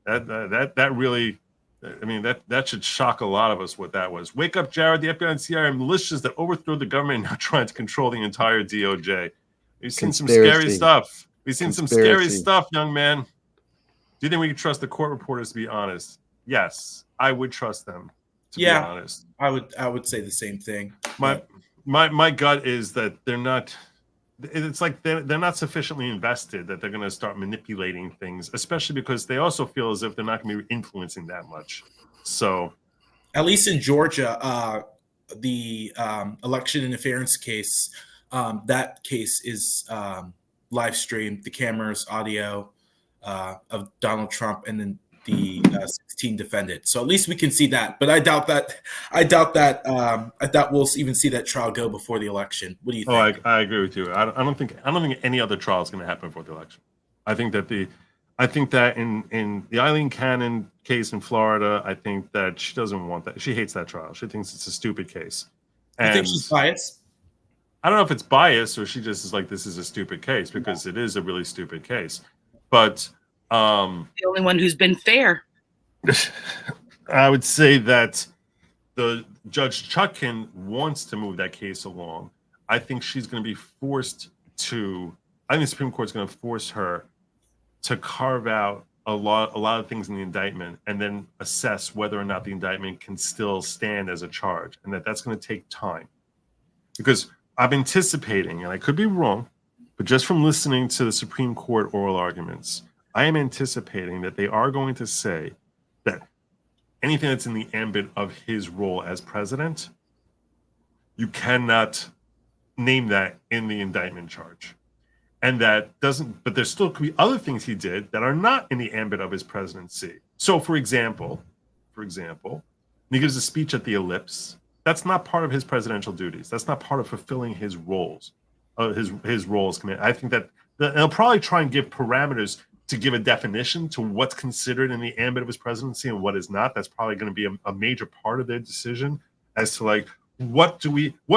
That really, I mean, that should shock a lot of us what that was. Wake up, Jared. The FBI and CIA are militias that overthrow the government and now trying to control the entire DOJ. We've seen some scary stuff. We've seen some scary stuff, young man. Do you think we can trust the court reporters to be honest? Yes, I would trust them to be honest. I would say the same thing. My gut is that they're not. It's like they're not sufficiently invested that they're going to start manipulating things, especially because they also feel as if they're not going to be influencing that much. So, at least in Georgia, the election interference case, that case is live streamed. The cameras, audio of Donald Trump, and then the 16 defendants. So at least we can see that. But I doubt we'll even see that trial go before the election. What do you think? I agree with you. I don't think any other trial is going to happen before the election. I think that I think that in the Eileen Cannon case in Florida, I think that she doesn't want that. She hates that trial. She thinks it's a stupid case. You think she's biased? I don't know if it's bias or she just is like, this is a stupid case, because it is a really stupid case. But the only one who's been fair. I would say that the Judge Chutkan wants to move that case along. I think she's going to be forced to. I think the Supreme Court's going to force her to carve out a lot of things in the indictment and then assess whether or not the indictment can still stand as a charge, and that's going to take time. Because I'm anticipating, and I could be wrong, but just from listening to the Supreme Court oral arguments, I am anticipating that they are going to say that anything that's in the ambit of his role as president, you cannot name that in the indictment charge. And that doesn't, but there still could be other things he did that are not in the ambit of his presidency. So for example, when he gives a speech at the Ellipse, that's not part of his presidential duties. That's not part of fulfilling his roles, his role as commander. I think that they'll probably try and give parameters to give a definition to what's considered in the ambit of his presidency and what is not. That's probably going to be a major part of their decision as to like, what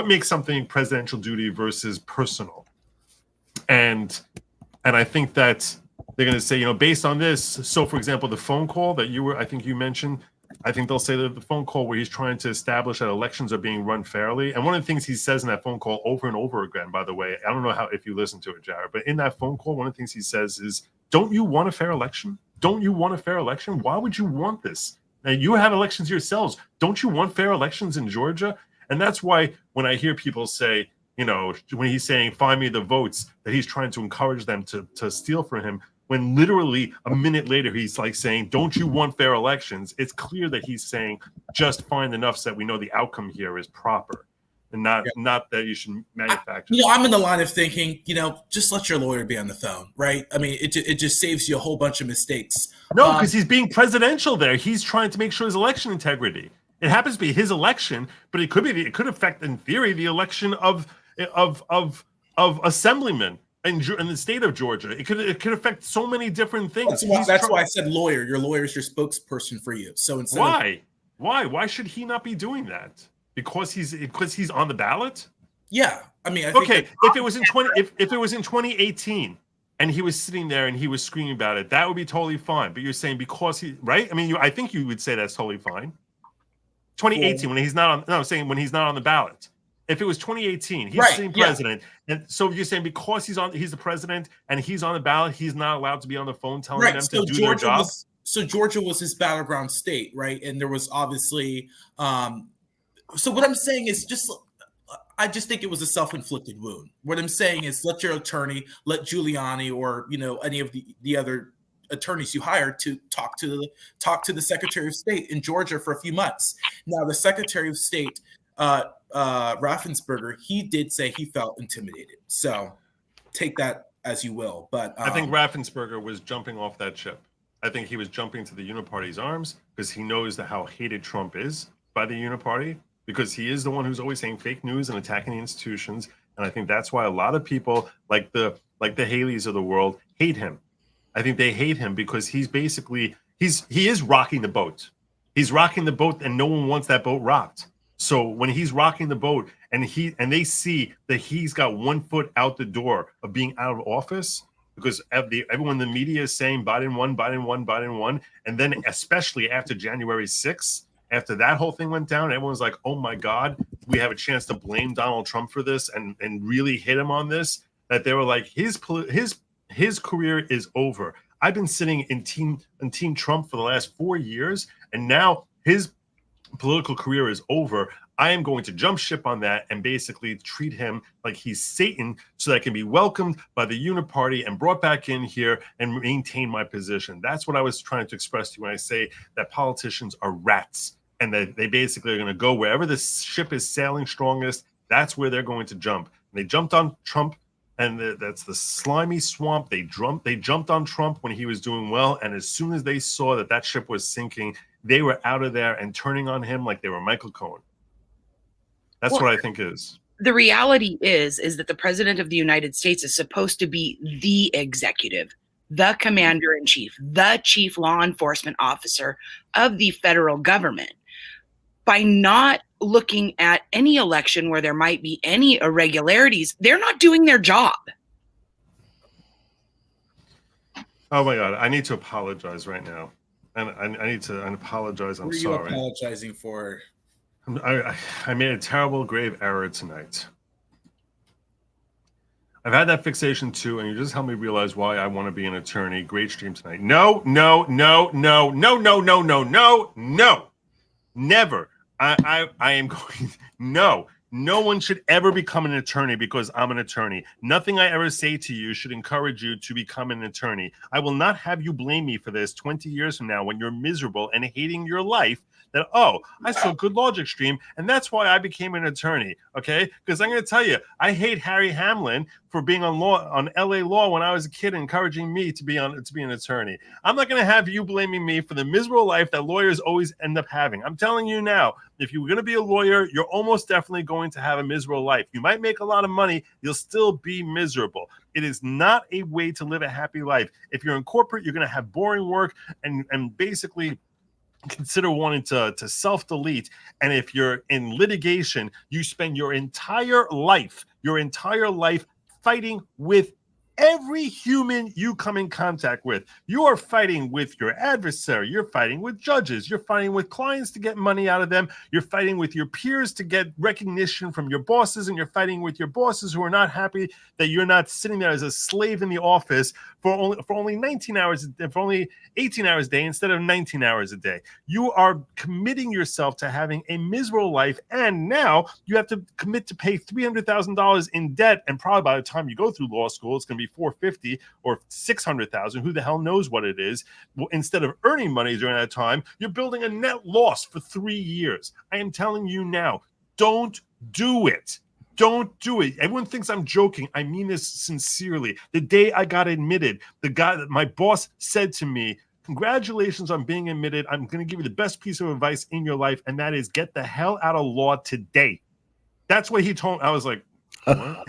makes something presidential duty versus personal. And I think that they're going to say, based on this. So, for example, the phone call that I think you mentioned, I think they'll say that the phone call where he's trying to establish that elections are being run fairly. And one of the things he says in that phone call over and over again, by the way, I don't know if you listen to it, Jared, but in that phone call, one of the things he says is, don't you want a fair election? Don't you want a fair election? Why would you want this? Now, you have elections yourselves. Don't you want fair elections in Georgia? And that's why when I hear people say, when he's saying, find me the votes, that he's trying to encourage them to steal from him, when literally a minute later he's like saying, don't you want fair elections? It's clear that he's saying, just find enough so that we know the outcome here is proper, and not that you should manufacture. I'm in the line of thinking, just let your lawyer be on the phone, right? I mean, it just saves you a whole bunch of mistakes. No, because he's being presidential there. He's trying to make sure his election integrity. It happens to be his election, but it could affect, in theory, the election of assemblymen in the state of Georgia. It could affect so many different things. That's why I said lawyer. Your lawyer is your spokesperson for you. So why should he not be doing that? Because he's on the ballot? Yeah, I mean, if it was in 2018 and he was sitting there and he was screaming about it, that would be totally fine. But you're saying because he, right? I mean, I think you would say that's totally fine. 2018 when he's not on. No, I'm saying when he's not on the ballot. If it was 2018, he's sitting president, and so you're saying because he's the president and he's on the ballot, he's not allowed to be on the phone telling them to do their job. So Georgia was his battleground state, right? And there was obviously. So what I'm saying is I just think it was a self-inflicted wound. What I'm saying is, let your attorney, let Giuliani or any of the other attorneys you hired to talk to the Secretary of State in Georgia for a few months. Now the Secretary of State. Raffensperger, he did say he felt intimidated. So take that as you will. But I think Raffensperger was jumping off that ship. I think he was jumping to the Uniparty's arms because he knows how hated Trump is by the Uniparty, because he is the one who's always saying fake news and attacking the institutions. And I think that's why a lot of people like the Haleys of the world hate him. I think they hate him because he is rocking the boat. He's rocking the boat, and no one wants that boat rocked. So when he's rocking the boat and they see that he's got 1 foot out the door of being out of office, because everyone in the media is saying Biden won. And then especially after January 6th, after that whole thing went down, everyone's like, oh my God, we have a chance to blame Donald Trump for this and really hit him on this, that they were like, his career is over. I've been sitting in Team Trump for the last 4 years, and now his political career is over. I am going to jump ship on that and basically treat him like he's Satan so that I can be welcomed by the Uniparty and brought back in here and maintain my position. That's what I was trying to express to you when I say that politicians are rats and that they basically are going to go wherever the ship is sailing strongest. That's where they're going to jump. And they jumped on Trump, and that's the slimy swamp. They jumped on Trump when he was doing well, and as soon as they saw that ship was sinking, they were out of there and turning on him like they were Michael Cohen. That's what I think is. The reality is that the president of the United States is supposed to be the executive, the commander-in-chief, the chief law enforcement officer of the federal government, by not looking at any election where there might be any irregularities, they're not doing their job. Oh my God, I need to apologize right now. And I need to apologize. I'm sorry. What are you apologizing for? I made a terrible, grave error tonight. I've had that fixation too, and you just helped me realize why I want to be an attorney. Great stream tonight. No. Never. I am going, no. No one should ever become an attorney because I'm an attorney. Nothing I ever say to you should encourage you to become an attorney. I will not have you blame me for this 20 years from now when you're miserable and hating your life that, oh, I saw a good Lawgic stream, and that's why I became an attorney, okay? Because I'm going to tell you, I hate Harry Hamlin for being on LA Law when I was a kid, encouraging me to be an attorney. I'm not going to have you blaming me for the miserable life that lawyers always end up having. I'm telling you now, if you're going to be a lawyer, you're almost definitely going to have a miserable life. You might make a lot of money, you'll still be miserable. It is not a way to live a happy life. If you're in corporate, you're going to have boring work and basically consider wanting to self-delete. And if you're in litigation, you spend your entire life fighting with every human you come in contact with. You are fighting with your adversary. You're fighting with judges. You're fighting with clients to get money out of them. You're fighting with your peers to get recognition from your bosses, and you're fighting with your bosses who are not happy that you're not sitting there as a slave in the office for only 19 hours, for only 18 hours a day instead of 19 hours a day. You are committing yourself to having a miserable life, and now you have to commit to pay $300,000 in debt, and probably by the time you go through law school, it's going to be $450,000 or $600,000. Who the hell knows what it is? Well, instead of earning money during that time, you're building a net loss for 3 years. I am telling you now, don't do it. Don't do it. Everyone thinks I'm joking. I mean this sincerely. The day I got admitted, my boss said to me, "Congratulations on being admitted. I'm going to give you the best piece of advice in your life, and that is get the hell out of law today." That's what he told me. I was like, what?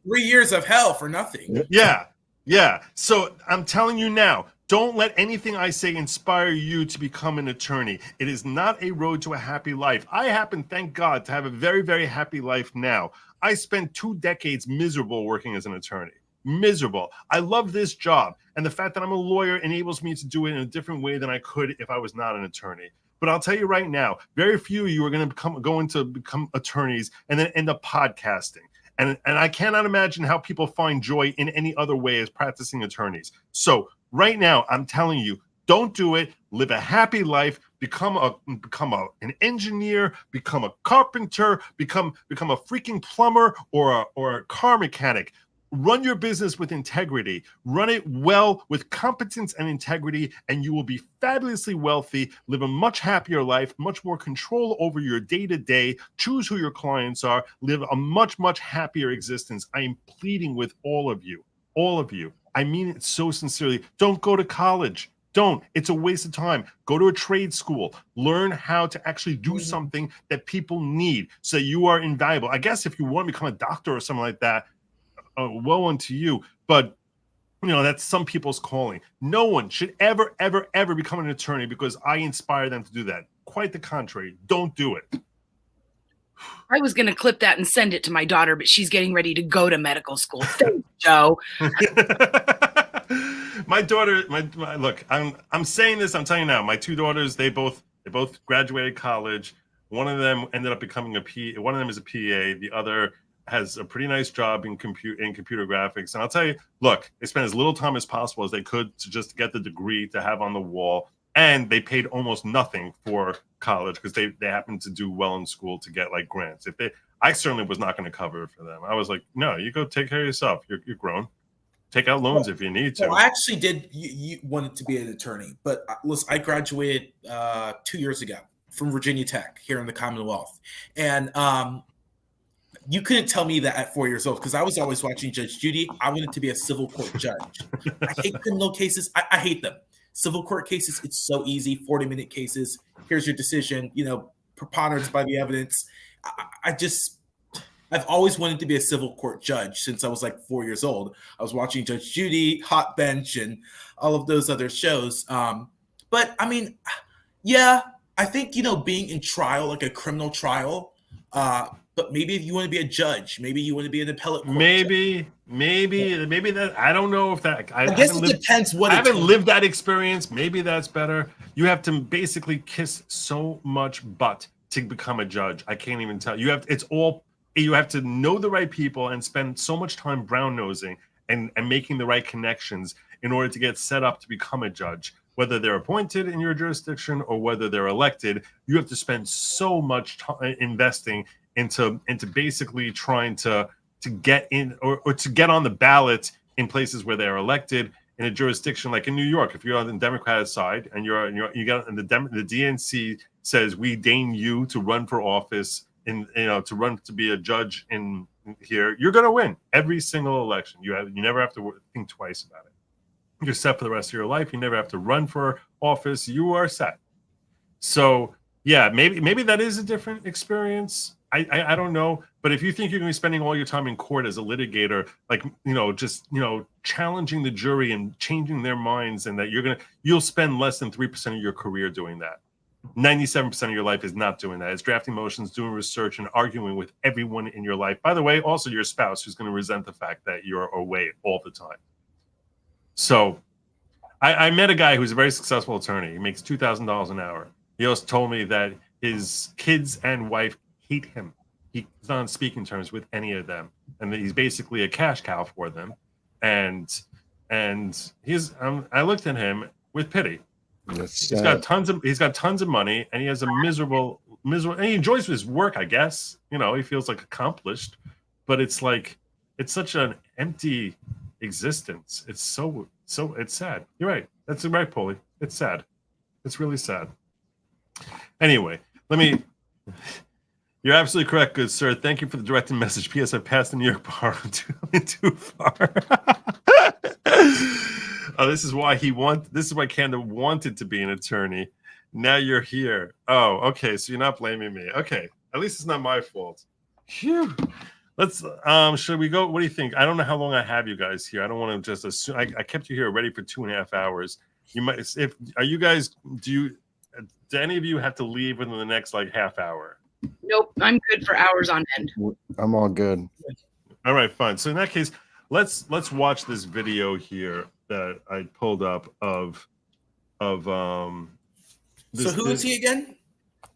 3 years of hell for nothing. Yeah. So I'm telling you now, don't let anything I say inspire you to become an attorney. It is not a road to a happy life. I happen, thank God, to have a very, very happy life now. I spent 2 decades miserable working as an attorney. Miserable. I love this job. And the fact that I'm a lawyer enables me to do it in a different way than I could if I was not an attorney. But I'll tell you right now, very few of you are going to become attorneys and then end up podcasting. And I cannot imagine how people find joy in any other way as practicing attorneys. So right now, I'm telling you, don't do it. Live a happy life. Become an engineer. Become a carpenter. Become a freaking plumber or a car mechanic. Run your business with integrity. Run it well with competence and integrity, and you will be fabulously wealthy, live a much happier life, much more control over your day-to-day, choose who your clients are, live a much, much happier existence. I am pleading with all of you. I mean it so sincerely. Don't go to college. Don't. It's a waste of time. Go to a trade school. Learn how to actually do something that people need so you are invaluable. I guess if you want to become a doctor or something like that, well unto you, but that's some people's calling. No one should ever become an attorney because I inspire them to do that. Quite the contrary. Don't do it. I was going to clip that and send it to my daughter, but she's getting ready to go to medical school. Thanks, Joe. My daughter, look, I'm saying this, I'm telling you now, my 2 daughters, they both graduated college. One of them ended up becoming a PA. One of them is a PA. The other has a pretty nice job in computer graphics. And I'll tell you, look, they spent as little time as possible as they could to just get the degree to have on the wall. And they paid almost nothing for college because they happened to do well in school to get like grants. I certainly was not going to cover it for them. I was like, no, you go take care of yourself. You're grown. Take out loans if you need to. Well, I actually did you wanted to be an attorney, but listen, I graduated 2 years ago from Virginia Tech here in the Commonwealth. And you couldn't tell me that at 4 years old because I was always watching Judge Judy. I wanted to be a civil court judge. I hate criminal cases. I hate them. Civil court cases, it's so easy. 40-minute cases. Here's your decision. Preponderance by the evidence. I I've always wanted to be a civil court judge since I was like 4 years old. I was watching Judge Judy, Hot Bench, and all of those other shows. But I mean, yeah, I think, being in trial, like a criminal trial, but maybe if you want to be a judge, maybe you want to be an appellate court maybe that, I don't know if that, I guess it depends what I haven't lived that experience. Maybe that's better. You have to basically kiss so much butt to become a judge. I can't even tell you. You have to know the right people and spend so much time brown nosing and making the right connections in order to get set up to become a judge. Whether they're appointed in your jurisdiction or whether they're elected, you have to spend so much time investing into basically trying to get in or to get on the ballot in places where they're elected in a jurisdiction like in New York. If you're on the Democratic side and you get the DNC says we deign you to run for office to be a judge in here, you're going to win every single election. You never have to think twice about it. You're set for the rest of your life. You never have to run for office. You are set. So yeah, maybe that is a different experience. I don't know, but if you think you're going to be spending all your time in court as a litigator, like challenging the jury and changing their minds, and that you'll spend less than 3% of your career doing that. 97% of your life is not doing that. It's drafting motions, doing research, and arguing with everyone in your life. By the way, also your spouse, who's going to resent the fact that you're away all the time. So I met a guy who's a very successful attorney. He makes $2,000 an hour. He also told me that his kids and wife hate him. He's not on speaking terms with any of them, and that he's basically a cash cow for them. And I looked at him with pity. He's got tons of money, and he has a miserable, and he enjoys his work, I guess. He feels like accomplished, but it's such an empty existence. It's so it's sad. You're right. That's right, Paulie. It's sad. It's really sad. Anyway, you're absolutely correct, good sir. Thank you for the directed message. P.S. I passed the New York bar too far. This is why Kanda wanted to be an attorney. Now you're here. Oh, okay. So you're not blaming me. Okay. At least it's not my fault. Phew. Let's should we go? What do you think? I don't know how long I have you guys here. I don't want to just assume. I kept you here already for 2.5 hours. You might do any of you have to leave within the next half hour? Nope, I'm good for hours on end. I'm all good. All right, fine. So in that case, let's watch this video here that I pulled up of So who is he again?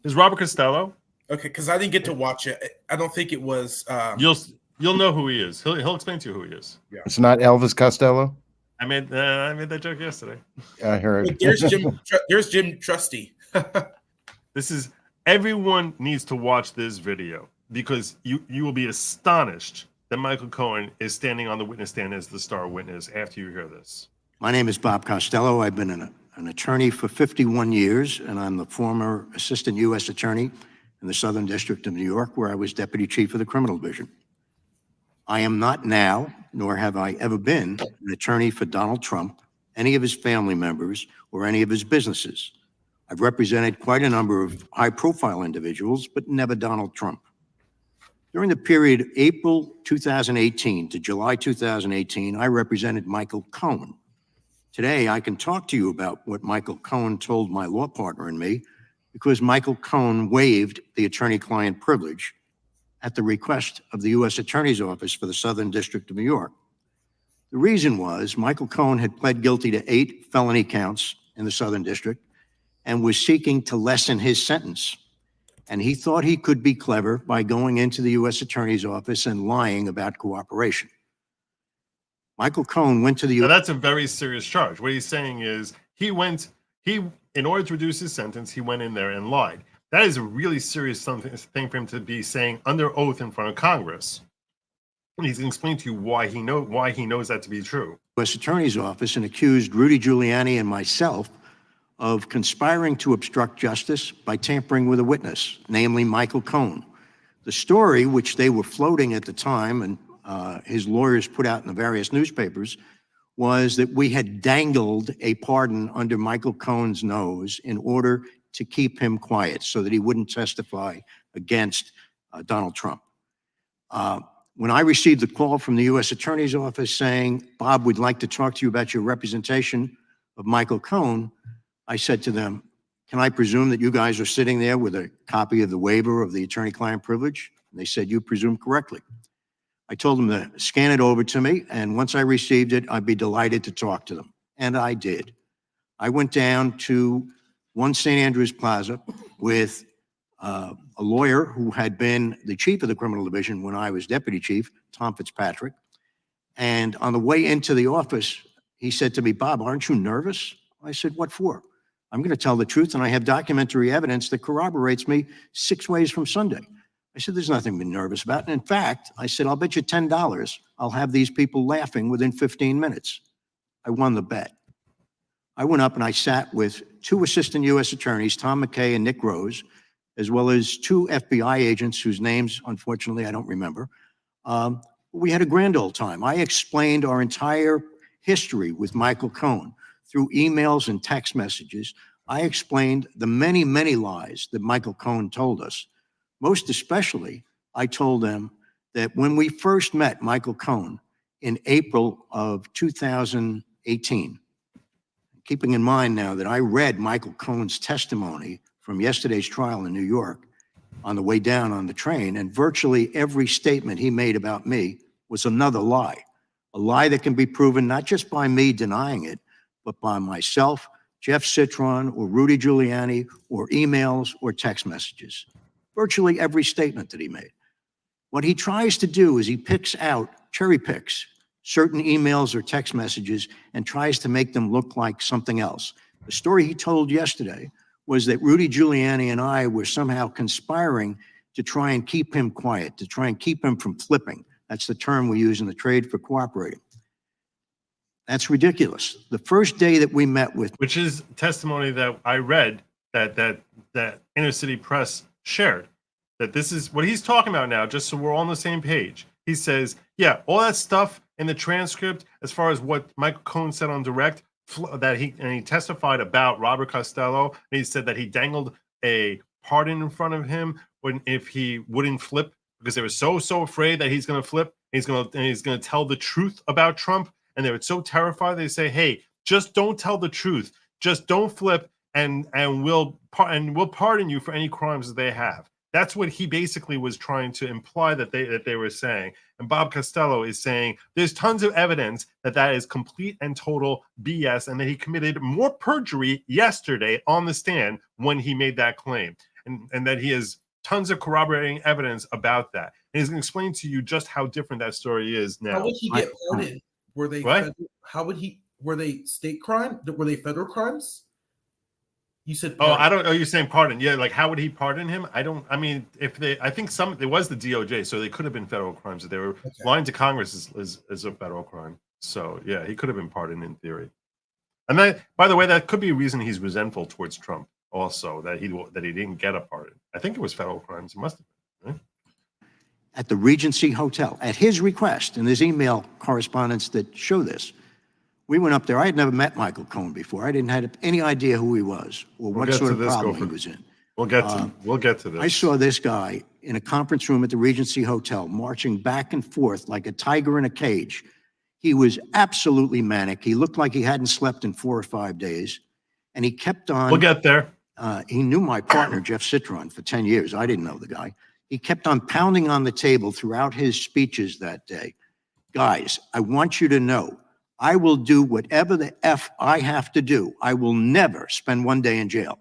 Is Robert Costello. Okay, because I didn't get to watch it. I don't think it was. You'll know who he is. He'll explain to you who he is. Yeah. It's not Elvis Costello. I made that joke yesterday. I heard. But there's Jim Trusty. Everyone needs to watch this video because you will be astonished that Michael Cohen is standing on the witness stand as the star witness after you hear this. My name is Bob Costello. I've been an attorney for 51 years, and I'm the former assistant U.S. attorney in the Southern District of New York, where I was deputy chief of the criminal division. I am not now, nor have I ever been, an attorney for Donald Trump, any of his family members, or any of his businesses. I've represented quite a number of high-profile individuals, but never Donald Trump. During the period April 2018 to July 2018, I represented Michael Cohen. Today, I can talk to you about what Michael Cohen told my law partner and me, because Michael Cohen waived the attorney-client privilege at the request of the U.S. Attorney's Office for the Southern District of New York. The reason was Michael Cohen had pled guilty to 8 felony counts in the Southern District and was seeking to lessen his sentence. And he thought he could be clever by going into the U.S. Attorney's Office and lying about cooperation. Michael Cohen went to the Now, that's a very serious charge. What he's saying is in order to reduce his sentence, he went in there and lied. That is a really serious thing for him to be saying under oath in front of Congress. And he's going to explain to you why he knows that to be true. U.S. Attorney's Office and accused Rudy Giuliani and myself of conspiring to obstruct justice by tampering with a witness, namely Michael Cohen. The story, which they were floating at the time and his lawyers put out in the various newspapers, was that we had dangled a pardon under Michael Cohen's nose in order to keep him quiet so that he wouldn't testify against Donald Trump. When I received the call from the U.S. Attorney's Office saying, Bob, we'd like to talk to you about your representation of Michael Cohen, I said to them, can I presume that you guys are sitting there with a copy of the waiver of the attorney-client privilege? And they said, you presume correctly. I told them to scan it over to me, and once I received it, I'd be delighted to talk to them. And I did. I went down to 1 St. Andrews Plaza with a lawyer who had been the chief of the criminal division when I was deputy chief, Tom Fitzpatrick. And on the way into the office, he said to me, Bob, aren't you nervous? I said, what for? I'm going to tell the truth, and I have documentary evidence that corroborates me 6 ways from Sunday. I said, there's nothing to be nervous about. And in fact, I said, I'll bet you $10 I'll have these people laughing within 15 minutes. I won the bet. I went up and I sat with 2 assistant U.S. attorneys, Tom McKay and Nick Rose, as well as 2 FBI agents whose names, unfortunately, I don't remember. We had a grand old time. I explained our entire history with Michael Cohen through emails and text messages. I explained the many, many lies that Michael Cohen told us. Most especially, I told them that when we first met Michael Cohen in April of 2018, keeping in mind now that I read Michael Cohen's testimony from yesterday's trial in New York on the way down on the train, and virtually every statement he made about me was another lie, a lie that can be proven not just by me denying it, but by myself, Jeff Citron, or Rudy Giuliani, or emails or text messages. Virtually every statement that he made. What he tries to do is he cherry picks certain emails or text messages and tries to make them look like something else. The story he told yesterday was that Rudy Giuliani and I were somehow conspiring to try and keep him quiet, to try and keep him from flipping. That's the term we use in the trade for cooperating. That's ridiculous. The first day that we met with, which is testimony that I read that Inner City Press shared, that this is what he's talking about now, just so we're all on the same page. He says, yeah, all that stuff in the transcript, as far as what Michael Cohen said on direct, that he testified about Robert Costello, and he said that he dangled a pardon in front of him if he wouldn't flip, because they were so afraid that he's going to flip, he's going to tell the truth about Trump, and they were so terrified they say, hey, just don't tell the truth, just don't flip, and we'll pardon you for any crimes that they have. That's what he basically was trying to imply that they were saying. And Bob Costello is saying there's tons of evidence that is complete and total BS, and that he committed more perjury yesterday on the stand when he made that claim, and that he has tons of corroborating evidence about that. And he's going to explain to you just how different that story is now. How would he get pardoned? Were they what? Were they state crime? Were they federal crimes? You said pardon. You're saying pardon. Yeah, like how would he pardon him? I mean, I think there was the DOJ, so they could have been federal crimes. They were lying to Congress is a federal crime. So yeah, he could have been pardoned in theory. And that, by the way, that could be a reason he's resentful towards Trump also, that he didn't get a pardon. I think it was federal crimes. It must have been, right? At the Regency Hotel, at his request, and there's email correspondence that show this. We went up there. I had never met Michael Cohen before. I didn't have any idea who he was or what sort of problem he was in. We'll get to this. I saw this guy in a conference room at the Regency Hotel marching back and forth like a tiger in a cage. He was absolutely manic. He looked like he hadn't slept in 4 or 5 days. And he kept on. We'll get there. He knew my partner, Jeff Citron, for 10 years. I didn't know the guy. He kept on pounding on the table throughout his speeches that day. Guys, I want you to know, I will do whatever the F I have to do. I will never spend 1 day in jail.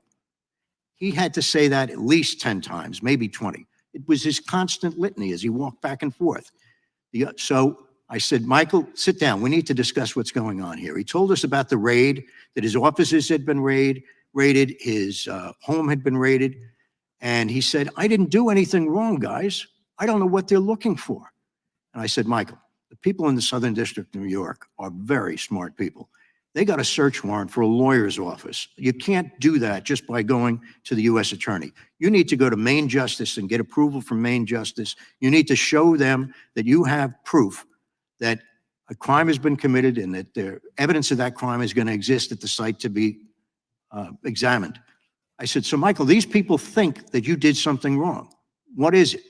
He had to say that at least 10 times, maybe 20. It was his constant litany as he walked back and forth. So I said, Michael, sit down. We need to discuss what's going on here. He told us about the raid, that his offices had been raided, his home had been raided. And he said, I didn't do anything wrong, guys. I don't know what they're looking for. And I said, Michael, the people in the Southern District of New York are very smart people. They got a search warrant for a lawyer's office. You can't do that just by going to the U.S. attorney. You need to go to Maine Justice and get approval from Maine Justice. You need to show them that you have proof that a crime has been committed and that the evidence of that crime is going to exist at the site to be examined. I said, so Michael, these people think that you did something wrong. What is it?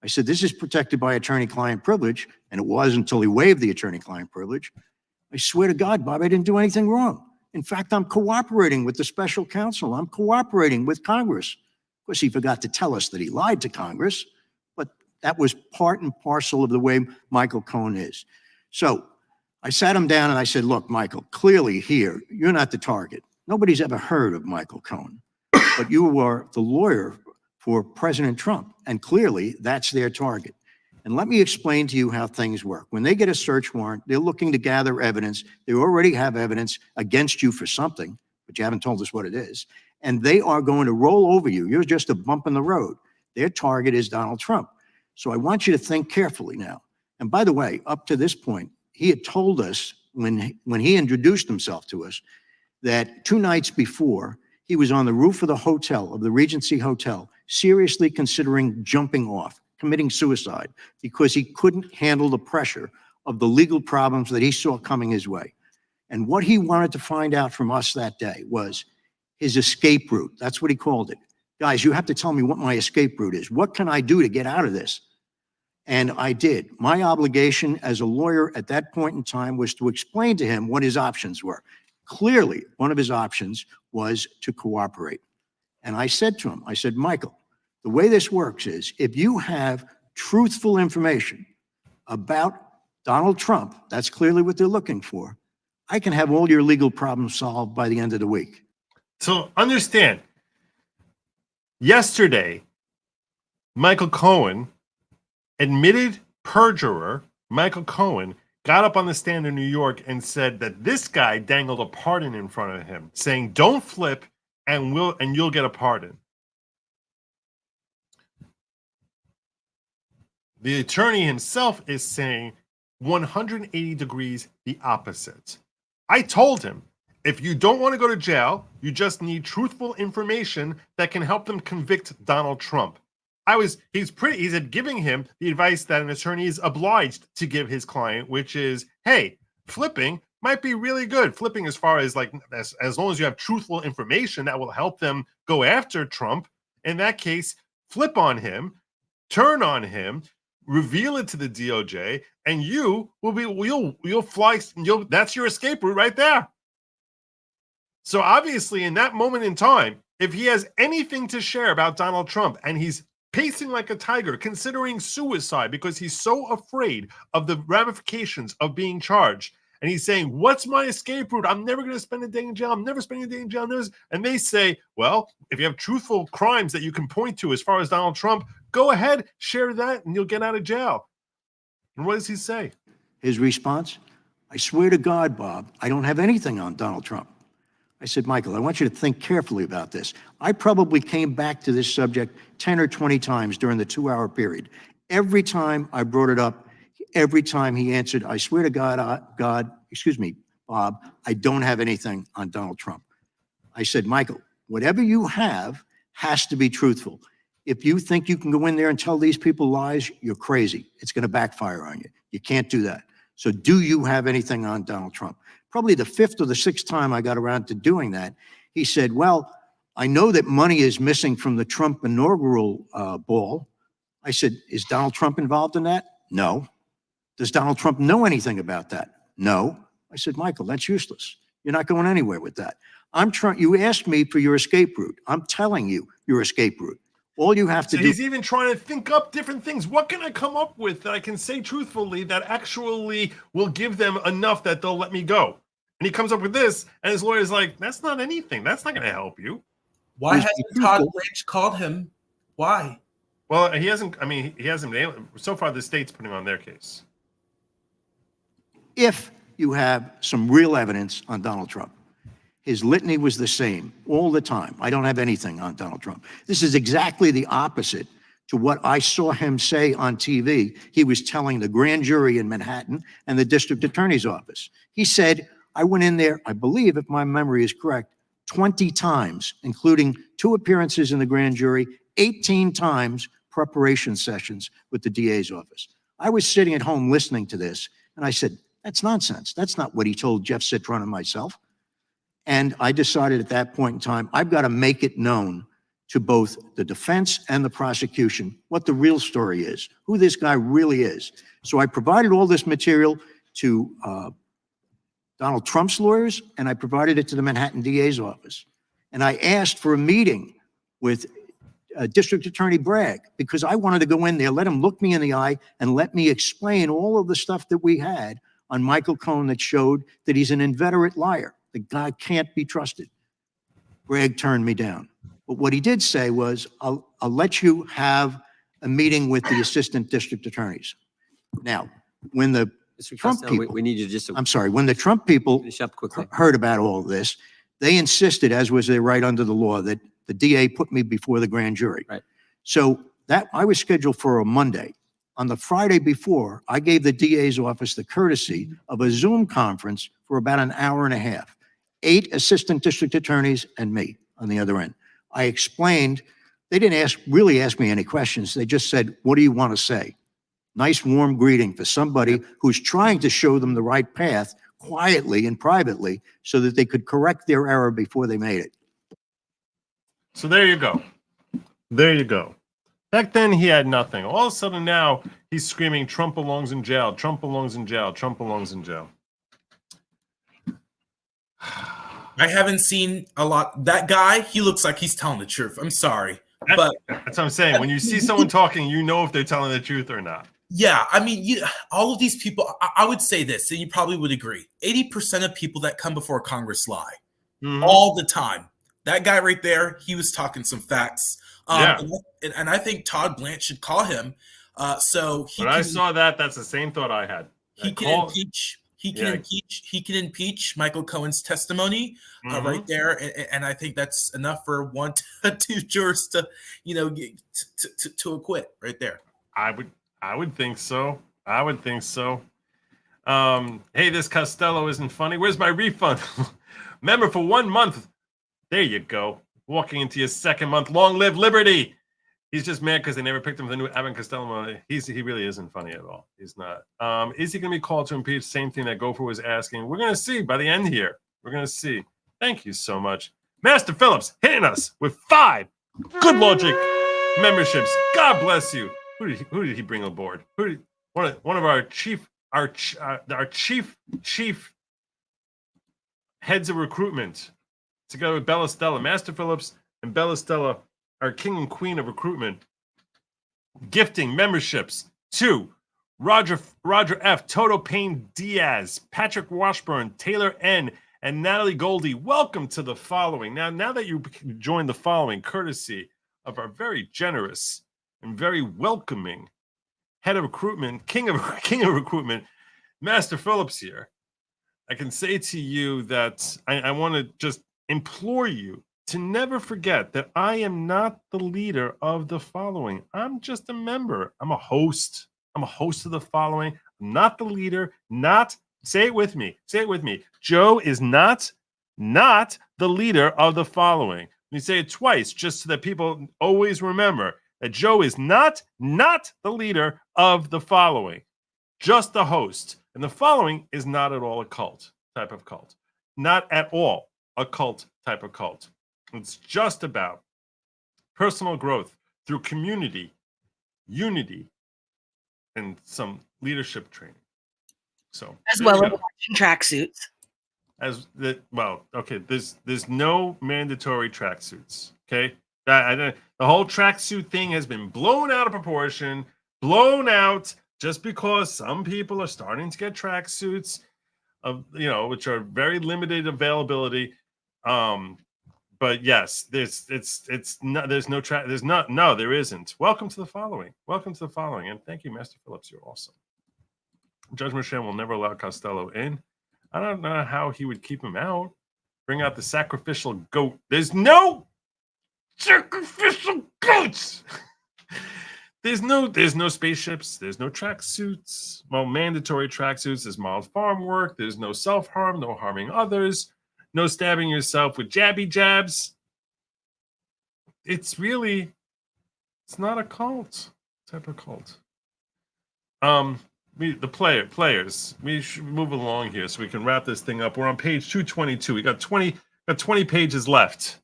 I said, this is protected by attorney-client privilege, and it was until he waived the attorney-client privilege. I swear to God, Bob, I didn't do anything wrong. In fact, I'm cooperating with the special counsel. I'm cooperating with Congress. Of course, he forgot to tell us that he lied to Congress, but that was part and parcel of the way Michael Cohen is. So I sat him down and I said, look, Michael, clearly here, you're not the target. Nobody's ever heard of Michael Cohen, but you are the lawyer for President Trump, and clearly that's their target. And let me explain to you how things work. When they get a search warrant, they're looking to gather evidence. They already have evidence against you for something, but you haven't told us what it is. And they are going to roll over you. You're just a bump in the road. Their target is Donald Trump. So I want you to think carefully now. And by the way, up to this point, he had told us when he introduced himself to us that 2 nights before, he was on the roof of the hotel, of the Regency Hotel, seriously considering jumping off, committing suicide, because he couldn't handle the pressure of the legal problems that he saw coming his way. And what he wanted to find out from us that day was his escape route. That's what he called it. Guys, you have to tell me what my escape route is. What can I do to get out of this? And I did. My obligation as a lawyer at that point in time was to explain to him what his options were. Clearly, one of his options was to cooperate. And I said to him, I said, Michael, the way this works is if you have truthful information about Donald Trump, that's clearly what they're looking for, I can have all your legal problems solved by the end of the week. So understand, yesterday, Michael Cohen, admitted perjurer Michael Cohen, got up on the stand in New York and said that this guy dangled a pardon in front of him, saying, don't flip and you'll get a pardon. The attorney himself is saying 180 degrees the opposite. I told him, if you don't want to go to jail, you just need truthful information that can help them convict Donald Trump. He said giving him the advice that an attorney is obliged to give his client, which is, hey, flipping might be really good. Flipping as far as like, as long as you have truthful information that will help them go after Trump. In that case, flip on him, turn on him, reveal it to the DOJ, and you will be, you'll fly, that's your escape route right there. So obviously in that moment in time, if he has anything to share about Donald Trump and he's pacing like a tiger, considering suicide because he's so afraid of the ramifications of being charged, and he's saying, what's my escape route? I'm never going to spend a day in jail. I'm never spending a day in jail. And they say, well, if you have truthful crimes that you can point to as far as Donald Trump, go ahead, share that, and you'll get out of jail. And what does he say? His response, I swear to God, Bob, I don't have anything on Donald Trump. I said, Michael, I want you to think carefully about this. I probably came back to this subject 10 or 20 times during the 2-hour period. Every time I brought it up, every time he answered, I swear to God, Bob, I don't have anything on Donald Trump. I said, Michael, whatever you have has to be truthful. If you think you can go in there and tell these people lies, you're crazy. It's going to backfire on you. You can't do that. So do you have anything on Donald Trump? Probably the 5th or the 6th time I got around to doing that, he said, well, I know that money is missing from the Trump inaugural ball. I said, is Donald Trump involved in that? No. Does Donald Trump know anything about that? No. I said, Michael, that's useless. You're not going anywhere with that. You asked me for your escape route. I'm telling you your escape route. All you have to do. He's even trying to think up different things. What can I come up with that I can say truthfully that actually will give them enough that they'll let me go? And he comes up with this, and his lawyer's like, that's not anything. That's not going to help you. Why hasn't Todd Blanche called him? Why? Well, he hasn't been able, so far the state's putting on their case. If you have some real evidence on Donald Trump, his litany was the same all the time. I don't have anything on Donald Trump. This is exactly the opposite to what I saw him say on TV. He was telling the grand jury in Manhattan and the district attorney's office. He said, I went in there, I believe, if my memory is correct, 20 times, including 2 appearances in the grand jury, 18 times preparation sessions with the DA's office. I was sitting at home listening to this, and I said, that's nonsense. That's not what he told Jeff Citron and myself. And I decided at that point in time, I've got to make it known to both the defense and the prosecution what the real story is, who this guy really is. So I provided all this material to Donald Trump's lawyers, and I provided it to the Manhattan DA's office. And I asked for a meeting with District Attorney Bragg because I wanted to go in there, let him look me in the eye, and let me explain all of the stuff that we had on Michael Cohen that showed that he's an inveterate liar. The guy can't be trusted. Bragg turned me down. But what he did say was, I'll let you have a meeting with the assistant district attorneys. Now, when the Mr. Trump Costello, people, we need you just to I'm sorry, when the Trump people finish up quickly. heard about all this, they insisted, as was their right under the law, that the DA put me before the grand jury. Right. So that I was scheduled for a Monday. On the Friday before, I gave the DA's office the courtesy of a Zoom conference for about an hour and a half. 8 assistant district attorneys and me on the other end. I explained, they didn't really ask me any questions. They just said, what do you want to say? Nice warm greeting for somebody who's trying to show them the right path quietly and privately so that they could correct their error before they made it. So there you go. There you go. Back then, he had nothing. All of a sudden now, he's screaming, Trump belongs in jail. Trump belongs in jail. Trump belongs in jail. I haven't seen a lot. That guy, he looks like he's telling the truth. I'm sorry. But That's what I'm saying. When you see someone talking, you know if they're telling the truth or not. yeah, I mean, all of these people, I would say this, and you probably would agree. 80% of people that come before Congress lie all the time. That guy right there, he was talking some facts. And I think Todd Blanche should call him. So he when I saw that, that's the same thought I had. He can impeach. He can impeach Michael Cohen's testimony right there, and I think that's enough for 1 to 2 jurors to, to acquit right there. I would think so. I would think so. Hey, this Costello isn't funny. Where's my refund? Member for 1 month. There you go. Walking into your 2nd month. Long live liberty. He's just mad because they never picked him for the new Abbott Costello. He really isn't funny at all. He's not. Is he going to be called to impeach? Same thing that Gopher was asking. We're going to see by the end here. We're going to see. Thank you so much. Master Phillips hitting us with 5 Good Lawgic memberships. God bless you. Who did he bring aboard? One of our chief heads of recruitment, together with Bella Stella, Master Phillips and Bella Stella, our king and queen of recruitment, gifting memberships to Roger F, Toto Payne Diaz, Patrick Washburn, Taylor N, and Natalie Goldie. Welcome to the following. Now that you joined the following, courtesy of our very generous and very welcoming head of recruitment, king of recruitment, Master Phillips here, I can say to you that I want to just implore you to never forget that I am not the leader of the following. I'm just a member. I'm a host. I'm a host of the following. I'm not the leader. Say it with me. Say it with me. Joe is not the leader of the following. Let me say it twice, just so that people always remember that Joe is not the leader of the following. Just the host. And the following is not at all a cult type of cult. Not at all a cult type of cult. It's just about personal growth through community, unity, and some leadership training. So as well as watching tracksuits. There's no mandatory tracksuits. Okay, the whole tracksuit thing has been blown out of proportion, blown out just because some people are starting to get tracksuits, which are very limited availability. But yes, there isn't. Welcome to the following. Welcome to the following. And thank you, Master Phillips. You're awesome. Judge Merchan will never allow Costello in. I don't know how he would keep him out. Bring out the sacrificial goat. There's no sacrificial goats. There's no spaceships. There's no tracksuits. Well, mandatory tracksuits. There's mild farm work. There's no self-harm, no harming others. No stabbing yourself with jabby jabs. It's not a cult type of cult. Players, we should move along here so we can wrap this thing up. We're on page 222. We got 20 pages left.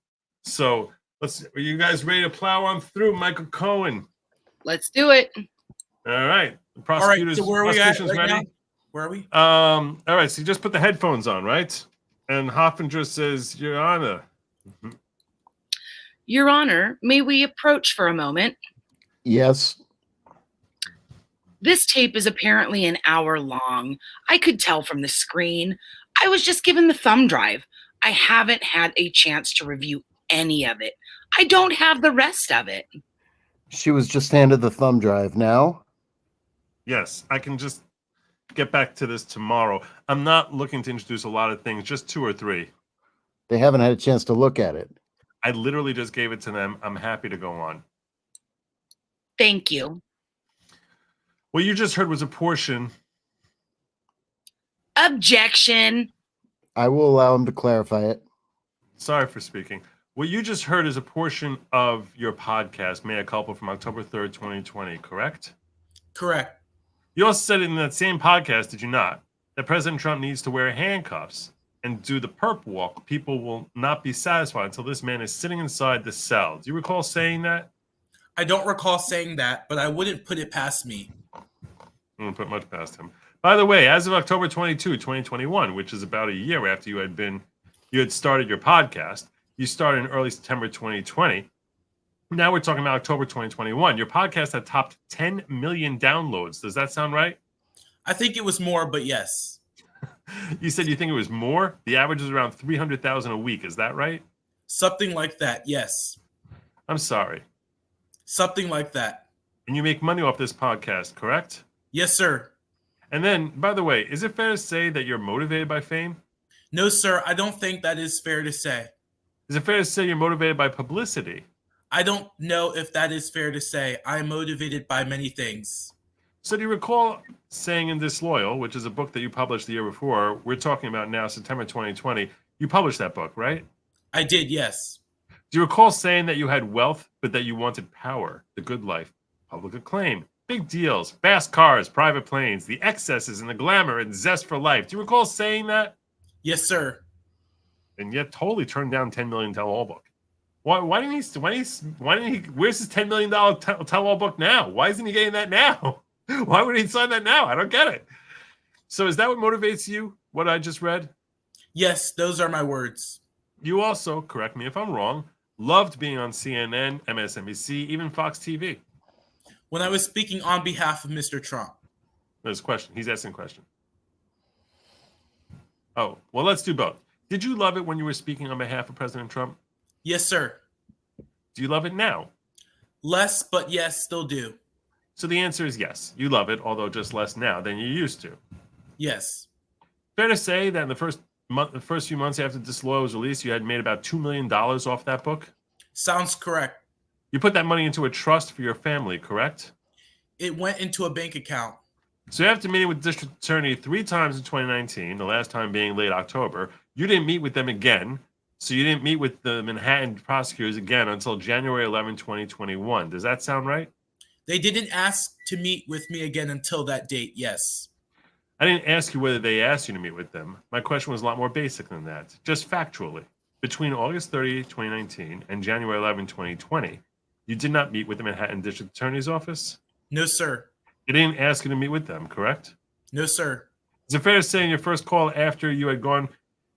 So Are you guys ready to plow on through? Michael Cohen. Let's do it. All right. The All right, prosecutors, so where are we at prosecution's right ready. now? Where are we? All right, so you just put the headphones on, right? And Hoffinger says, Your Honor. Your Honor, may we approach for a moment? Yes. This tape is apparently an hour long. I could tell from the screen. I was just given the thumb drive. I haven't had a chance to review any of it. I don't have the rest of it. She was just handed the thumb drive. Now? Yes, I can just get back to this tomorrow. I'm not looking to introduce a lot of things, just 2 or 3. They haven't had a chance to look at it. I literally just gave it to them. I'm happy to go on. Thank you. What you just heard was a portion. Objection. I will allow him to clarify it. Sorry for speaking. What you just heard is a portion of your podcast, Mea Culpa, from October 3rd, 2020, correct? Correct. You also said in that same podcast, did you not, that President Trump needs to wear handcuffs and do the perp walk. People will not be satisfied until this man is sitting inside the cell. Do you recall saying that? I don't recall saying that, but I wouldn't put it past me. I wouldn't put much past him. By the way, as of October 22, 2021, which is about a year after you had started your podcast, you started in early September 2020. Now we're talking about October 2021. Your podcast had topped 10 million downloads. Does that sound right? I think it was more, but yes. You said you think it was more? The average is around 300,000 a week. Is that right? Something like that, yes. I'm sorry. Something like that. And you make money off this podcast, correct? Yes, sir. And then, by the way, is it fair to say that you're motivated by fame? No, sir. I don't think that is fair to say. Is it fair to say you're motivated by publicity? I don't know if that is fair to say. I am motivated by many things. So do you recall saying in Disloyal, which is a book that you published the year before, we're talking about now, September 2020, you published that book, right? I did, yes. Do you recall saying that you had wealth, but that you wanted power, the good life, public acclaim, big deals, fast cars, private planes, the excesses and the glamour and zest for life? Do you recall saying that? Yes, sir. And yet totally turned down $10 million tell-all book. Why didn't he, where's his $10 million tell-all book now? Why isn't he getting that now? Why would he sign that now? I don't get it. So is that what motivates you, what I just read? Yes, those are my words. You also, correct me if I'm wrong, loved being on CNN, MSNBC, even Fox TV. When I was speaking on behalf of Mr. Trump. There's a question. He's asking a question. Oh, well, let's do both. Did you love it when you were speaking on behalf of President Trump? Yes, sir. Do you love it now? Less, but yes, still do. So the answer is yes. You love it, although just less now than you used to. Yes. Fair to say that in the first few months after Disloyal was released, you had made about $2 million off that book? Sounds correct. You put that money into a trust for your family, correct? It went into a bank account. So after meeting with the district attorney 3 times in 2019, the last time being late October, you didn't meet with them again. So you didn't meet with the Manhattan prosecutors again until January 11, 2021. Does that sound right? They didn't ask to meet with me again until that date, yes. I didn't ask you whether they asked you to meet with them. My question was a lot more basic than that. Just factually, between August 30, 2019 and January 11, 2020, you did not meet with the Manhattan District Attorney's Office? No, sir. They didn't ask you to meet with them, correct? No, sir. Is it fair to say in your first call after you had gone...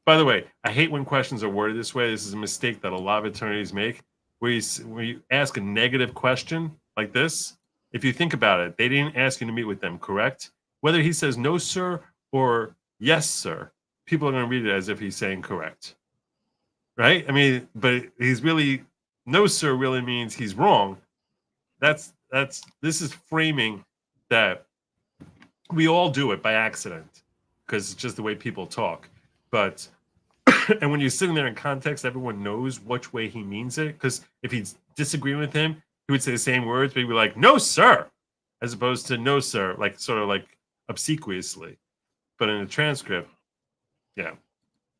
By the way, I hate when questions are worded this way. This is a mistake that a lot of attorneys make, where you ask a negative question like this. If you think about it, they didn't ask you to meet with them, correct? Whether he says no, sir, or yes, sir, people are going to read it as if he's saying correct, right? I mean, but he's really, no, sir, really means he's wrong. This is framing that we all do it by accident because it's just the way people talk. But and when you're sitting there in context, everyone knows which way he means it. Because if he's disagreeing with him, he would say the same words, but he'd be like, no, sir, as opposed to no, sir, like sort of like obsequiously. But in the transcript, yeah.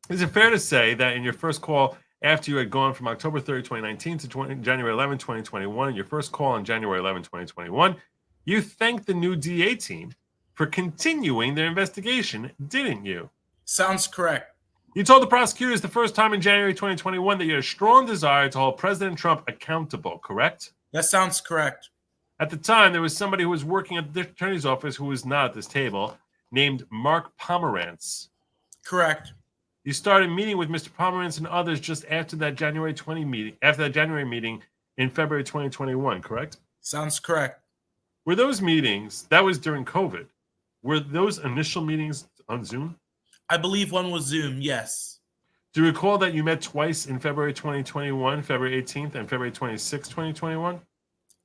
Is it fair to say that in your first call after you had gone from October 3rd, 2019 to January 11, 2021, in your first call on January 11, 2021, you thanked the new DA team for continuing their investigation, didn't you? Sounds correct. You told the prosecutors the first time in January 2021 that you had a strong desire to hold President Trump accountable, correct? That sounds correct. At the time, there was somebody who was working at the district attorney's office who was not at this table, named Mark Pomerantz. Correct. You started meeting with Mr. Pomerantz and others just after that January meeting in February 2021, correct? Sounds correct. Were those meetings, that was during COVID, were those initial meetings on Zoom? I believe one was Zoom, yes. Do you recall that you met twice in February 2021, February 18th and February 26th, 2021?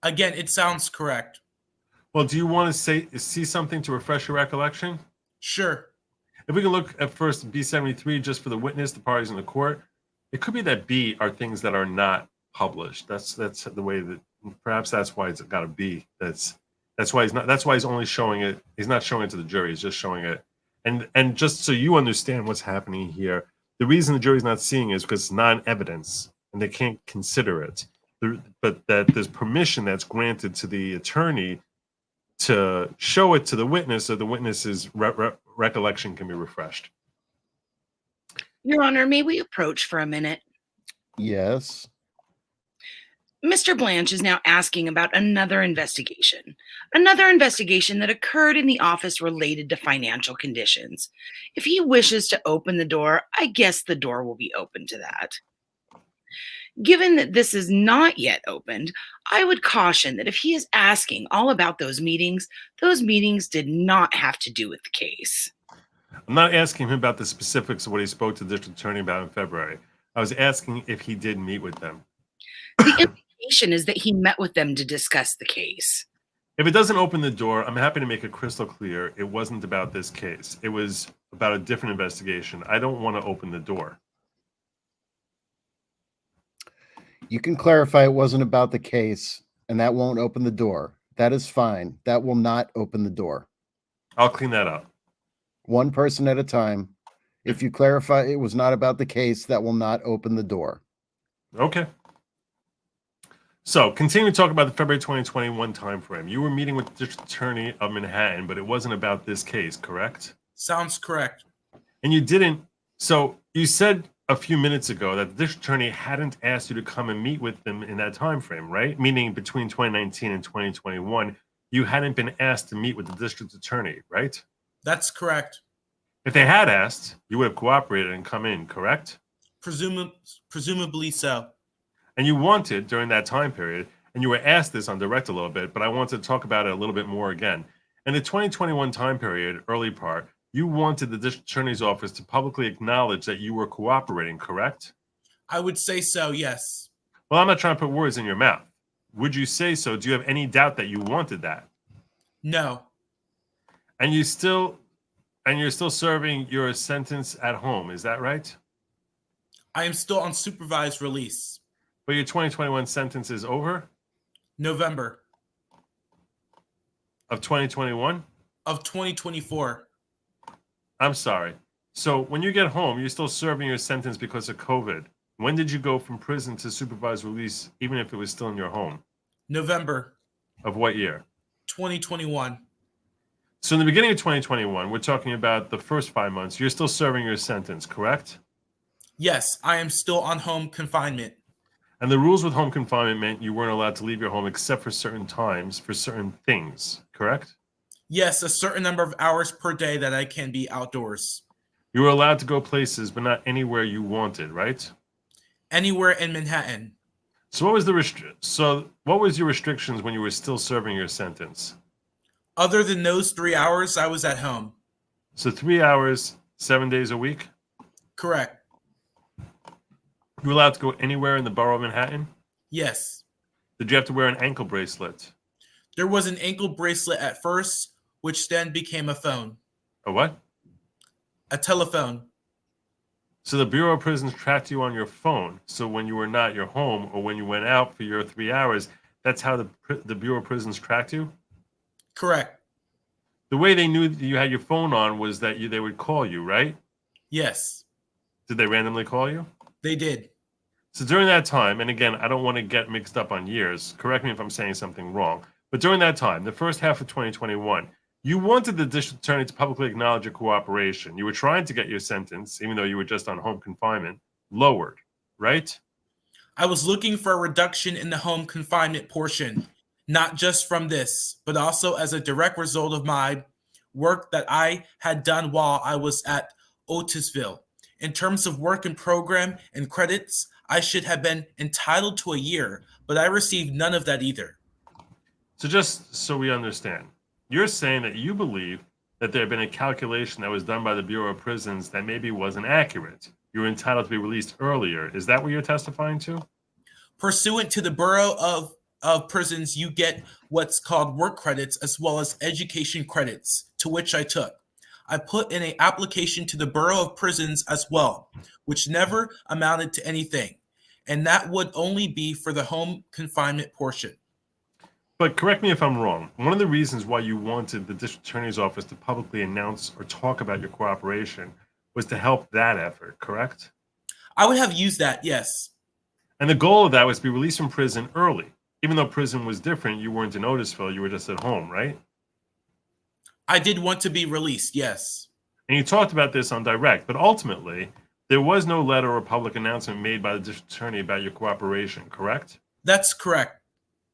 Again, it sounds correct. Well, do you want to see something to refresh your recollection? Sure. If we can look at first B73 just for the witness, the parties in the court, it could be that B are things that are not published. That's the way that perhaps that's why it's got a B. That's why he's only showing it. He's not showing it to the jury. He's just showing it. And just so you understand what's happening here, the reason the jury's not seeing it is because it's non-evidence and they can't consider it. But that there's permission that's granted to the attorney to show it to the witness so the witness's recollection can be refreshed. Your Honor, may we approach for a minute? Yes. Mr. Blanche is now asking about another investigation that occurred in the office related to financial conditions. If he wishes to open the door, I guess the door will be open to that. Given that this is not yet opened, I would caution that if he is asking all about those meetings did not have to do with the case. I'm not asking him about the specifics of what he spoke to the district attorney about in February. I was asking if he did meet with them. The implication is that he met with them to discuss the case. If it doesn't open the door, I'm happy to make it crystal clear it wasn't about this case. It was about a different investigation. I don't want to open the door. You can clarify it wasn't about the case, and that won't open the door. That is fine. That will not open the door. I'll clean that up. One person at a time. If you clarify it was not about the case, that will not open the door. Okay. So, continue to talk about the February 2021 timeframe. You were meeting with the district attorney of Manhattan, but it wasn't about this case, correct? Sounds correct. And you didn't. So, you said a few minutes ago that the district attorney hadn't asked you to come and meet with them in that timeframe, right? Meaning between 2019 and 2021, you hadn't been asked to meet with the district attorney, right? That's correct. If they had asked, you would have cooperated and come in, correct? Presumably so. And you wanted during that time period, and you were asked this on direct a little bit, but I want to talk about it a little bit more again. In the 2021 time period, early part, you wanted the district attorney's office to publicly acknowledge that you were cooperating, correct? I would say so, yes. Well, I'm not trying to put words in your mouth. Would you say so? Do you have any doubt that you wanted that? No. And you're still serving your sentence at home, is that right? I am still on supervised release. But your 2021 sentence is over? November. Of 2021? Of 2024. I'm sorry. So when you get home, you're still serving your sentence because of COVID. When did you go from prison to supervised release, even if it was still in your home? November. Of what year? 2021. So in the beginning of 2021, we're talking about the first 5 months, you're still serving your sentence, correct? Yes, I am still on home confinement. And the rules with home confinement meant you weren't allowed to leave your home except for certain times, for certain things, correct? Yes, a certain number of hours per day that I can be outdoors. You were allowed to go places, but not anywhere you wanted, right? Anywhere in Manhattan. So what was your restrictions when you were still serving your sentence? Other than those 3 hours, I was at home. So 3 hours, 7 days a week? Correct. You were allowed to go anywhere in the borough of Manhattan? Yes. Did you have to wear an ankle bracelet? There was an ankle bracelet at first, which then became a phone. A what? A telephone. So the Bureau of Prisons tracked you on your phone. So when you were not at your home or when you went out for your 3 hours, that's how the Bureau of Prisons tracked you? Correct. The way they knew that you had your phone on was that they would call you, right? Yes. Did they randomly call you? They did. So during that time, and again, I don't want to get mixed up on years. Correct me if I'm saying something wrong. But during that time, the first half of 2021, You wanted the district attorney to publicly acknowledge your cooperation. You were trying to get your sentence, even though you were just on home confinement, lowered, right? I was looking for a reduction in the home confinement portion, not just from this, but also as a direct result of my work that I had done while I was at Otisville. In terms of work and program and credits, I should have been entitled to a year, but I received none of that either. So just so we understand, you're saying that you believe that there had been a calculation that was done by the Bureau of Prisons that maybe wasn't accurate. You were entitled to be released earlier. Is that what you're testifying to? Pursuant to the Bureau of Prisons, you get what's called work credits as well as education credits, to which I took. I put in an application to the Bureau of Prisons as well, which never amounted to anything, and that would only be for the home confinement portion. But correct me if I'm wrong. One of the reasons why you wanted the district attorney's office to publicly announce or talk about your cooperation was to help that effort, correct? I would have used that, yes. And the goal of that was to be released from prison early. Even though prison was different, you weren't in Otisville, you were just at home, right? I did want to be released, yes. And you talked about this on direct, but ultimately, there was no letter or public announcement made by the district attorney about your cooperation, correct? That's correct.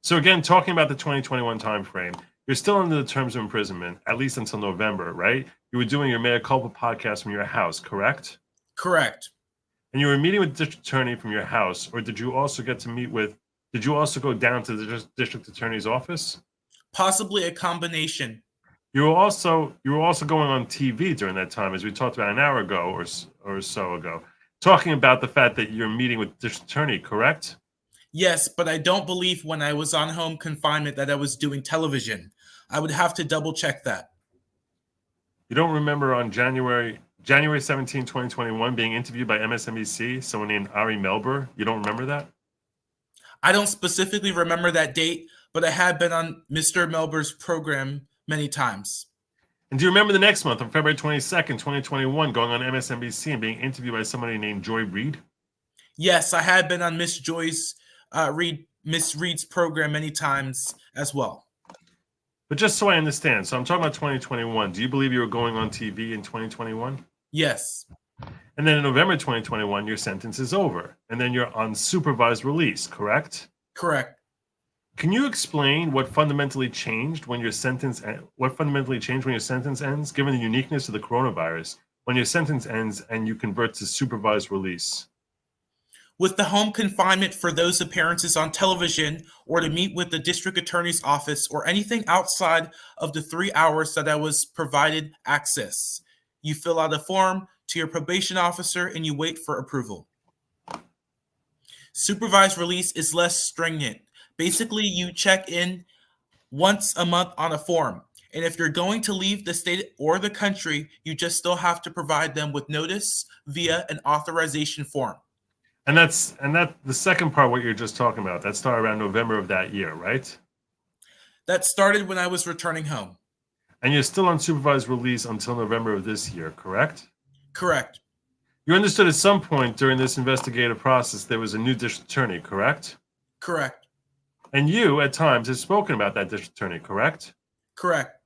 So again, talking about the 2021 timeframe, you're still under the terms of imprisonment, at least until November, right? You were doing your Mea Culpa podcast from your house, correct? Correct. And you were meeting with the district attorney from your house, or did you also go down to the district attorney's office? Possibly a combination. You were also going on TV during that time, as we talked about an hour ago or so ago, talking about the fact that you're meeting with the district attorney, correct? Yes, but I don't believe when I was on home confinement that I was doing television. I would have to double check that. You don't remember on January 17, 2021, being interviewed by MSNBC, someone named Ari Melber? You don't remember that? I don't specifically remember that date, but I have been on Mr. Melber's program many times. And do you remember the next month, on February 22nd, 2021, going on MSNBC and being interviewed by somebody named Joy Reid? Yes, I have been on Miss Reid's program many times as well. But just so I understand, so I'm talking about 2021. Do you believe you were going on TV in 2021? Yes. And then in November 2021, your sentence is over. And then you're on supervised release, correct? Correct. Can you explain what fundamentally changed when your sentence ends, given the uniqueness of the coronavirus, when your sentence ends and you convert to supervised release? With the home confinement for those appearances on television or to meet with the district attorney's office or anything outside of the 3 hours that I was provided access, you fill out a form to your probation officer and you wait for approval. Supervised release is less stringent. Basically, you check in once a month on a form. And if you're going to leave the state or the country, you just still have to provide them with notice via an authorization form. And that the second part, what you're just talking about, that started around November of that year, right? That started when I was returning home. And you're still on supervised release until November of this year, correct? Correct. You understood at some point during this investigative process there was a new district attorney, correct? Correct. And you, at times, have spoken about that district attorney, correct? Correct.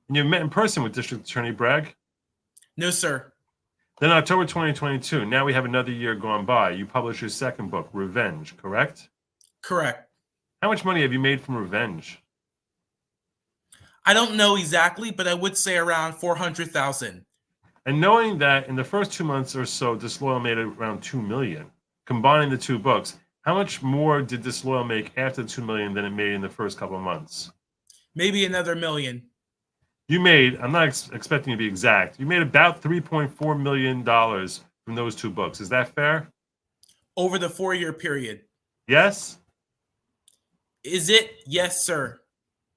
And you've met in person with District Attorney Bragg? No, sir. Then October 2022, now we have another year gone by. You published your second book, Revenge, correct? Correct. How much money have you made from Revenge? I don't know exactly, but I would say around 400,000. And knowing that in the first 2 months or so, Disloyal made around $2 million, combining the two books, how much more did Disloyal make after the $2 million than it made in the first couple of months? Maybe another million. You made, I'm not expecting you to be exact, you made about $3.4 million from those two books. Is that fair? Over the 4-year period. Yes? Is it? Yes, sir.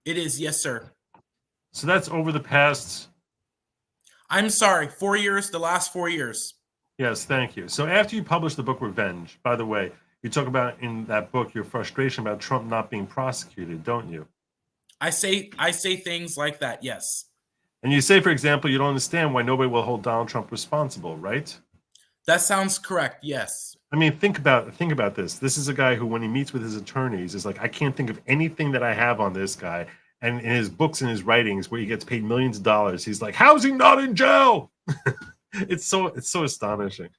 It is. Yes, sir. So that's over the past... I'm sorry, 4 years, the last 4 years. Yes, thank you. So after you published the book Revenge, by the way, you talk about in that book your frustration about Trump not being prosecuted, don't you? I say things like that, yes. And you say, for example, you don't understand why nobody will hold Donald Trump responsible, right? That sounds correct, yes. I mean, think about this. This is a guy who, when he meets with his attorneys, is like, I can't think of anything that I have on this guy. And in his books and his writings, where he gets paid millions of dollars, he's like, "How's he not in jail?" It's so astonishing.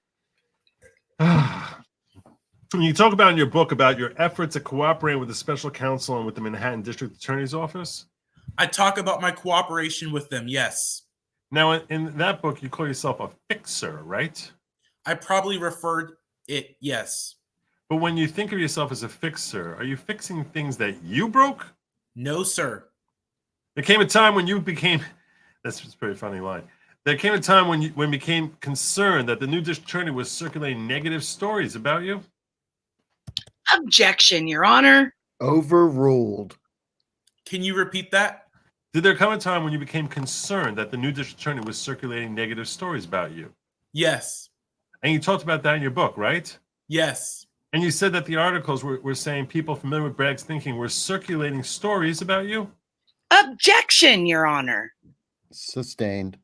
You talk about in your book about your efforts at cooperating with the special counsel and with the Manhattan District Attorney's Office. I talk about my cooperation with them, yes. Now, in that book, you call yourself a fixer, right? I probably referred it, yes. But when you think of yourself as a fixer, are you fixing things that you broke? No, sir. There came a time when you became, that's a pretty funny line. There came a time when you became concerned that the new district attorney was circulating negative stories about you? Objection, Your Honor. Overruled. Can you repeat that? Did there come a time when you became concerned that the new district attorney was circulating negative stories about you? Yes. And you talked about that in your book, right? Yes. And you said that the articles were saying people familiar with Bragg's thinking were circulating stories about you? Objection, Your Honor. Sustained.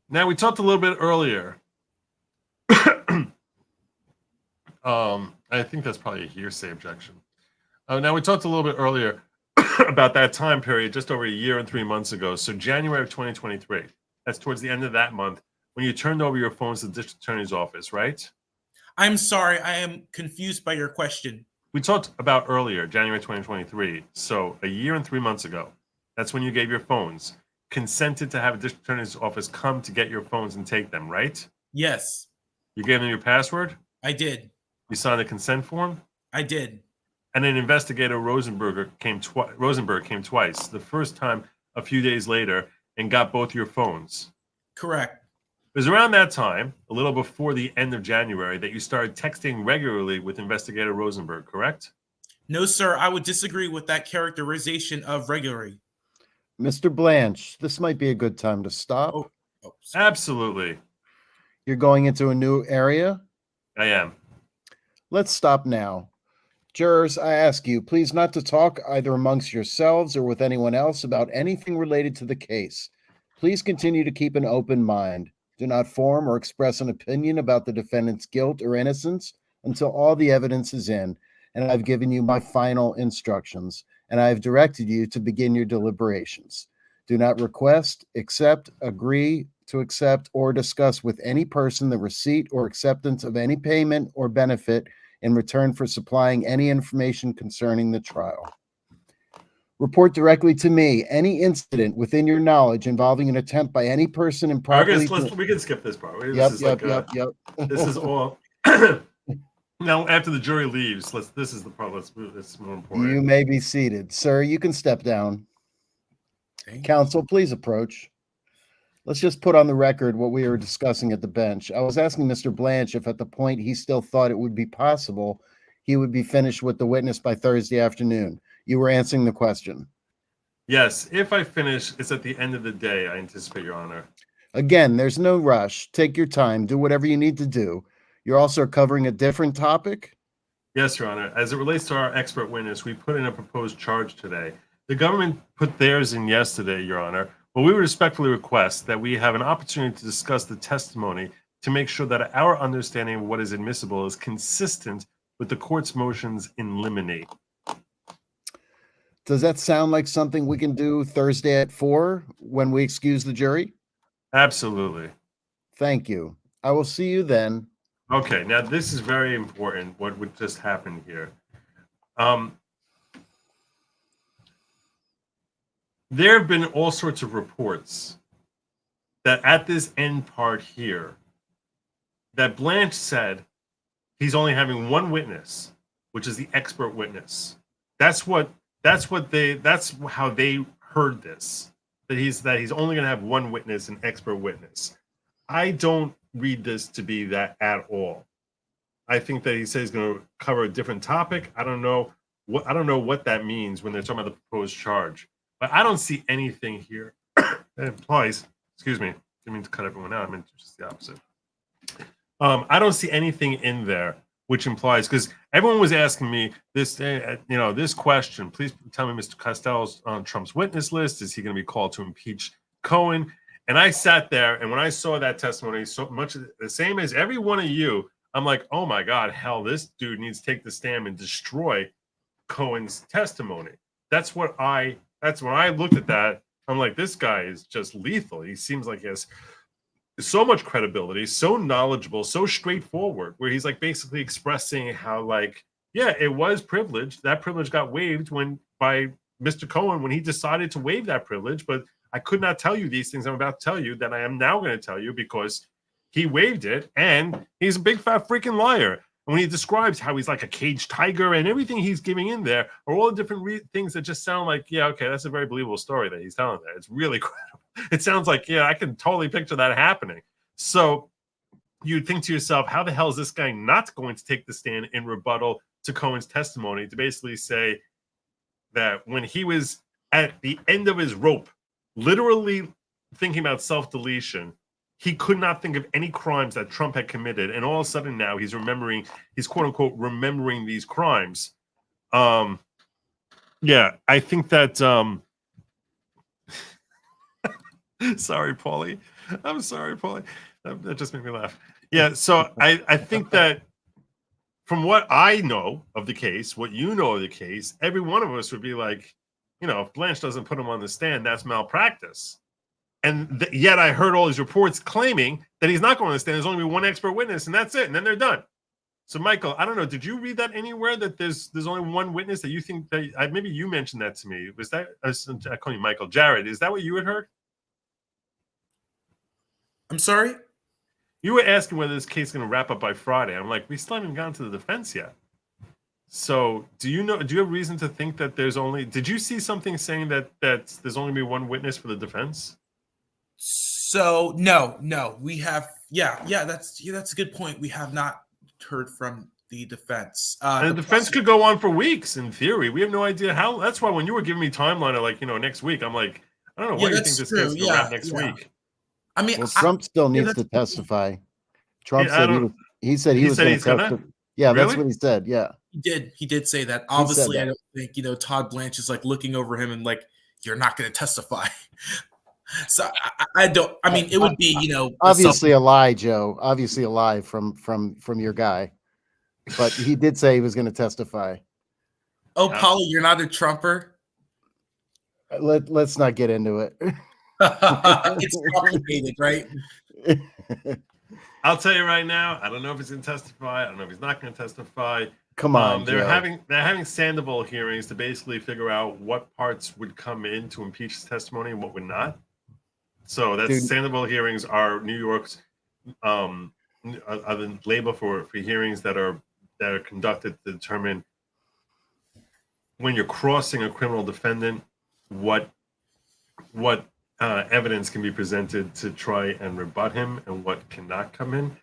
Now, we talked a little bit earlier. I think that's probably a hearsay objection. Now, we talked a little bit earlier about that time period, just over a year and 3 months ago. So January of 2023, that's towards the end of that month, when you turned over your phones to the district attorney's office, right? I'm sorry, I am confused by your question. We talked about earlier, January 2023. So a year and 3 months ago, that's when you gave your phones, consented to have a district attorney's office come to get your phones and take them, right? Yes, You gave them your password? I did. You signed a consent form? I did. And then investigator Rosenberg came twice. The first time a few days later and got both your phones. Correct. It was around that time, a little before the end of January, that you started texting regularly with investigator Rosenberg, correct? No, sir, I would disagree with that characterization of regularly. Mr. Blanche, this might be a good time to stop. Oh, Absolutely. You're going into a new area? I am. Let's stop now. Jurors, I ask you, please not to talk either amongst yourselves or with anyone else about anything related to the case. Please continue to keep an open mind. Do not form or express an opinion about the defendant's guilt or innocence until all the evidence is in, and I've given you my final instructions, and I have directed you to begin your deliberations. Do not request, accept, agree to accept, or discuss with any person the receipt or acceptance of any payment or benefit in return for supplying any information concerning the trial. Report directly to me any incident within your knowledge involving an attempt by any person improperly. We can skip this part. Yep. This is all. Now, after the jury leaves, this is the part that's more important. You may be seated. Sir, you can step down. Counsel, please approach. Let's just put on the record what we were discussing at the bench. I was asking Mr. Blanche if at the point he still thought it would be possible he would be finished with the witness by Thursday afternoon. You were answering the question. Yes, if I finish, it's at the end of the day, I anticipate, Your Honor. Again, there's no rush. Take your time. Do whatever you need to do. You're also covering a different topic? Yes, Your Honor. As it relates to our expert witness, we put in a proposed charge today. The government put theirs in yesterday, Your Honor. But we would respectfully request that we have an opportunity to discuss the testimony to make sure that our understanding of what is admissible is consistent with the court's motions in limine. Does that sound like something we can do Thursday at 4 when we excuse the jury? Absolutely. Thank you. I will see you then. Okay, now this is very important, what would just happen here. There have been all sorts of reports that at this end part here, that Blanche said he's only having one witness, which is the expert witness. That's how they heard this. That he's only going to have one witness, an expert witness. I don't read this to be that at all. I think that he says he's going to cover a different topic. I don't know what that means when they're talking about the proposed charge. But I don't see anything here that implies, excuse me, didn't mean to cut everyone out. I meant just the opposite. I don't see anything in there which implies, because everyone was asking me this, this question. Please tell me, Mr. Costello's on Trump's witness list. Is he going to be called to impeach Cohen? And I sat there, and when I saw that testimony, so much the same as every one of you, I'm like, oh my God, hell, this dude needs to take the stand and destroy Cohen's testimony. that's what I looked at that. I'm like, this guy is just lethal. He seems like he has so much credibility, so knowledgeable, so straightforward, where he's like basically expressing how, like, yeah, it was privilege. That privilege got waived by Mr. Cohen when he decided to waive that privilege, but I could not tell you these things I'm about to tell you that I am now going to tell you because he waived it, and he's a big fat freaking liar. And when he describes how he's like a caged tiger and everything he's giving in there are all the different things that just sound like, yeah, okay, that's a very believable story that he's telling there. It's really credible. It sounds like, yeah, I can totally picture that happening. So you'd think to yourself, how the hell is this guy not going to take the stand in rebuttal to Cohen's testimony to basically say that when he was at the end of his rope, literally thinking about self-deletion, he could not think of any crimes that Trump had committed, and all of a sudden now he's quote unquote remembering these crimes. Yeah, I think that sorry, Paulie. I'm sorry, Paulie. That just made me laugh. Yeah, so I think that from what I know of the case, what you know of the case, every one of us would be like, if Blanche doesn't put him on the stand, that's malpractice. And yet I heard all these reports claiming that he's not going to the stand. There's only one expert witness, and that's it. And then they're done. So, Michael, I don't know. Did you read that anywhere that there's only one witness that you think that maybe you mentioned that to me? Was that I call you Michael? Jared, is that what you had heard? I'm sorry? You were asking whether this case is going to wrap up by Friday. I'm like, we still haven't gotten to the defense yet. So do you have reason to think that did you see something saying that there's only going to be one witness for the defense? So no, we have that's a good point. We have not heard from the defense. And the defense could go on for weeks in theory. We have no idea how. That's why when you were giving me timeline of like next week, I'm like, I don't know why you think this case will wrap next week. I mean, Trump still needs to testify. Trump said he said he was going to testify. Yeah, really? That's what he said. Yeah, he did say that. Obviously, I don't think Todd Blanche is like looking over him and like, you're not going to testify. So I don't. I mean, it would be obviously a lie, Joe. Obviously a lie from your guy, but he did say he was going to testify. Oh, Paulie, you're not a Trumper. Let's not get into it. It's complicated, right? I'll tell you right now. I don't know if he's going to testify. I don't know if he's not going to testify. Come on, they're having Sandoval hearings to basically figure out what parts would come in to impeach his testimony and what would not. So Sandoval hearings are New York's the label for hearings that are conducted to determine when you're crossing a criminal defendant, what evidence can be presented to try and rebut him and what cannot come in.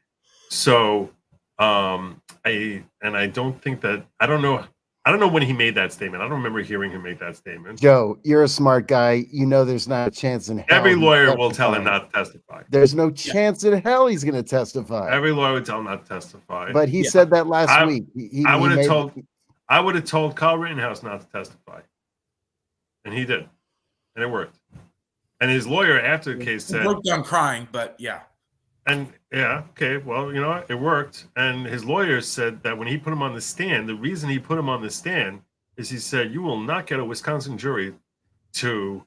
So I don't think that I don't know when he made that statement. I don't remember hearing him make that statement. Joe, you're a smart guy. There's not a chance in hell. Every lawyer will tell him not to testify. There's no chance in hell he's going to testify. Every lawyer would tell him not to testify. But he said that last week. I would have told Kyle Rittenhouse not to testify, and he did, and it worked. And his lawyer after the case said, broke down crying, but yeah. And yeah, okay, well, it worked. And his lawyer said that when he put him on the stand, the reason he put him on the stand is he said, you will not get a Wisconsin jury to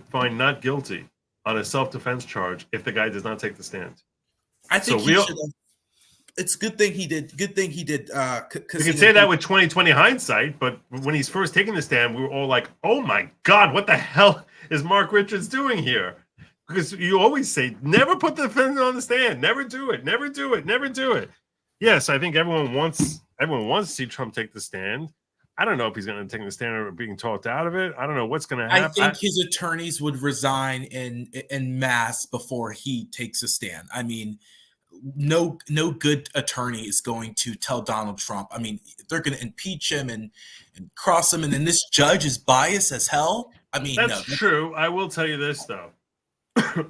find not guilty on a self-defense charge if the guy does not take the stand. I think it's a good thing he did. Good thing he did. You can say that with 20/20 hindsight, but when he's first taking the stand, we were all like, oh my God, what the hell is Mark Richards doing here? Because you always say, never put the defendant on the stand. Never do it. Never do it. Never do it. Yes, I think everyone wants to see Trump take the stand. I don't know if he's going to take the stand or being talked out of it. I don't know what's going to happen. I think his attorneys would resign in mass before he takes a stand. I mean, no good attorney is going to tell Donald Trump. I mean, they're going to impeach him and cross him, and then this judge is biased as hell. I mean, that's true. I will tell you this though.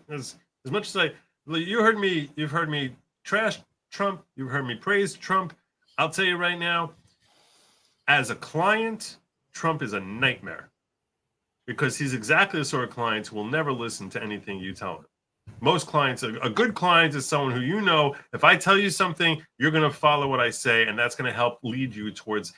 as much as you've heard me trash Trump, you've heard me praise Trump. I'll tell you right now, as a client, Trump is a nightmare because he's exactly the sort of client who will never listen to anything you tell him. Most clients, a good client is someone who if I tell you something, you're going to follow what I say, and that's going to help lead you towards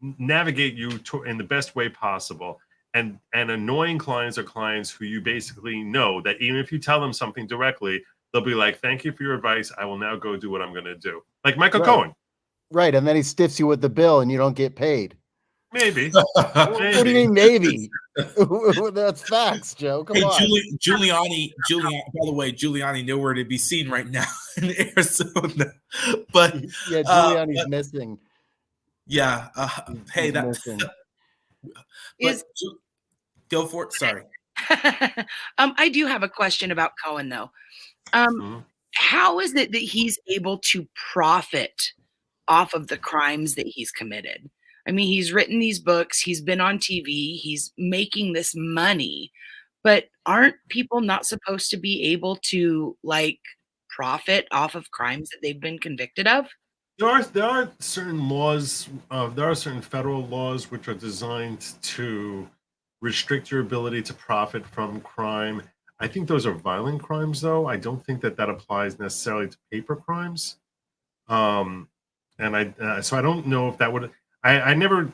navigate you in the best way possible. And annoying clients are clients who you basically know that even if you tell them something directly, they'll be like, "Thank you for your advice. I will now go do what I'm going to do." Like Michael Cohen. Right, and then he stiffs you with the bill, and you don't get paid. Maybe. What do you mean, maybe? That's facts, Joe. Come on. Giuliani. By the way, Giuliani nowhere to be seen right now in Arizona. But yeah, Giuliani's missing. Yeah. Hey, He's that. missing. But go for it. Sorry. I do have a question about Cohen, though. How is it that he's able to profit off of the crimes that he's committed? I mean, he's written these books, he's been on TV, he's making this money, but aren't people not supposed to be able to profit off of crimes that they've been convicted of? There are certain laws, there are certain federal laws which are designed to restrict your ability to profit from crime. I think those are violent crimes, though. I don't think that applies necessarily to paper crimes. So I don't know if that would. I never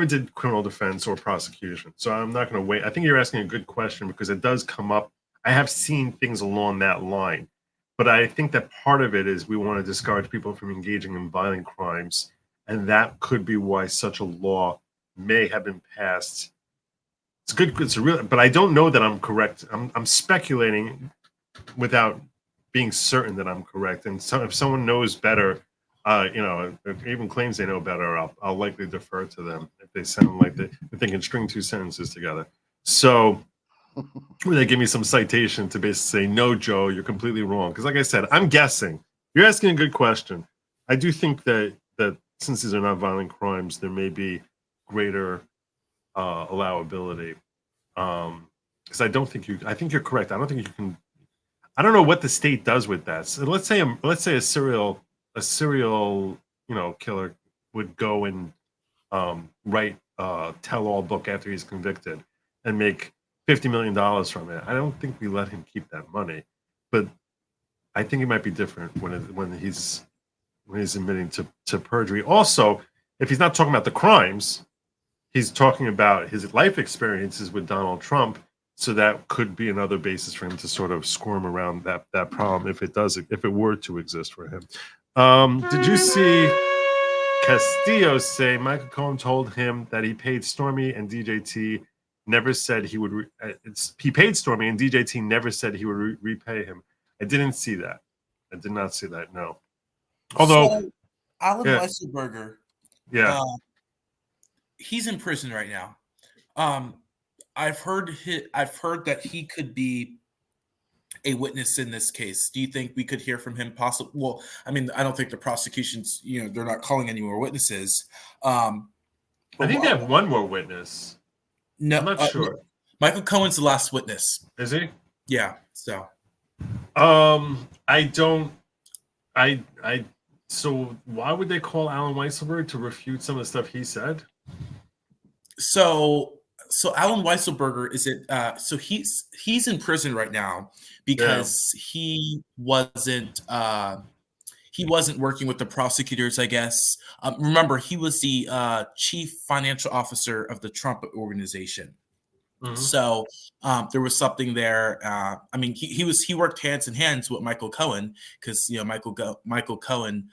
did criminal defense or prosecution, so I'm not going to wait. I think you're asking a good question because it does come up. I have seen things along that line, but I think that part of it is we want to discourage people from engaging in violent crimes, and that could be why such a law may have been passed. It's good. It's real, but I don't know that I'm correct. I'm speculating without being certain that I'm correct. And so if someone knows better, if even claims they know better, I'll likely defer to them if they sound like if they can string two sentences together. So they give me some citation to basically say, "No, Joe, you're completely wrong." Because like I said, I'm guessing. You're asking a good question. I do think that since these are not violent crimes, there may be greater allowability. Because I think you're correct. I don't think you can. I don't know what the state does with that. So let's say a serial killer would go and write a tell-all book after he's convicted and make $50 million from it. I don't think we let him keep that money, but I think it might be different when he's admitting to perjury. Also, if he's not talking about the crimes, he's talking about his life experiences with Donald Trump. So that could be another basis for him to sort of squirm around that problem if it were to exist for him. Did you see Castillo say Michael Cohen told him that he paid Stormy and DJT, never said he would. He paid Stormy and DJT never said he would repay him. I didn't see that. I did not see that. No. Although Alan Weisselberger, he's in prison right now. I've heard that he could be a witness in this case. Do you think we could hear from him possibly? Well, I mean, I don't think the prosecution's, they're not calling any more witnesses. I think they have one more witness. No, I'm not sure. Michael Cohen's the last witness. Is he? Yeah. So. So why would they call Alan Weisselberg to refute some of the stuff he said? So Alan Weisselberger so he's in prison right now because he wasn't working with the prosecutors, I guess. Remember, he was the chief financial officer of the Trump organization. Mm-hmm. So there was something there. I mean, he worked hands in hands with Michael Cohen because Michael Cohen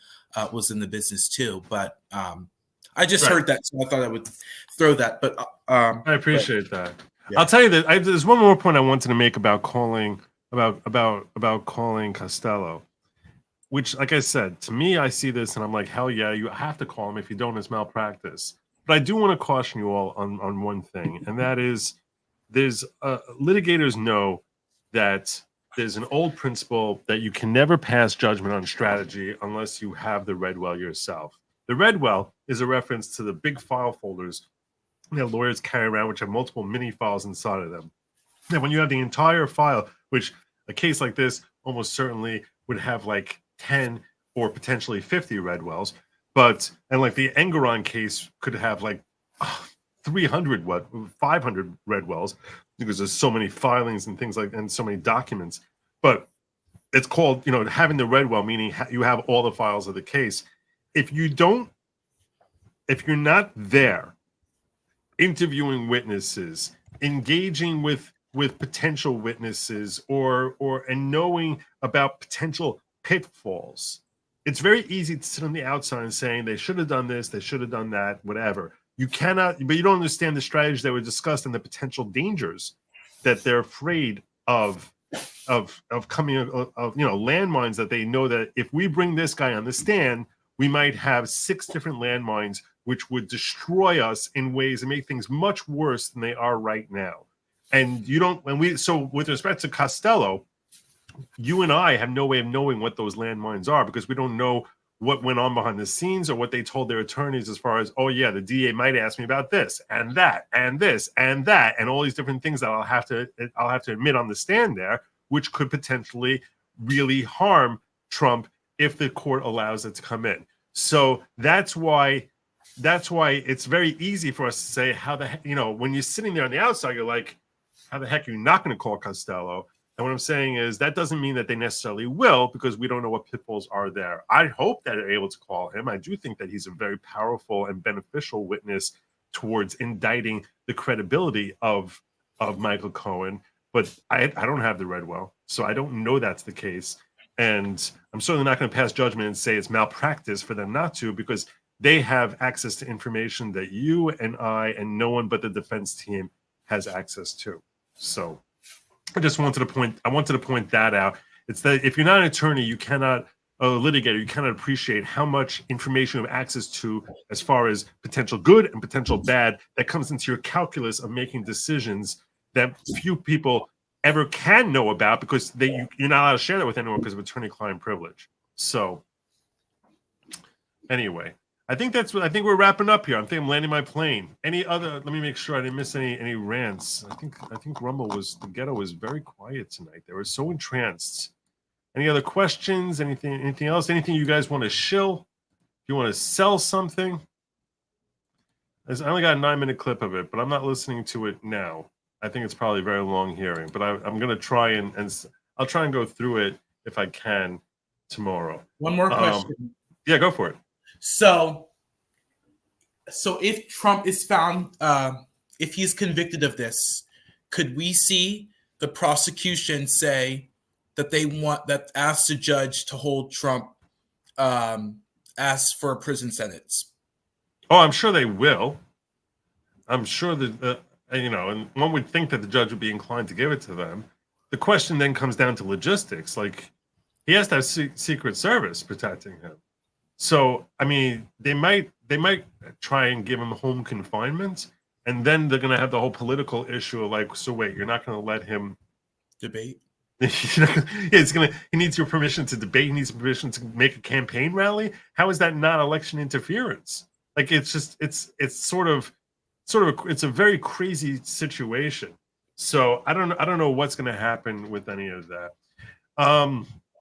was in the business too. But I just heard that, so I thought I would throw that. But I appreciate that. Yeah. I'll tell you that there's one more point I wanted to make about calling Costello, which, like I said, to me, I see this and I'm like, hell yeah, you have to call him. If you don't, it's malpractice. But I do want to caution you all on one thing, and that is, litigators know that there's an old principle that you can never pass judgment on strategy unless you have the Redwell yourself. The Redwell is a reference to the big file folders that lawyers carry around, which have multiple mini files inside of them. And when you have the entire file, which a case like this almost certainly would have like 10 or potentially 50 Redwells, and like the Engeron case could have like 500 Redwells because there's so many filings and things and so many documents. But it's called, having the Redwell, meaning you have all the files of the case. If you don't if you're not there interviewing witnesses, engaging with potential witnesses, or and knowing about potential pitfalls, it's very easy to sit on the outside and saying they should have done this, they should have done that, whatever. You cannot, but you don't understand the strategies that were discussed and the potential dangers that they're afraid of coming of landmines, that they know that if we bring this guy on the stand, we might have 6 different landmines which would destroy us in ways and make things much worse than they are right now. And you don't, so with respect to Costello, you and I have no way of knowing what those landmines are, because we don't know what went on behind the scenes or what they told their attorneys as far as, oh yeah, the DA might ask me about this and that and this and that and all these different things that I'll have to admit on the stand there, which could potentially really harm Trump if the court allows it to come in. So that's why it's very easy for us to say, how the heck, when you're sitting there on the outside, you're like, how the heck are you not going to call Costello? And what I'm saying is that doesn't mean that they necessarily will, because we don't know what pitfalls are there. I hope that they're able to call him. I do think that he's a very powerful and beneficial witness towards indicting the credibility of Michael Cohen. But I don't have the Redwell, so I don't know that's the case. And I'm certainly not going to pass judgment and say it's malpractice for them not to, because they have access to information that you and I and no one but the defense team has access to. So I wanted to point that out. It's that if you're not an attorney, you cannot, a litigator, you cannot appreciate how much information you have access to as far as potential good and potential bad that comes into your calculus of making decisions that few people ever can know about, because you're not allowed to share that with anyone because of attorney-client privilege. So anyway, I think we're wrapping up here. I think I'm landing my plane. Any other? Let me make sure I didn't miss any rants. I think the ghetto was very quiet tonight. They were so entranced. Any other questions? Anything else? Anything you guys want to shill? If you want to sell something? I only got a 9-minute clip of it, but I'm not listening to it now. I think it's probably a very long hearing, but I'm going to try and I'll try and go through it if I can tomorrow. One more question. Yeah, go for it. So if Trump is found, if he's convicted of this, could we see the prosecution say that ask the judge to hold Trump, ask for a prison sentence? Oh, I'm sure they will. I'm sure that, and one would think that the judge would be inclined to give it to them. The question then comes down to logistics. Like, he has to have Secret Service protecting him. So, I mean, they might try and give him home confinement, and then they're going to have the whole political issue of like, so wait, you're not going to let him debate? He needs your permission to debate. He needs permission to make a campaign rally. How is that not election interference? Like, it's a very crazy situation. So I don't know what's going to happen with any of that.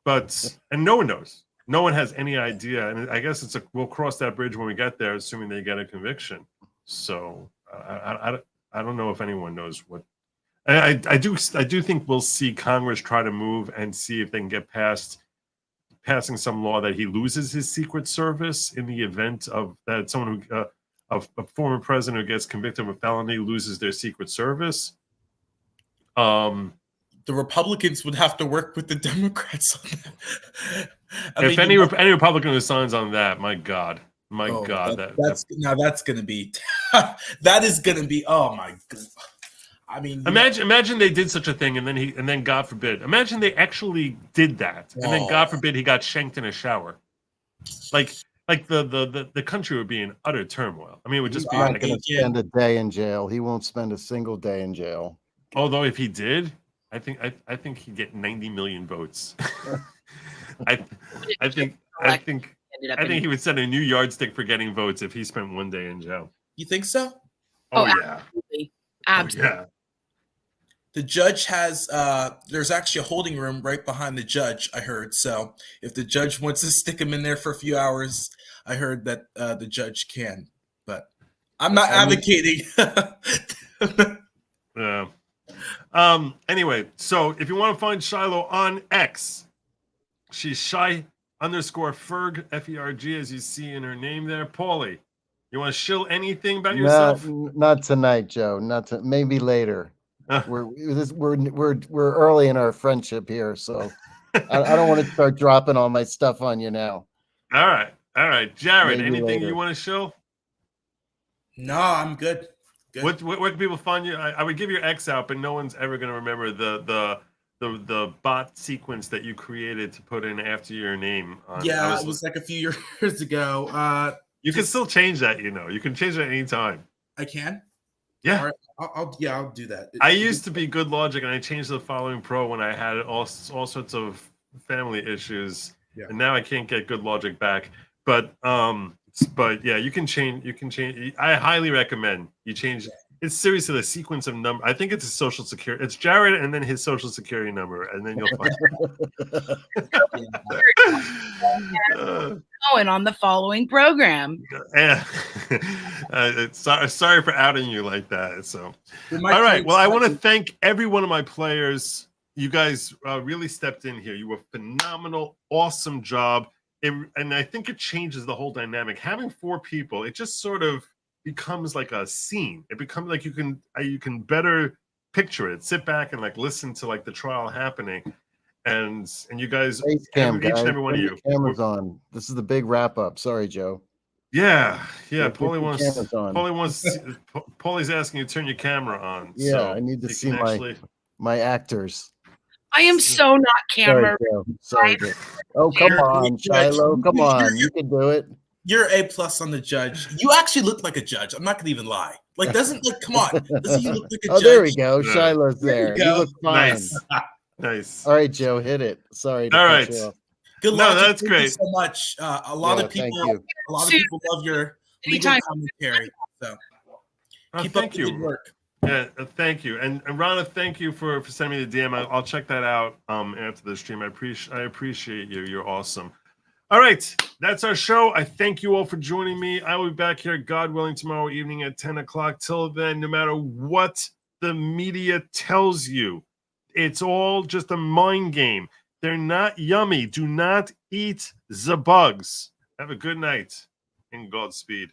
But no one knows. No one has any idea, and I guess we'll cross that bridge when we get there, assuming they get a conviction. So I don't know if anyone knows what. I do think we'll see Congress try to move and see if they can get past passing some law that he loses his Secret Service in the event of that someone who a former president who gets convicted of a felony loses their Secret Service. The Republicans would have to work with the Democrats on that. If any Republican who signs on that, my God, that's going to be that is going to be, oh my God. I mean, imagine they did such a thing, and then God forbid, imagine they actually did that, and then God forbid he got shanked in a shower. Like the country would be in utter turmoil. I mean, it would just be like going to spend a day in jail. He won't spend a single day in jail. Although if he did, I think he'd get 90 million votes. I think he would set a new yardstick for getting votes if he spent one day in jail. You think so? Oh yeah, absolutely. Oh, yeah. The judge has there's actually a holding room right behind the judge, I heard. So if the judge wants to stick him in there for a few hours, I heard that the judge can. But I'm not advocating. Yeah. Anyway, so if you want to find Shiloh on X, she's Shy_Ferg, Ferg, as you see in her name there. Paulie, You want to shill anything about Not, yourself? not tonight, Joe. Maybe later. We're early in our friendship here, so I don't want to start dropping all my stuff on you now. All right, Jared. Maybe Anything later. you want to shill? No, I'm good. Good. Where can people find you? I would give your X out, but no one's ever going to remember the bot sequence that you created to put in after your name. Yeah, it was like a few years ago. You can still change that, you know. You can change that anytime. I can. Yeah. All right. I'll do that. I used to be Good Logic, and I changed to the Following Pro when I had all sorts of family issues, and now I can't get Good Logic back. But yeah, you can change. I highly recommend you change. It's seriously the sequence of number. I think it's a social security. It's Jared and then his social security number, and then you'll find. Cohen on the following program. Sorry for outing you like that. So, all right. Well, I want to thank every one of my players. You guys really stepped in here. You were phenomenal, awesome job. And I think it changes the whole dynamic. Having 4 people, it just sort of becomes like a scene. It becomes like you can better picture it. Sit back and like listen to like the trial happening. And you guys, each and every one of you. Cameras on. This is the big wrap up. Sorry, Joe. Yeah. Paulie Paulie's asking you to turn your camera on. Yeah, so I need to see my actors. I am so not camera. Sorry, Joe. Oh, come on, Shiloh. Come on. You can do it. You're A+ on the judge. You actually look like a judge. I'm not gonna even lie. Like, come on. Doesn't he look like a judge? Oh, there we go. Shiloh's there. You look fine. Nice. All right, Joe, hit it. Sorry. All right. Good luck. That's Thank great. you so much. A lot of people love your legal commentary. So keep up the good work. Yeah, thank you. And Rana, thank you for sending me the DM. I'll check that out after the stream. I appreciate you. You're awesome. All right, that's our show. I thank you all for joining me. I will be back here, God willing, tomorrow evening at 10 o'clock. Till then, no matter what the media tells you, it's all just a mind game. They're not yummy. Do not eat the bugs. Have a good night and Godspeed.